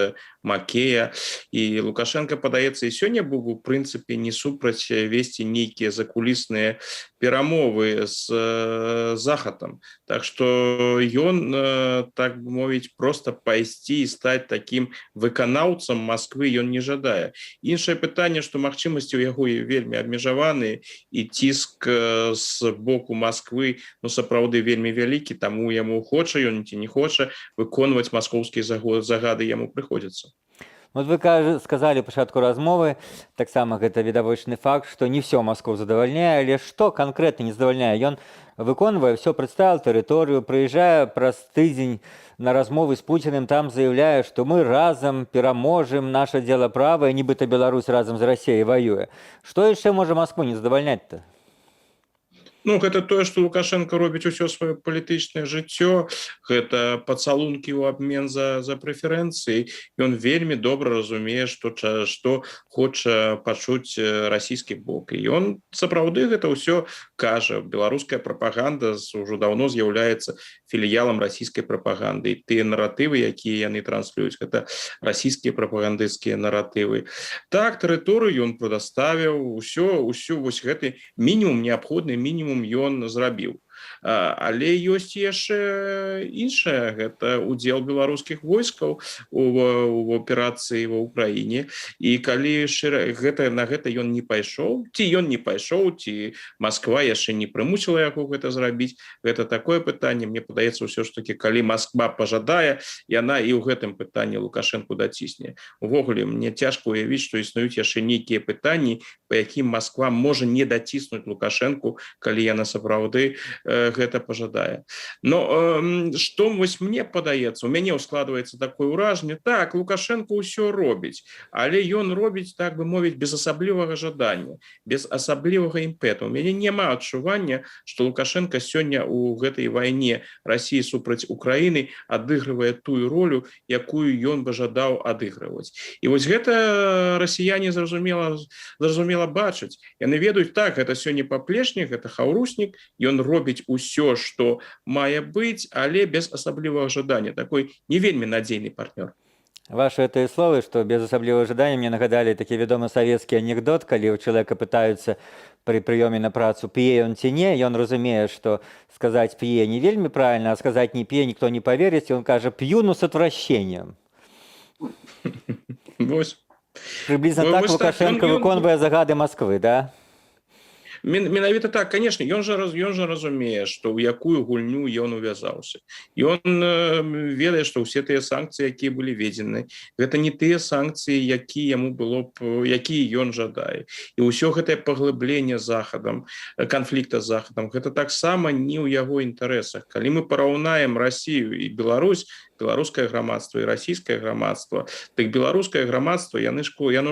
Макея. І Лукашенко, падаецца, і сёння быў у прынцыпе не супраць весці нейкія закулісныя перамовы з захадам. Так што ён, так бы мовіць, проста пайсці і стаць такім выканаўцам Масквы ён не жадае. Іншае пытанне, што магчымасці ў яго вельмі абмежаваныя, і ціск з боку Масквы сапраўды вельмі вялікі, таму яму хоча ён ці не хоча выконваць маскоўскія загады яму прыходзіцца. Вот вы сказали ў пачатку размовы, таксама гэта відавочны факт, што не ўсё Маскву задавальняе, але што канкрэтна не задавальняе? Ён выконвае ўсё, прадставіў тэрыторыю, прыязджае праз тыдзень на размовы з Пуціным, там заяўляе, што мы разам пераможам, наша дзела правае, нібыта Беларусь разам з Расіяй ваюе. Што яшчэ можа Маскву не задавальняць-то? Гэта тое, што Лукашенко робіць усё сваё палітычнае жыццё, гэта пацалункі ў абмен за прэферэнцыі. Ён вельмі добра разумее, што хоча пачуць расійскі бок. І ён сапраўды гэта ўсё кажа. Беларуская прапаганда ўжо даўно з'яўляецца філіялам расійскай прапаганды. І тыя наратывы, якія яны транслююць, гэта расійскія прапагандысцкія наратывы. Так, тэрыторыю ён прадаставіў, усё вось гэты мінімум неабходны мінімум ён зрабіў. Але ёсць яшчэ іншае, гэта удзел беларускіх войскаў у аперацыі ва ўкраіне. І калі на гэта ён не пайшоў, ці Масква яшчэ не прымусіла яго гэта зрабіць, гэта такое пытанне. Мне падаецца ўсё ж такі, калі Масква пажадае, яна і ў гэтым пытанні Лукашенку дацісне. Увогуле, мне цяжка ўявіць, што існуюць яшчэ нейкія пытанні, па якім Масква можа не даціснуць Лукашенку, калі яна сапраўды гэта пажадае. Но што вось мне падаецца, у мяне складваецца такое ўражанне, так, Лукашенко ўсё робіць, але ён робіць, так бы мовіць, без асаблівага жадання, без асаблівага імпэту. У мяне няма адчування, што Лукашенко сёння ў гэтай вайне Расіі супраць Украіны адыгрывае тую ролю, якую ён бы жадаў адыгрываць. І вось гэта расіяне зразумела бачаць. Яны ведаюць, так, гэта сёння паплечнік, гэта хаўруснік, ён робіць усё, што мае быць, але без асаблівага жадання. Такой не вельмі надзейны партнёр. Ваши гэтыя словы, што без асаблівага жадання, мне нагадалі такі вядомы савецкі анекдот, калі ў чалавека пытаюцца пры прыёме на працу, п'е ён ці не, ён разумее, што сказаць п'е не вельмі правільна, а сказаць не п'е ніхто не паверыць, ён кажа п'ю, с отвращением. Прыблізна так Лукашенко выконвае загады Масквы, да? Менавіта так, конечно, ён жа разумее, што ў якую гульню ён увязаўся. Ён ведае, што ўсе тыя санкцыі, якія былі введзены, гэта не тыя санкцыі, якія ён жадае. І ўсё гэтае паглыбленне захадам, канфлікта з захадам, гэта таксама не ў яго інтарэсах. Калі мы параўнаем Расію і Беларусь, беларускае грамадства і расійскае грамадства, так беларускае грамадства яно ж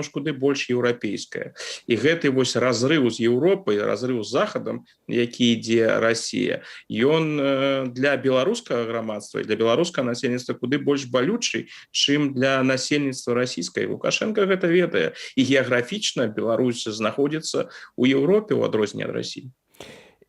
куды больш еўрапейскае. І гэты вось разрыў з Еўропай, разрыў з захадам, які ідзе Расія, ён для беларускага грамадства і для беларускага насельніцтва куды больш балючы, чым для насельніцтва расійскай. Лукашенко гэта ведае. І геаграфічна Беларусь знаходзіцца ў Еўропе ў адрозненне ад Расіі.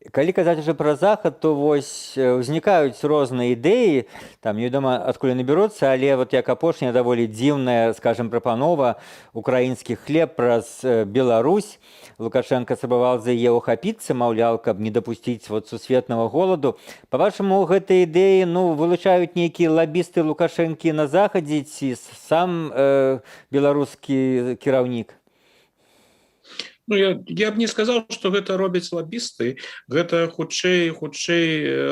Калі казаць уже пра захад, то вось узнікаюць розныя ідэі, там невядома адкуль яны бяруцца, але вот як апошняя даволі дзіўная, скажем, прапанова украінскі хлеб праз Беларусь. Лукашенко спрабаваў за яе ухапіцца, маўляў, каб не дапусціць сусветнага голаду. Па-вашаму, гэтыя ідэі вылучаюць нейкія лабісты Лукашэнкі на захадзе ці сам беларускі кіраўнік? Я б не сказаў, што гэта робяць лабісты, гэта хутчэй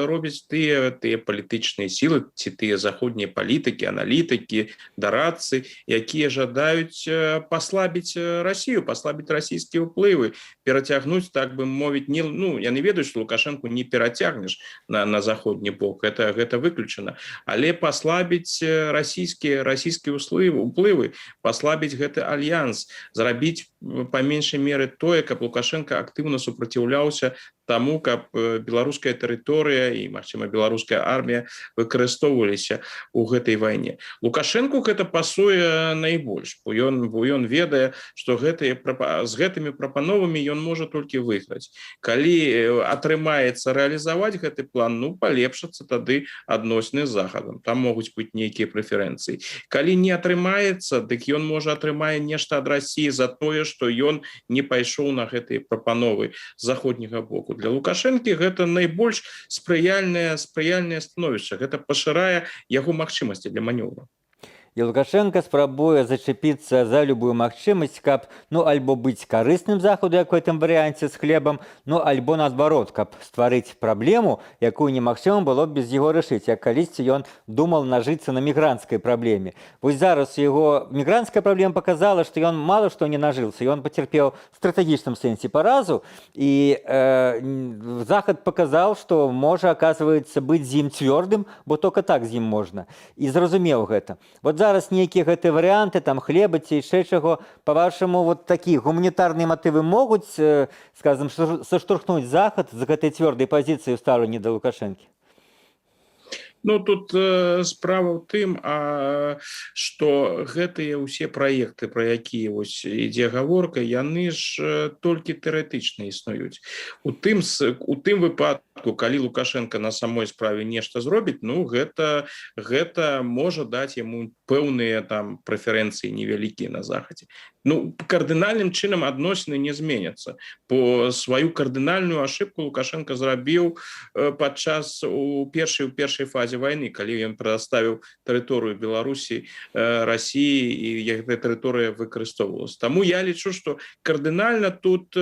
робяць тыя палітычныя сілы ці тыя заходнія палітыкі, аналітыкі, дарадцы, якія жадаюць паслабіць Расію, паслабіць расійскія ўплывы, перацягнуць, так бы мовіць, яны ведаюць, што Лукашенку не перацягнеш на заходні бок, гэта выключана, але паслабіць расійскія ўплывы, паслабіць гэты альянс, зрабіць па меншай меры тое, каб Лукашенко актыўна супраціўляўся таму, каб беларуская тэрыторыя і, магчыма, беларуская армія выкарыстоўваліся ў гэтай вайне. Лукашенку гэта пасуе найбольш, бо ён ведае, што з гэтымі прапановамі ён можа толькі выйграць. Калі атрымаецца рэалізаваць гэты план, палепшацца тады адносіны з захадам, там могуць быць нейкія прэферэнцыі. Калі не атрымаецца, дык ён можа атрымае нешта ад Расіі за тое, што ён не пайшоў на гэтыя прапановы з заходняга боку. боку. Для Лукашэнкі гэта найбольш спрыяльнае становішча. Гэта пашырае яго магчымасці для манёвру. І Лукашенко спрабуе зачепіцца за любую магчымасць, каб ну альбо быць карысным захаду, як у гэтым варыянце з хлебам, ну альбо наадварот, каб стварыць праблему, якую немагчыма было б без яго рашыць, як калісьці ён думал нажыцца на мігрантскай праблеме. Вось зараз яго мігрантская праблема показала, што ён мала што не нажыўся, ён пацярпеў стратэгічным сэнсе паразу, і захад паказаў, што можа, аказваецца, быць з ім цвёрдым, бо толькі так з ім можна. І зразумеў гэта. Вот зараз нейкія гэтыя варыянты, там хлеба ці яшчэ чаго, па-вашаму, вот такія гуманітарныя матывы могуць, скажем, саштурхнуць захад з гэтай цвёрдай пазіцыі ў стаўленні да Лукашэнкі? Ну, тут справа ў тым, што гэтыя ўсе праекты, пра якія вось ідзе гаворка, яны ж толькі тэарэтычна існуюць. У тым выпадку, калі Лукашенко на самой справе нешта зробіць, ну, гэта можа даць яму пэўныя там прэферэнцыі невялікія на захадзе. Ну, кардынальным чынам адносіны не зменяцца. Бо сваю кардынальную ашыбку Лукашенко зрабіў падчас у першай фазе войны, калі ён прадставіў тэрыторыю Беларусі Расіі і гэтая тэрыторыя выкарыстоўвалася. Таму я лічу, што кардынальна тут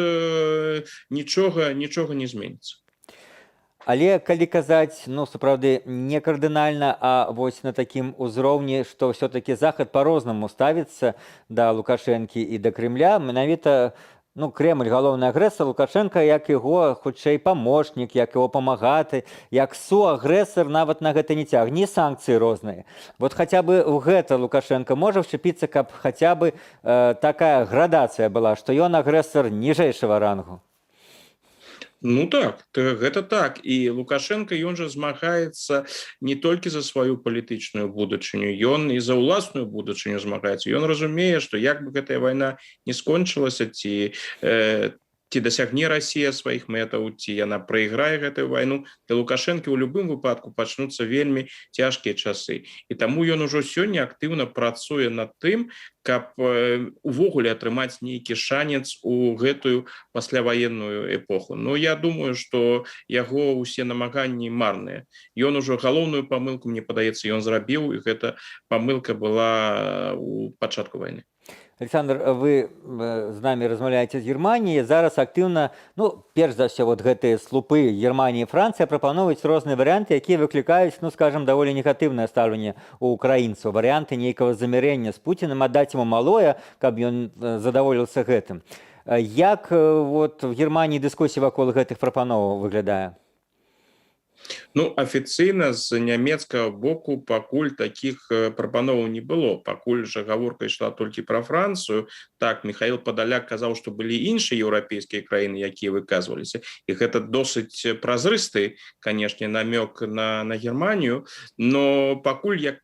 нічога не зменіцца. Але калі казаць, ну, сапраўды, не кардынальна, а вось на такім узроўні, што ўсё-такі захад па-рознаму ставіцца да Лукашэнкі і да Крэмля, менавіта, ну, Крэмль галоўны агрэсар, Лукашенко як яго хутчэй памочнік, як яго памагаты, як суагрэсар нават на гэта не цягне, санкцыі розныя. Вот хаця бы ў гэта Лукашенко можа вчапіцца, каб хаця бы такая градацыя была, што ён агрэсар ніжэйшага рангу. Ну так, гэта так. І Лукашенко, ён жа змагаецца не толькі за сваю палітычную будучыню, ён і за ўласную будучыню змагаецца. Ён разумее, што як бы гэтая вайна не скончылася, ці дасягне Расія сваіх мэтаў, ці яна прайграе гэтую вайну, для Лукашэнкі ў любым выпадку пачнуцца вельмі цяжкія часы. І таму ён ужо сёння актыўна працуе над тым, каб увогуле атрымаць нейкі шанец у гэтую пасляваенную эпоху. Но я думаю, што яго ўсе намаганні марныя. Ён ужо галоўную памылку, мне падаецца, ён зрабіў, і гэта памылка была ў пачатку вайны. Александр, вы з намі размаўляеце з Германіяй, зараз актыўна, ну, перш за ўсё, вот гэтыя слупы Германія і Францыя прапановваюць розныя варыянты, якія выклікаюць, ну, скажам, даволі негатыўнае стаўленне ў украінцаў, варыянты нейкага замірэння з Пуцінам, аддаць яму малое, каб ён задаволіўся гэтым. Як вот в Германіі дыскусія вакол гэтых прапановаў выглядае? Ну, афіцыйна з нямецкага боку пакуль такіх прапановаў не было. Пакуль жа гаворка ішла толькі пра Францыю. Так, Михаил Падаляк казаў, што былі іншыя еўрапейскія краіны, якія выказваліся. І гэта досыць празрысты, канешне, намёк на Германію, но пакуль як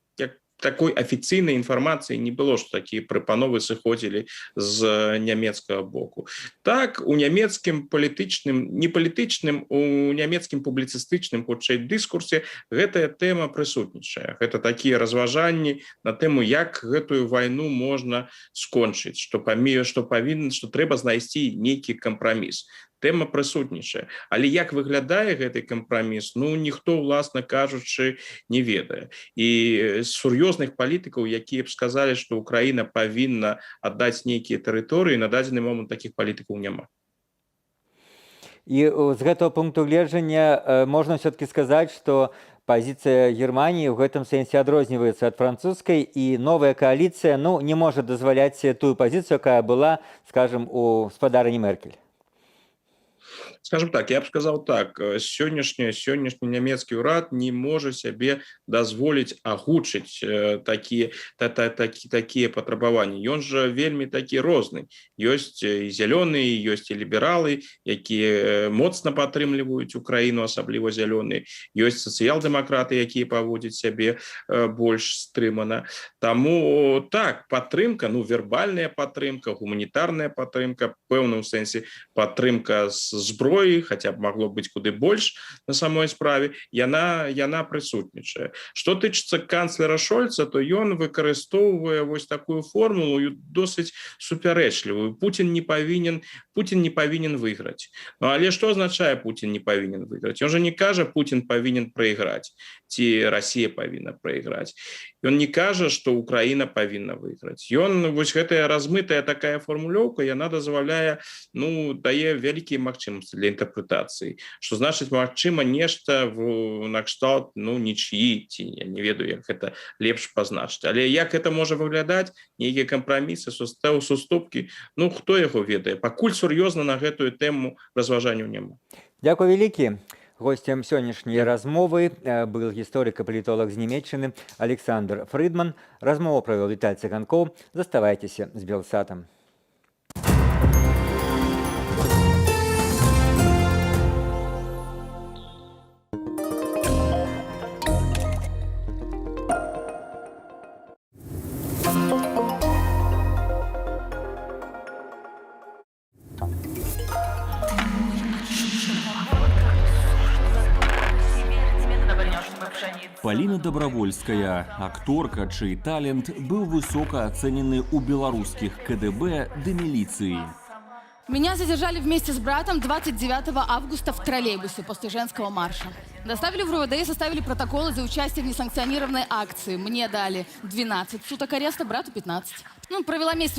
такой афіцыйнай інфармацыі не было, што такія прапановы сыходзілі з нямецкага боку. Так, у нямецкім палітычным, не палітычным, у нямецкім публіцыстычным, хутчэй, дыскурсе гэтая тэма прысутнічае. Гэта такія разважанні на тэму, як гэтую вайну можна скончыць, што трэба знайсці нейкі кампраміс. Тэма прысутнічае. Але як выглядае гэты кампраміс, ну, ніхто, уласна кажучы, не ведае. І сур'ёзных палітыкаў, якія б сказалі, што Украіна павінна аддаць нейкія тэрыторыі, на дадзены момант такіх палітыкаў няма. І з гэтага пункту гледжання можна ўсё-такі сказаць, што пазіцыя Германіі ў гэтым сэнсе адрозніваецца ад французскай, і новая кааліцыя, ну, не можа дазваляць тую пазіцыю, якая была, скажам, у спадарыні Меркель. Скажем так, я б сказаў так, сённяшні нямецкі ўрад не можа сябе дазволіць агучыць такія патрабаванні. Ён жа вельмі такі розны. Ёсць і зялёныя, ёсць і лібералы, якія моцна падтрымліваюць Украіну, асабліва зялёныя. Ёсць сацыял-дэмакраты, якія паводзяць сябе больш стрымана. Таму так, падтрымка, ну, вербальная падтрымка, гуманітарная падтрымка, пэўным сэнсе падтрымка з зброі, хаця б магло быць куды больш на самой справе, яна прысутнічае. Што тычыцца канцлера Шольца, то ён выкарыстоўвае вось такую формулу досыць супярэчлівую. Путін не павінен выйграць. Ну, але што азначае Путін не павінен выйграць? Ён жа не кажа, Путін павінен прайграць, ці Расія павінна прайграць. Ён не кажа, што Украіна павінна выйграць. Ён, вось гэтая размытая такая формулёўка, яна дазваляе, дае вялікія магчымасці для інтэрпрэтацыі. Што значыць, магчыма, нешта накшталт, нічыі, ці я не ведаю, як гэта лепш пазначыць. Але як гэта можа выглядаць, нейкія кампрамісы, суступкі, хто яго ведае. Пакуль сур'ёзна на гэтую тэму разважанняў няма. Дзякуй вялікі. Гостем сённяшняй размовы был гісторык і палітолог з Нямецчыны Александр Фрыдман. Размову правёў Віталь Цыганкоў. Заставайцеся з Белсатам. Полина Добровольская, акторка, чей талент был высоко оценены у белорусских КДБ до милиции. Меня задержали вместе с братом 29 августа в троллейбусе после женского марша. Доставили в РУВД и составили протоколы за участие в несанкционированной акции. Мне дали 12 суток ареста, брату 15. Провела месяц